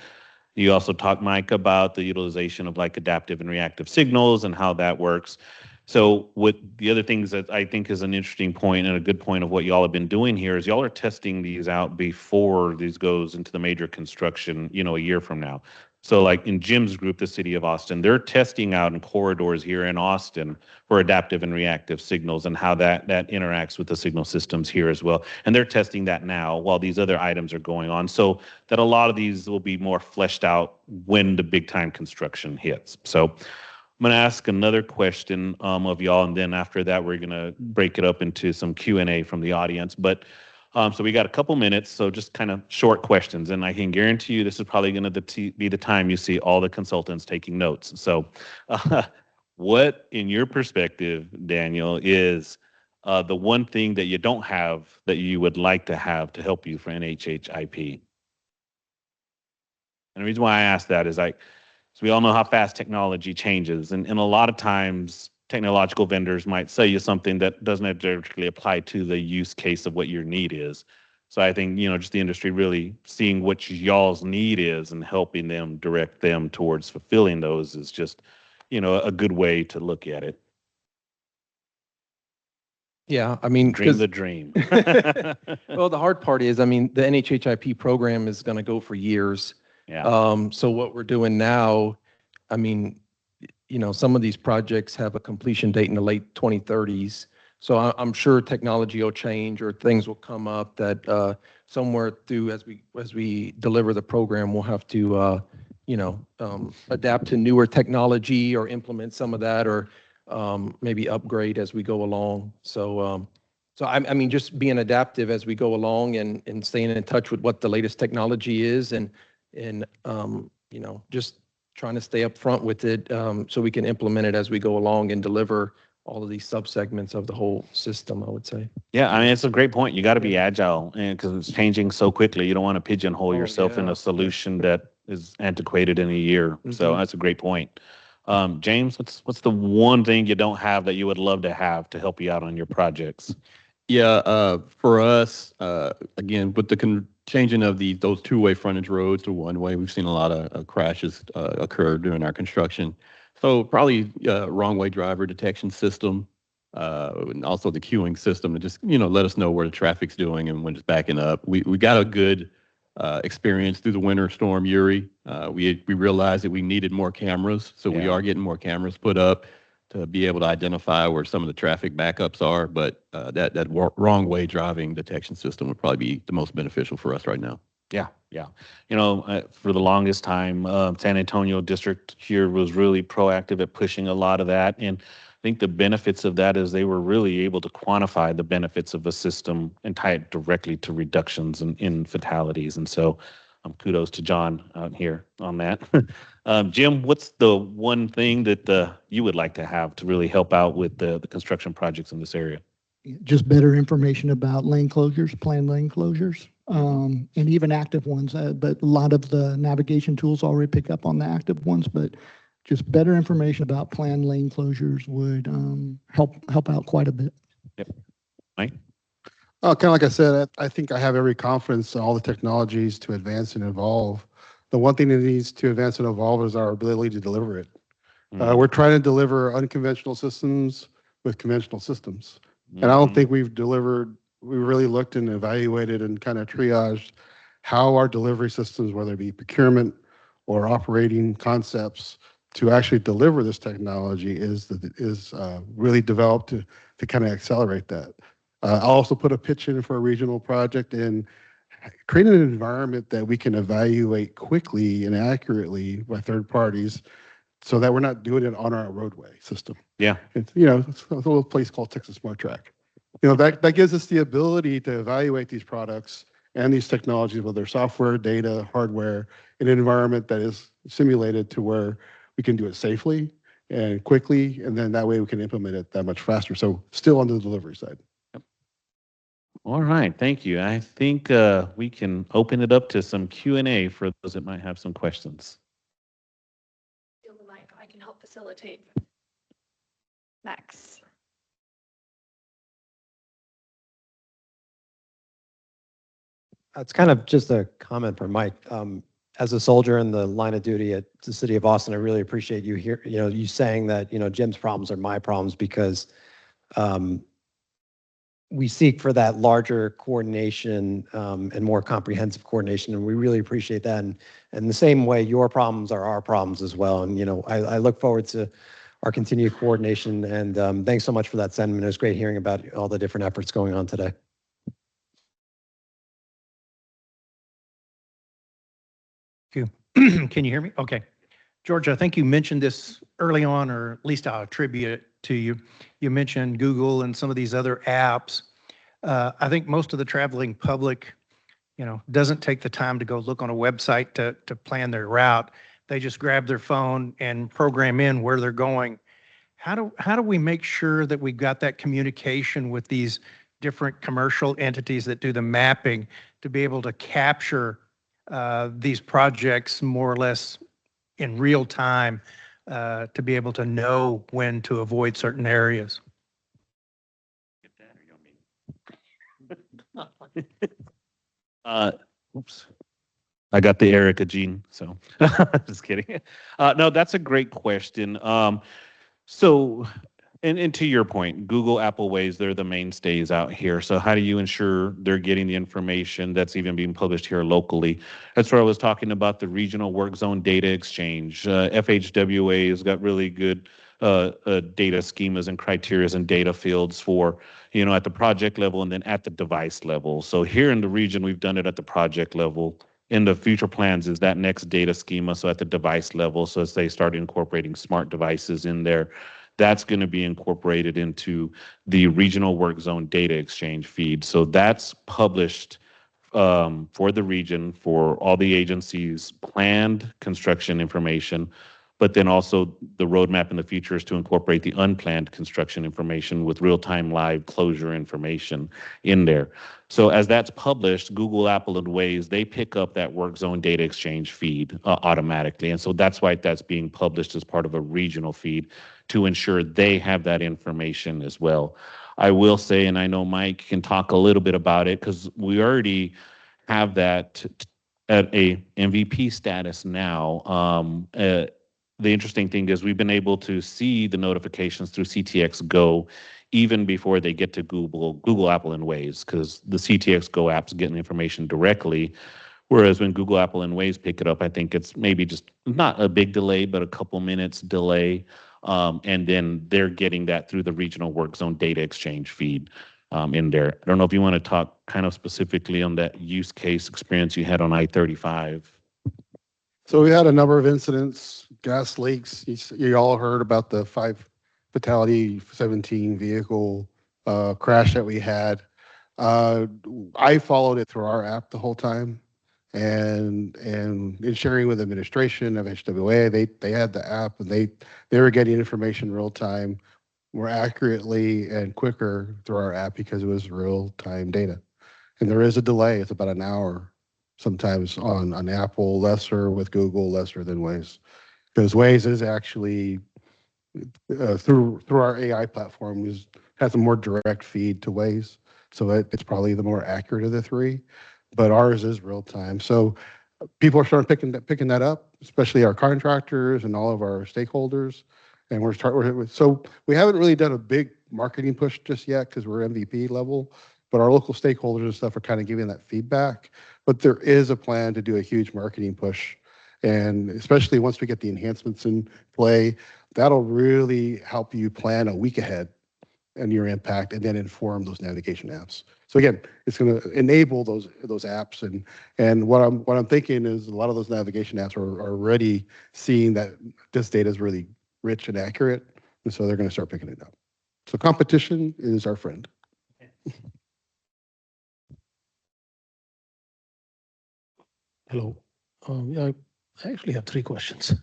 You also talked, Mike, about the utilization of like adaptive and reactive signals and how that works. So with the other things that I think is an interesting point and a good point of what y'all have been doing here is y'all are testing these out before these goes into the major construction, a year from now. So like in Jim's group, the city of Austin, they're testing out in corridors here in Austin for adaptive and reactive signals and how that interacts with the signal systems here as well. And they're testing that now while these other items are going on. So that a lot of these will be more fleshed out when the big time construction hits. So I'm going to ask another question of y'all, and then after that, we're going to break it up into some Q&A from the audience. But so we got a couple minutes, so just kind of short questions. And I can guarantee you this is probably going to be the time you see all the consultants taking notes. So what, in your perspective, Daniel, is the one thing that you don't have that you would like to have to help you for NHHIP? And the reason why I ask that is so we all know how fast technology changes. And a lot of times, technological vendors might sell you something that doesn't directly apply to the use case of what your need is. So I think, just the industry really seeing what y'all's need is and helping them direct them towards fulfilling those is just, a good way to look at it. Yeah, I mean, dream the dream. Well, the hard part is, the NHHIP program is going to go for years. Yeah. So what we're doing now, some of these projects have a completion date in the late 2030s. So I'm sure technology will change or things will come up that somewhere through as we deliver the program, we'll have to adapt to newer technology or implement some of that, or maybe upgrade as we go along. So just being adaptive as we go along and staying in touch with what the latest technology is, and just trying to stay up front with it, so we can implement it as we go along and deliver all of these subsegments of the whole system, I would say. Yeah, it's a great point. You got to be agile, and because it's changing so quickly, you don't want to pigeonhole yourself in a solution that is antiquated in a year. Mm-hmm. So that's a great point. James, what's the one thing you don't have that you would love to have to help you out on your projects? Yeah, for us, again, with the changing of those two-way frontage roads to one-way. We've seen a lot of crashes occur during our construction. So probably wrong-way driver detection system, and also the queuing system to just, let us know where the traffic's doing and when it's backing up. We got a good experience through the winter storm Uri. We realized that we needed more cameras, so we are getting more cameras put up to be able to identify where some of the traffic backups are. But that wrong way driving detection system would probably be the most beneficial for us right now. Yeah, yeah. For the longest time, San Antonio district here was really proactive at pushing a lot of that. And I think the benefits of that is they were really able to quantify the benefits of a system and tie it directly to reductions in fatalities. And so kudos to John out here on that. Jim, what's the one thing that you would like to have to really help out with the construction projects in this area? Just better information about lane closures, planned lane closures, and even active ones. But a lot of the navigation tools already pick up on the active ones, but just better information about planned lane closures would help out quite a bit. Yep. Mike? Kind of like I said, I think I have every confidence in all the technologies to advance and evolve. The one thing that needs to advance and evolve is our ability to deliver it. We're trying to deliver unconventional systems with conventional systems. And I don't think we really looked and evaluated and kind of triaged how our delivery systems, whether it be procurement or operating concepts, to actually deliver this technology is really developed to kind of accelerate that. I'll also put a pitch in for a regional project and create an environment that we can evaluate quickly and accurately by third parties so that we're not doing it on our roadway system. Yeah. It's a little place called Texas Smart Track. That gives us the ability to evaluate these products and these technologies, whether software, data, hardware, in an environment that is simulated to where we can do it safely and quickly, and then that way we can implement it that much faster. So still on the delivery side. All right, thank you. I think we can open it up to some Q&A for those that might have some questions. Steal the mic. I can help facilitate. Max. It's kind of just a comment for Mike. As a soldier in the line of duty at the city of Austin, I really appreciate you here. You saying that Jim's problems are my problems, because we seek for that larger coordination and more comprehensive coordination, and we really appreciate that. And the same way, your problems are our problems as well. And I look forward to our continued coordination. And thanks so much for that sentiment. It was great hearing about all the different efforts going on today. Can you hear me? Okay. George, I think you mentioned this early on, or at least I'll attribute it to you. You mentioned Google and some of these other apps. I think most of the traveling public, doesn't take the time to go look on a website to plan their route. They just grab their phone and program in where they're going. How do we make sure that we've got that communication with these different commercial entities that do the mapping to be able to capture these projects more or less in real time, to be able to know when to avoid certain areas? Oops. I got the Erica gene, so just kidding. No, that's a great question. So, and to your point, Google, Apple Waze, they're the mainstays out here. So how do you ensure they're getting the information that's even being published here locally? That's where I was talking about the regional work zone data exchange. FHWA has got really good data schemas and criterias and data fields for, at the project level and then at the device level. So here in the region, we've done it at the project level. In the future plans is that next data schema, so at the device level, so as they start incorporating smart devices in there, that's going to be incorporated into the regional work zone data exchange feed. So that's published for the region, for all the agencies' planned construction information, but then also the roadmap in the future is to incorporate the unplanned construction information with real-time live closure information in there. So as that's published, Google, Apple, and Waze, they pick up that work zone data exchange feed automatically. And so that's why that's being published as part of a regional feed to ensure they have that information as well. I will say, and I know Mike can talk a little bit about it, because we already have that at a MVP status now. The interesting thing is we've been able to see the notifications through CTX Go even before they get to Google, Apple, and Waze, because the CTX Go app's getting information directly. Whereas when Google, Apple, and Waze pick it up, I think it's maybe just not a big delay, but a couple minutes delay. And then they're getting that through the regional work zone data exchange feed in there. I don't know if you want to talk kind of specifically on that use case experience you had on I-35. So we had a number of incidents, gas leaks. You all heard about the 5 fatality 17 vehicle crash that we had. I followed it through our app the whole time, and in sharing with administration of HWA, they had the app and they were getting information real time, more accurately and quicker through our app because it was real time data. And there is a delay; it's about an hour sometimes on Apple, lesser with Google, lesser than Waze, because Waze is actually through our AI platform has a more direct feed to Waze, so it's probably the more accurate of the three, but ours is real time. So people are starting picking that up, especially our contractors and all of our stakeholders, and so we haven't really done a big marketing push just yet because we're MVP level, but our local stakeholders and stuff are kind of giving that feedback. But there is a plan to do a huge marketing push, and especially once we get the enhancements in play, that'll really help you plan a week ahead and your impact, and then inform those navigation apps. So again, it's going to enable those apps, and what I'm thinking is a lot of those navigation apps are already seeing that this data is really rich and accurate, and so they're going to start picking it up. So competition is our friend. Hello. Yeah, I actually have 3 questions.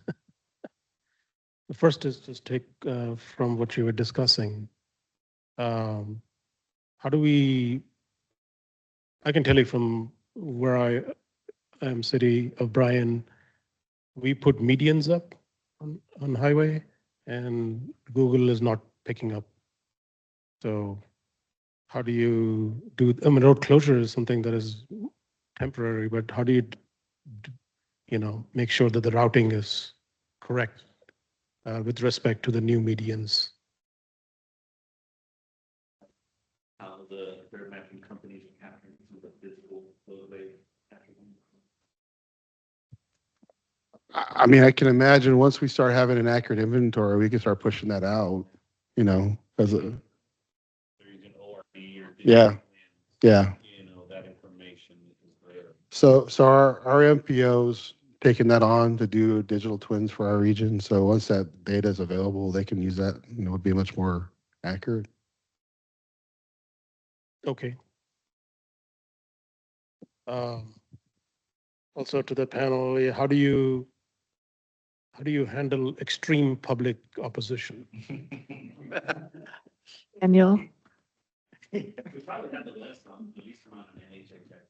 The first is just take from what you were discussing. How do we, I can tell you from where I am, city of Bryan, we put medians up on highway and Google is not picking up. So how do you do, I mean, road closure is something that is temporary, but how do you make sure that the routing is correct with respect to the new medians? How the third mapping companies are capturing some of the physical roadway. I mean, I can imagine once we start having an accurate inventory, we can start pushing that out, as a. Yeah, yeah. That information is there. So our MPOs taking that on to do digital twins for our region. So once that data is available, they can use that, it would be much more accurate. Okay. Also to the panel, how do you handle extreme public opposition? Daniel? We probably had the least amount of NHHF,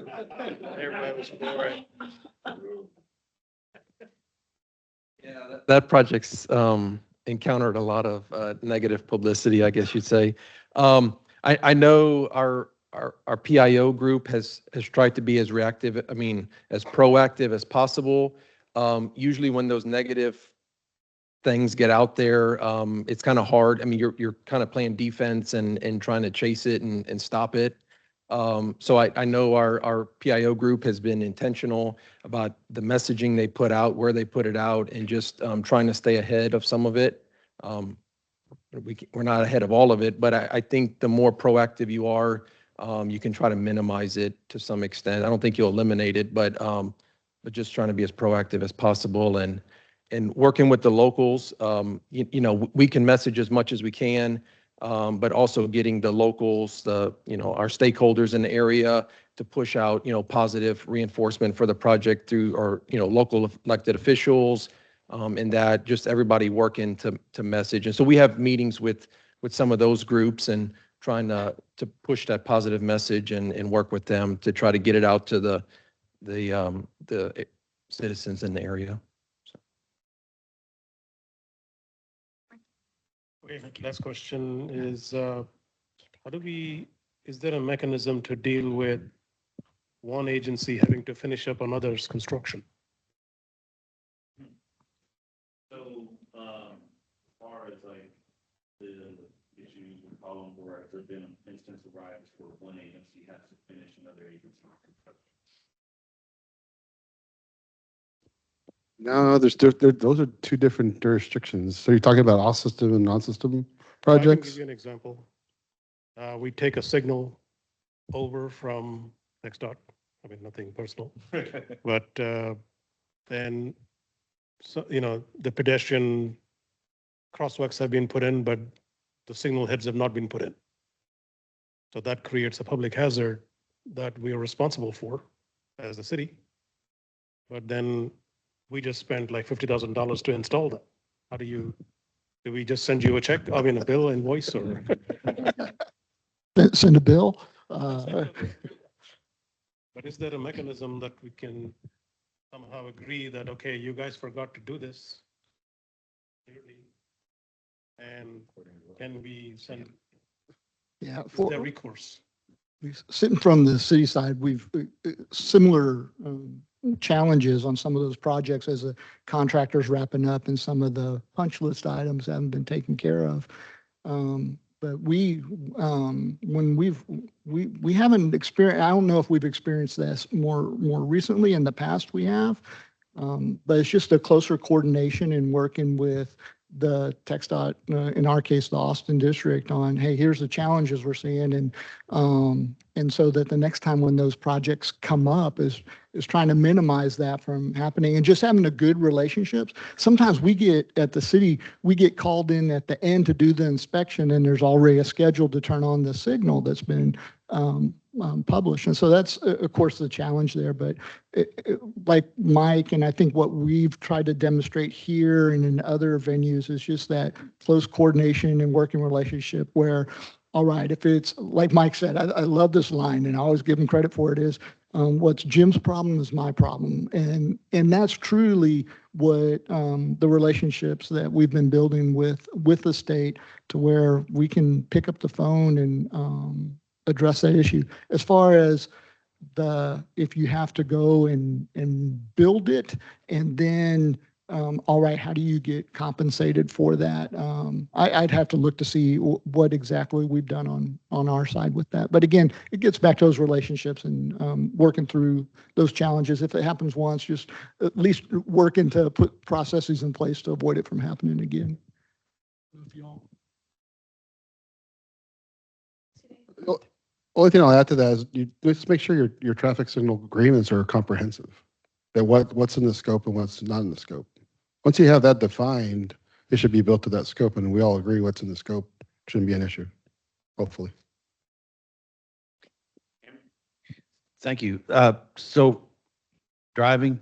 right? Everybody was for it. Yeah, that project's encountered a lot of negative publicity, I guess you'd say. I know our PIO group has tried to be as reactive, as proactive as possible. Usually when those negative things get out there, it's kind of hard. You're kind of playing defense and trying to chase it and stop it. So I know our PIO group has been intentional about the messaging they put out, where they put it out, and just trying to stay ahead of some of it. We're not ahead of all of it, but I think the more proactive you are, you can try to minimize it to some extent. I don't think you'll eliminate it, but just trying to be as proactive as possible and working with the locals. We can message as much as we can, but also getting the locals, our stakeholders in the area to push out, positive reinforcement for the project through our, local elected officials, and that just everybody working to message. And so we have meetings with some of those groups and trying to push that positive message and work with them to try to get it out to the citizens in the area. Okay, last question is, is there a mechanism to deal with one agency having to finish up another's construction. So, as far as like the issues with column where there's been an instance of riots where one agency has to finish another agency's construction. No, those are two different jurisdictions. So you're talking about off-system and non-system I can projects? give you an example. We take a signal over from TxDOT. I mean, nothing personal, but then, so, the pedestrian crosswalks have been put in, but the signal heads have not been put in. So that creates a public hazard that we are responsible for as a city. But then we just spent like $50,000 to install that. How do we just send you a check? I mean, a bill, invoice, or? Send a bill. But is there a mechanism that we can somehow agree that, okay, you guys forgot to do this? And can we send? Yeah, Is there recourse? Sitting from the city side, we've similar challenges on some of those projects as the contractors wrapping up and some of the punch list items haven't been taken care of. But we haven't experienced, I don't know if we've experienced this more recently. In the past we have, but it's just a closer coordination and working with the TxDOT, in our case, the Austin district, on, hey, here's the challenges we're seeing. And so that the next time when those projects come up is trying to minimize that from happening and just having a good relationships. Sometimes we get at the city, we get called in at the end to do the inspection and there's already a schedule to turn on the signal that's been published. And so that's, of course, the challenge there. But like Mike, and I think what we've tried to demonstrate here and in other venues is just that close coordination and working relationship where, all right, if it's like Mike said, I love this line and I always give him credit for it, is what's Jim's problem is my problem. And that's truly what the relationships that we've been building with the state, to where we can pick up the phone and address that issue. As far as if you have to go and build it and then all right, how do you get compensated for that? I'd have to look to see what exactly we've done on our side with that. But again, it gets back to those relationships and working through those challenges. If it happens once, just at least working to put processes in place to avoid it from happening again. Only thing I'll add to that is you just make sure your traffic signal agreements are comprehensive. That what's in the scope and what's not in the scope. Once you have that defined, it should be built to that scope, and we all agree what's in the scope. Shouldn't be an issue, hopefully. Thank you. So driving,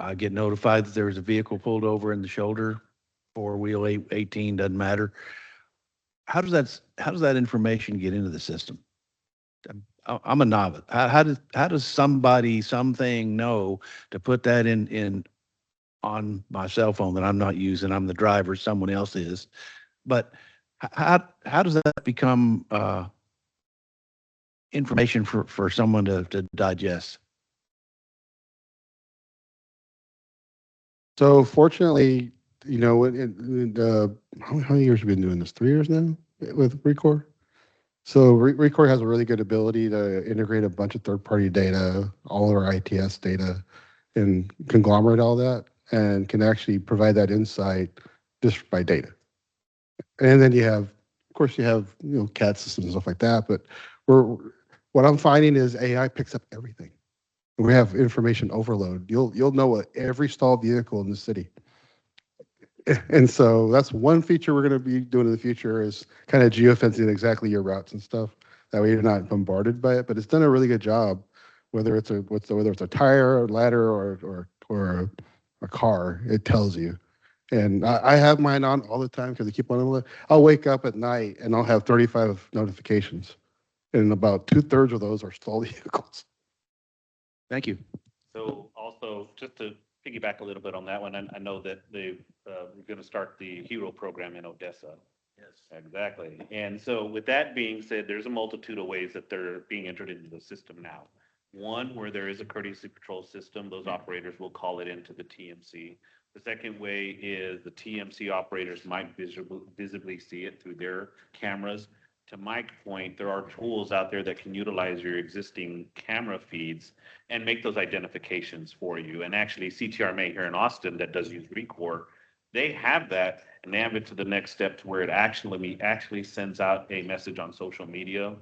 I get notified that there's a vehicle pulled over in the shoulder, four-wheel 18, doesn't matter. How does that information get into the system? I'm a novice. How does something know to put that in on my cell phone that I'm not using? I'm the driver, someone else is. But how does that become information for someone to digest? So fortunately, how many years have we been doing this? 3 years now with Recor? So Recor has a really good ability to integrate a bunch of third-party data, all of our ITS data, and conglomerate all that, and can actually provide that insight just by data. And then you have, of course, CAD systems and stuff like that. But what I'm finding is AI picks up everything. We have information overload. You'll know what every stalled vehicle in the city. And so that's one feature we're going to be doing in the future, is kind of geofencing exactly your routes and stuff. That way you're not bombarded by it. But it's done a really good job, whether it's a tire, or ladder, or a car. It tells you. And I have mine on all the time because I keep on. I'll wake up at night and I'll have 35 notifications, and about 2/3 of those are stalled vehicles. Thank you. So also, just to piggyback a little bit on that one, I know that we're going to start the HERO program in Odessa. Yes, exactly. And so with that being said, there's a multitude of ways that they're being entered into the system now. One, where there is a courtesy patrol system, those operators will call it into the TMC. The second way is the TMC operators might visibly see it through their cameras. To Mike's point, there are tools out there that can utilize your existing camera feeds and make those identifications for you. And actually, CTRMA here in Austin that does use Recore, they have that, and they have it to the next step to where it actually sends out a message on social media,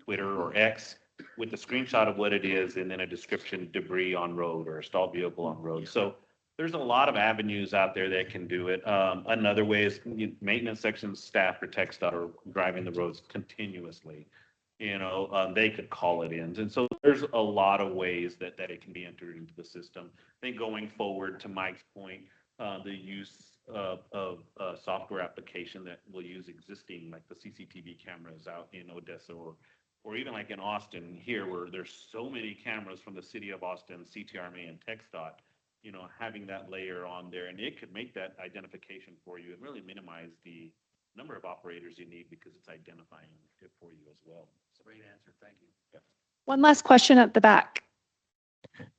Twitter or X, with the screenshot of what it is, and then a description: debris on road or a stalled vehicle on road. So there's a lot of avenues out there that can do it. Another way is maintenance section staff for TxDOT are driving the roads continuously. They could call it in. And so there's a lot of ways that it can be entered into the system. I think going forward, to Mike's point, the use of software application that will use existing, like the CCTV cameras out in Odessa or even like in Austin here, where there's so many cameras from the city of Austin, CTRMA and TxDOT, having that layer on there, and it could make that identification for you and really minimize the number of operators you need because it's identifying it for you as well. Great answer. Thank you. Yeah. One last question at the back.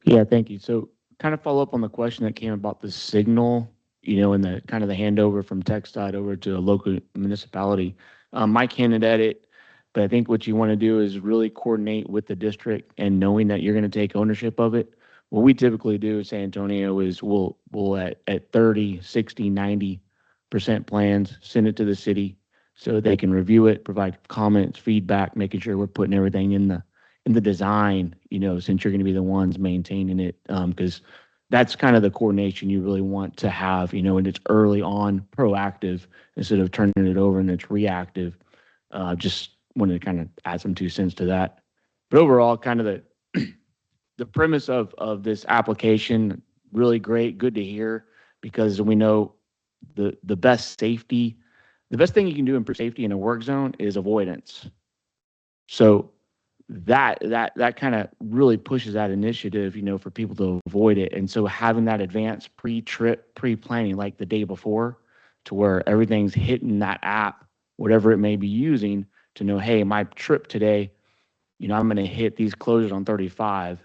Yeah, thank you. So kind of follow up on the question that came about the signal, and the kind of the handover from TxDOT over to a local municipality. Mike hinted at it, but I think what you want to do is really coordinate with the district and knowing that you're going to take ownership of it. What we typically do in San Antonio is we'll at 30, 60, 90% plans, send it to the city so they can review it, provide comments, feedback, making sure we're putting everything in the design, since you're going to be the ones maintaining it, because that's kind of the coordination you really want to have, and it's early on, proactive, instead of turning it over and it's reactive. Just wanted to kind of add some 2 cents to that. But overall, kind of the premise of this application, really great, good to hear, because we know the best thing you can do in safety in a work zone is avoidance. So that kind of really pushes that initiative, for people to avoid it. And so having that advanced pre-trip, pre-planning, like the day before, to where everything's hitting that app, whatever it may be using, to know, hey, my trip today, I'm going to hit these closures on 35,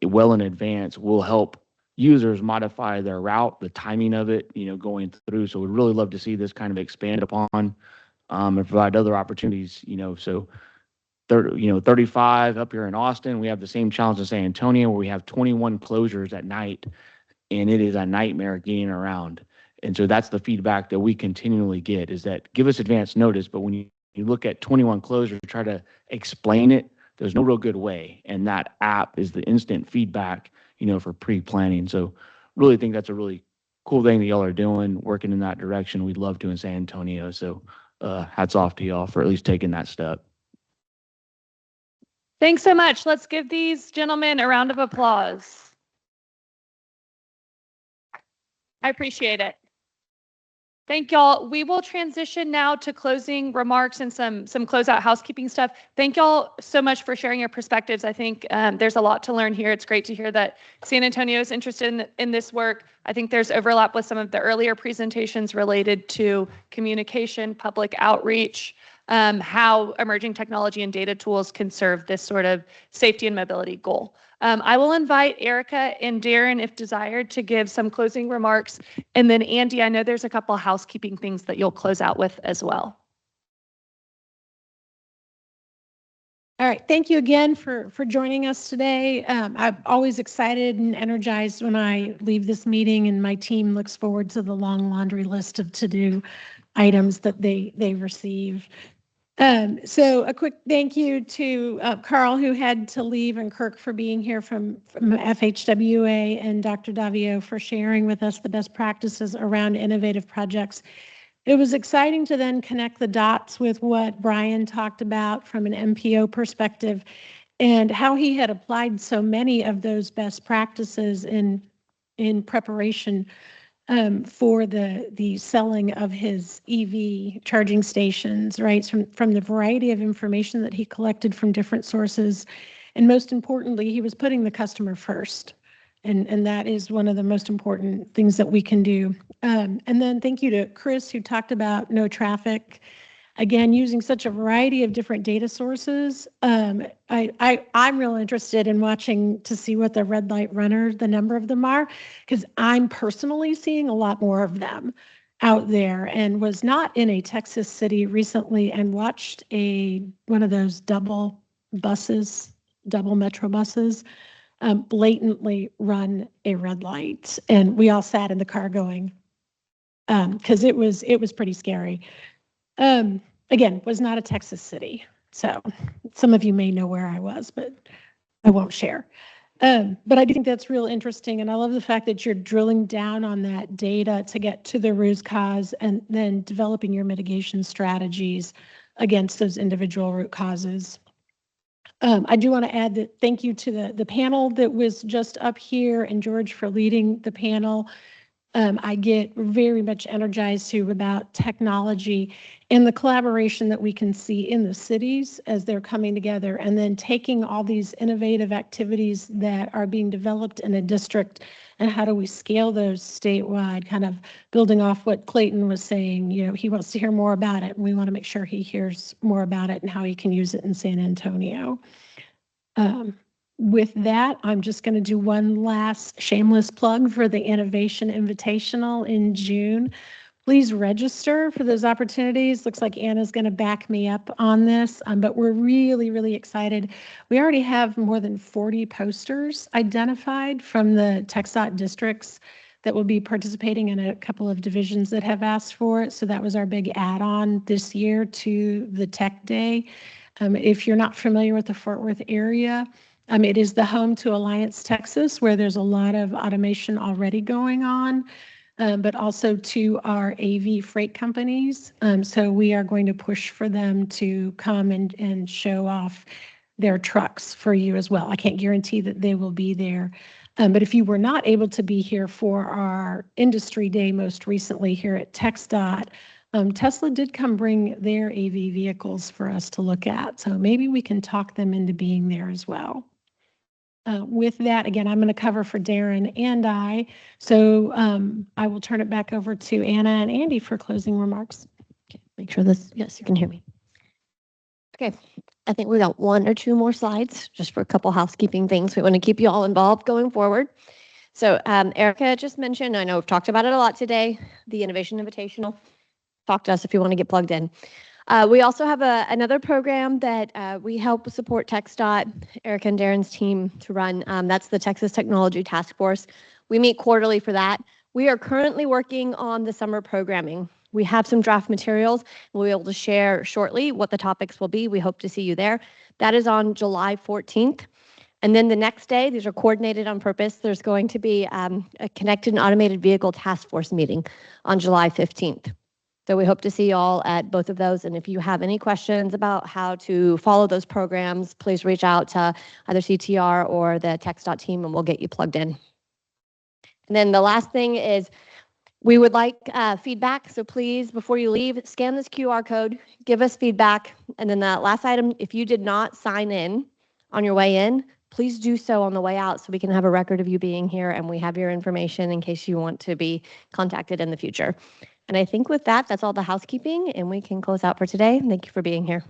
well in advance, will help users modify their route, the timing of it, going through. So we'd really love to see this kind of expand upon and provide other opportunities, so 35 up here in Austin, we have the same challenge in San Antonio, where we have 21 closures at night, and it is a nightmare getting around. And so that's the feedback that we continually get, is that give us advance notice, but when you look at 21 closures, try to explain it, there's no real good way. And that app is the instant feedback, for pre-planning. So really think that's a really cool thing that y'all are doing, working in that direction. We'd love to in San Antonio. So hats off to y'all for at least taking that step. Thanks so much. Let's give these gentlemen a round of applause. I appreciate it. Thank y'all. We will transition now to closing remarks and some closeout housekeeping stuff. Thank y'all so much for sharing your perspectives. I think there's a lot to learn here. It's great to hear that San Antonio is interested in this work. I think there's overlap with some of the earlier presentations related to communication, public outreach, how emerging technology and data tools can serve this sort of safety and mobility goal. I will invite Erica and Darren, if desired, to give some closing remarks. And then Andy, I know there's a couple of housekeeping things that you'll close out with as well. All right, thank you again for joining us today. I'm always excited and energized when I leave this meeting, and my team looks forward to the long laundry list of to-do items that they receive. So a quick thank you to Carl, who had to leave, and Kirk for being here from FHWA, and Dr. Davio for sharing with us the best practices around innovative projects. It was exciting to then connect the dots with what Brian talked about from an MPO perspective, and how he had applied so many of those best practices in preparation for the selling of his EV charging stations, right? From the variety of information that he collected from different sources. And most importantly, he was putting the customer first. And that is one of the most important things that we can do. And then thank you to Chris, who talked about no traffic. again, using such a variety of different data sources. I'm real interested in watching to see what the red light runners, the number of them are, because I'm personally seeing a lot more of them out there, and was not in a Texas city recently and watched one of those double metro buses blatantly run a red light, and we all sat in the car going, because it was pretty scary. Again, was not a Texas city, so some of you may know where I was, but I won't share. But I do think that's real interesting, and I love the fact that you're drilling down on that data to get to the root cause and then developing your mitigation strategies against those individual root causes. I do want to add that thank you to the panel that was just up here, and George for leading the panel. I get very much energized too about technology and the collaboration that we can see in the cities as they're coming together, and then taking all these innovative activities that are being developed in a district and how do we scale those statewide, kind of building off what Clayton was saying. He wants to hear more about it, and we want to make sure he hears more about it and how he can use it in San Antonio. With that, I'm just going to do one last shameless plug for the Innovation Invitational in June. Please register for those opportunities. Looks like Anna's going to back me up on this, but we're really, really excited. We already have more than 40 posters identified from the TxDOT districts that will be participating in a couple of divisions that have asked for it. So that was our big add-on this year to the Tech Day. If you're not familiar with the Fort Worth area, it is the home to Alliance, Texas, where there's a lot of automation already going on, but also to our AV freight companies. So we are going to push for them to come and show off their trucks for you as well. I can't guarantee that they will be there. But if you were not able to be here for our industry day most recently here at TxDOT, Tesla did come bring their AV vehicles for us to look at. So maybe we can talk them into being there as well. With that, again, I'm going to cover for Darren and I. So I will turn it back over to Anna and Andy for closing remarks. Okay, make sure yes, you can hear me. Okay, I think we got one or two more slides just for a couple housekeeping things. We want to keep you all involved going forward. So Erica just mentioned, I know we've talked about it a lot today, the Innovation Invitational. Talk to us if you want to get plugged in. We also have another program that we help support TxDOT, Erica and Darren's team to run. That's the Texas Technology Task Force. We meet quarterly for that. We are currently working on the summer programming. We have some draft materials. We'll be able to share shortly what the topics will be. We hope to see you there. That is on July 14th. And then the next day, these are coordinated on purpose, there's going to be a Connected and Automated Vehicle Task Force meeting on July 15th. So we hope to see you all at both of those. And if you have any questions about how to follow those programs, please reach out to either CTR or the TxDOT team and we'll get you plugged in. And then the last thing is we would like feedback. So please, before you leave, scan this QR code, give us feedback. And then that last item, if you did not sign in on your way in, please do so on the way out so we can have a record of you being here and we have your information in case you want to be contacted in the future. And I think with that, that's all the housekeeping and we can close out for today. Thank you for being here.